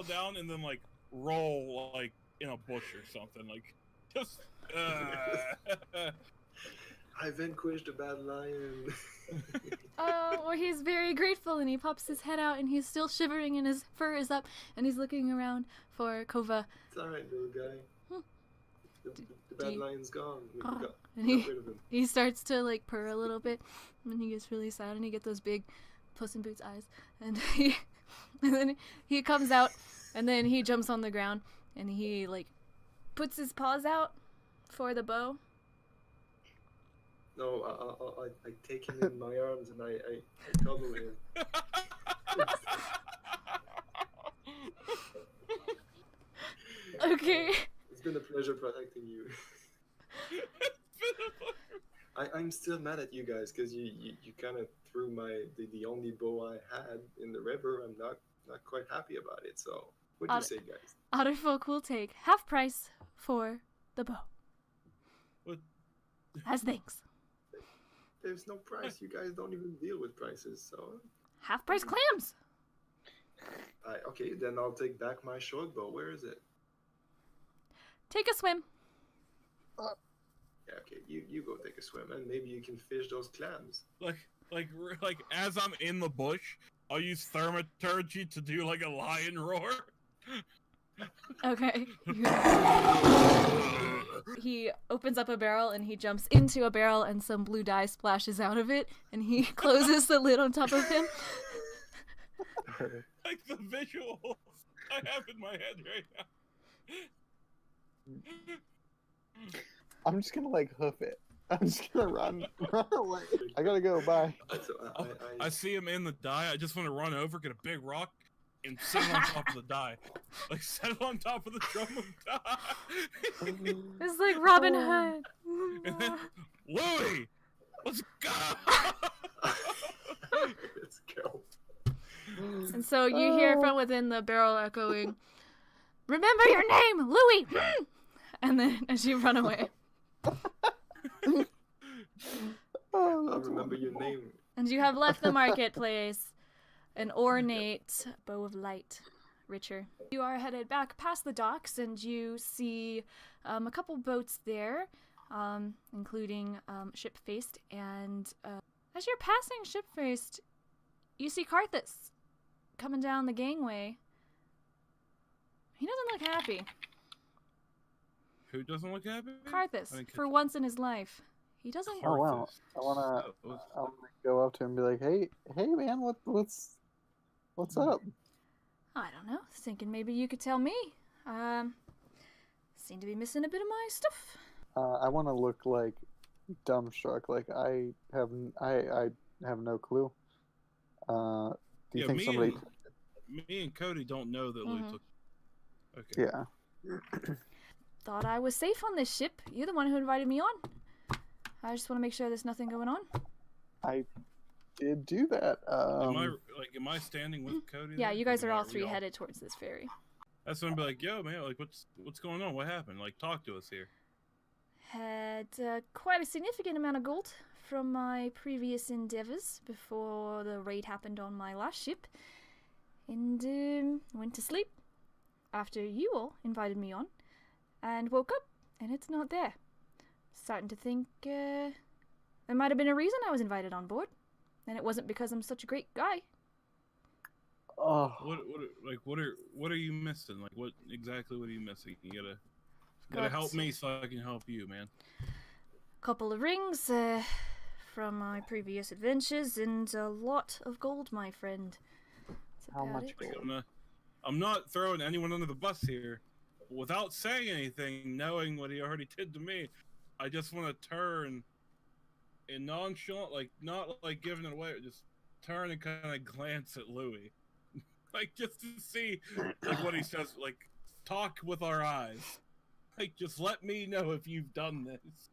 down and then like roll like in a bush or something, like just.
I vanquished a bad lion.
Oh, well, he's very grateful, and he pops his head out, and he's still shivering, and his fur is up, and he's looking around for Kova.
It's alright, little guy. The bad lion's gone. We got
And
rid of him.
he starts to like purr a little bit, and he gets really sad, and he gets those big Puss in Boots eyes, and then he comes out, and then he jumps on the ground, and he like puts his paws out for the bow.
No, I take him in my arms and I cuddle him.
Okay.
It's been a pleasure protecting you. I'm still mad at you guys because you kind of threw the only bow I had in the river. I'm not quite happy about it. So what do you say, guys?
Otterfolk will take half price for the bow.
What?
As thanks.
There's no price. You guys don't even deal with prices, so.
Half price clams.
Okay, then I'll take back my short bow. Where is it?
Take a swim.
Yeah, okay, you go take a swim, and maybe you can fish those clams.
Like as I'm in the bush, I'll use thaumaturgy to do like a lion roar.
Okay. He opens up a barrel and he jumps into a barrel and some blue dye splashes out of it and he closes the lid on top of him.
Like the visuals I have in my head right now.
I'm just gonna like hoof it. I'm just gonna run away. I gotta go. Bye.
So,
I see him in the dye. I just want to run over, get a big rock, and sit on top of the dye. Like, sit on top of the drum of dye.
It's like Robin Hood.
Louis! Let's go!
Let's go.
And so you hear from within the barrel echoing, "Remember your name, Louis!" And then as you run away.
I'll remember your name.
And you have left the marketplace. An ornate bow of light, Richer. You are headed back past the docks, and you see a couple boats there, including Ship-Faced. And as you're passing Ship-Faced, you see Karthus coming down the gangway. He doesn't look happy.
Who doesn't look happy?
Karthus, for once in his life. He doesn't.
Oh wow! I wanna go up to him and be like, "Hey, man, what's up?"
I don't know. Thinking maybe you could tell me. Seem to be missing a bit of my stuff.
I want to look like dumbstruck, like I have no clue. Do you think somebody?
Me and Cody don't know that Lou took. Okay.
Yeah.
thought I was safe on this ship. You're the one who invited me on. I just want to make sure there's nothing going on.
I did do that.
Am I standing with Cody?
Yeah,
there?
you guys
Like,
are all
we
three headed towards this ferry.
That's when I'd be like, yo, man, like, what's going on? What happened? Like, talk to us here.
Had quite a significant amount of gold from my previous endeavors before the raid happened on my last ship. And went to sleep after you all invited me on. And woke up, and it's not there. Starting to think there might have been a reason I was invited on board. And it wasn't because I'm such a great guy.
Oh,
What are you missing? Like, what are you missing? You gotta help me so I can help you, man.
Couple of rings from my previous adventures and a lot of gold, my friend. That's
How
about
much
it.
gold?
I'm not throwing anyone under the bus here. Without saying anything, knowing what he already did to me, I just want to turn in nonchalant, like, not like giving it away, just turn and kind of glance at Louis. Like, just to see, like, what he says, like, talk with our eyes. Like, just let me know if you've done this.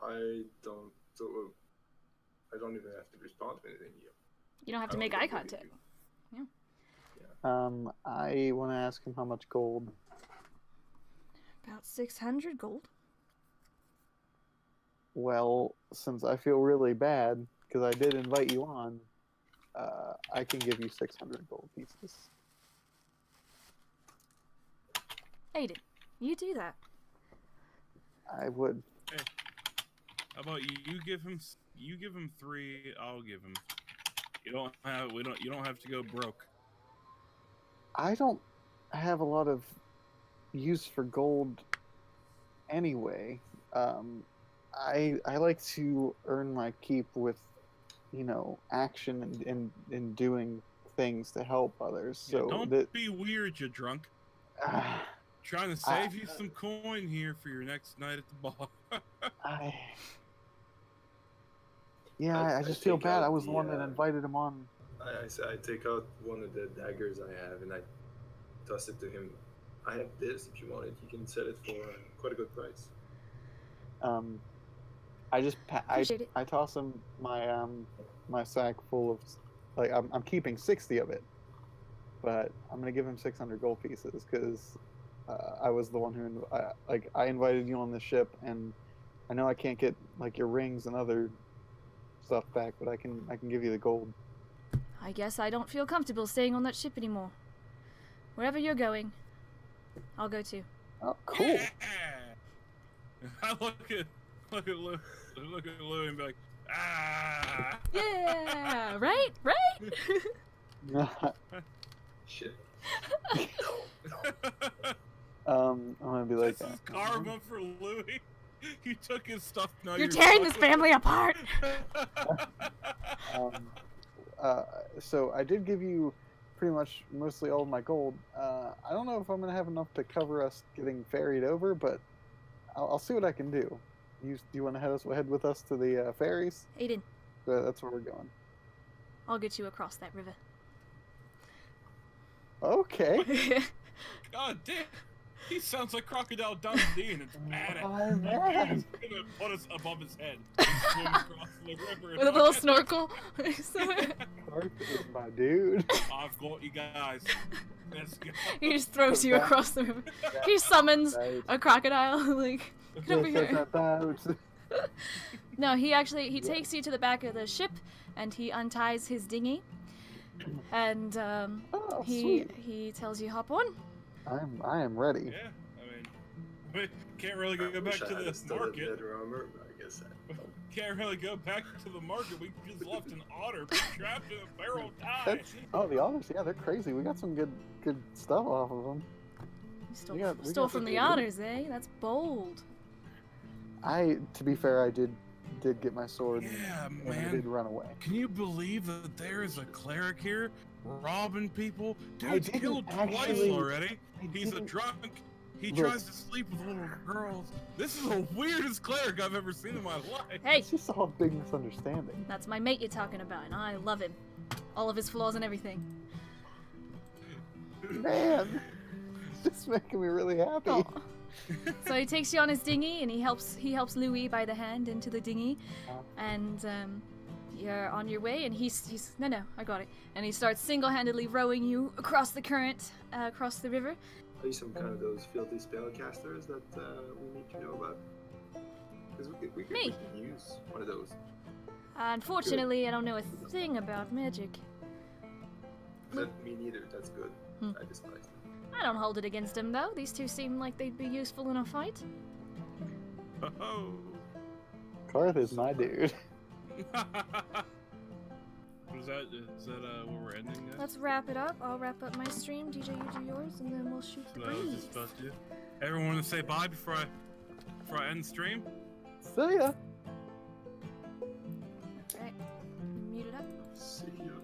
I don't even have to respond to anything yet.
You don't have to make eye contact.
I want to ask him how much gold.
About 600 gold.
Well, since I feel really bad because I did invite you on, I can give you 600 gold pieces.
Aiden, you do that.
I would.
Hey, how about you give him 3, I'll give him. You don't have to go broke.
I don't have a lot of use for gold anyway. I like to earn my keep with, action and doing things to help others. So
don't be weird, you drunk. Trying to save you some coin here for your next night at the bar.
I just feel bad. I was the one that invited him on.
I take out one of the daggers I have and I toss it to him. I have this. If you want it, you can sell it for quite a good price.
I toss him my sack full of, like, I'm keeping 60 of it, but I'm gonna give him 600 gold pieces because I was the one who I invited you on the ship, and I know I can't get like your rings and other stuff back, but I can give you the gold.
I guess I don't feel comfortable staying on that ship anymore. Wherever you're going, I'll go too.
Oh, cool.
Yeah! I look at Lou and be like, ah!
Yeah, right?
Shit.
I'm gonna be like,
this is karma for Louis. You took his stuff. Now
You're tearing this family apart.
So I did give you pretty much mostly all of my gold. I don't know if I'm gonna have enough to cover us getting ferried over, but I'll see what I can do. Do you want to head with us to the ferries?
Aiden.
That's where we're going.
I'll get you across that river.
Okay.
God damn. He sounds like Crocodile Dundee, and it's badass.
Oh, man.
He's gonna put us above his head. Swim across the river.
With a little snorkel.
Perfect, my dude.
I've got you guys. Let's go.
He just throws you across the river. He summons a crocodile. Like, get over here. No, he takes you to the back of the ship, and he unties his dinghy, and he tells you hop on.
I am ready.
Yeah, I mean, can't really go back to the market.
I guess
Can't really go back to the market. We just left an otter trapped in a barrel tie.
Oh, the otters, yeah, they're crazy. We got some good stuff off of them.
You stole from the otters, eh? That's bold.
To be fair, I did get my sword.
Yeah,
and
man.
I did run away.
Can you believe that there is a cleric here robbing people? Dude's killed twice already. He's a drunk. He tries to sleep with little girls. This is the weirdest cleric I've ever seen in my life.
Hey!
It's just all a big misunderstanding.
That's my mate you're talking about, and I love him. All of his flaws and everything.
Man! just making me really happy.
Aw. So he takes you on his dinghy, and he helps Louis by the hand into the dinghy, and you're on your way. And he's no, I got it. And he starts single-handedly rowing you across the current, across the river.
Are you some kind of those filthy spellcasters that we need to know about? Because we can use one of those.
Unfortunately, I don't know a thing about magic.
Me neither. That's good. I despise them.
I don't hold it against him, though. These two seem like they'd be useful in a fight.
Oh.
Karth is my dude.
Is that where we're ending, guys?
Let's wrap it up. I'll wrap up my stream. DJ, you do yours, and then we'll shoot the
So I was
breeze.
just about to. Everyone want to say bye before I end the stream?
See ya.
Alright. Mute it up.
See you.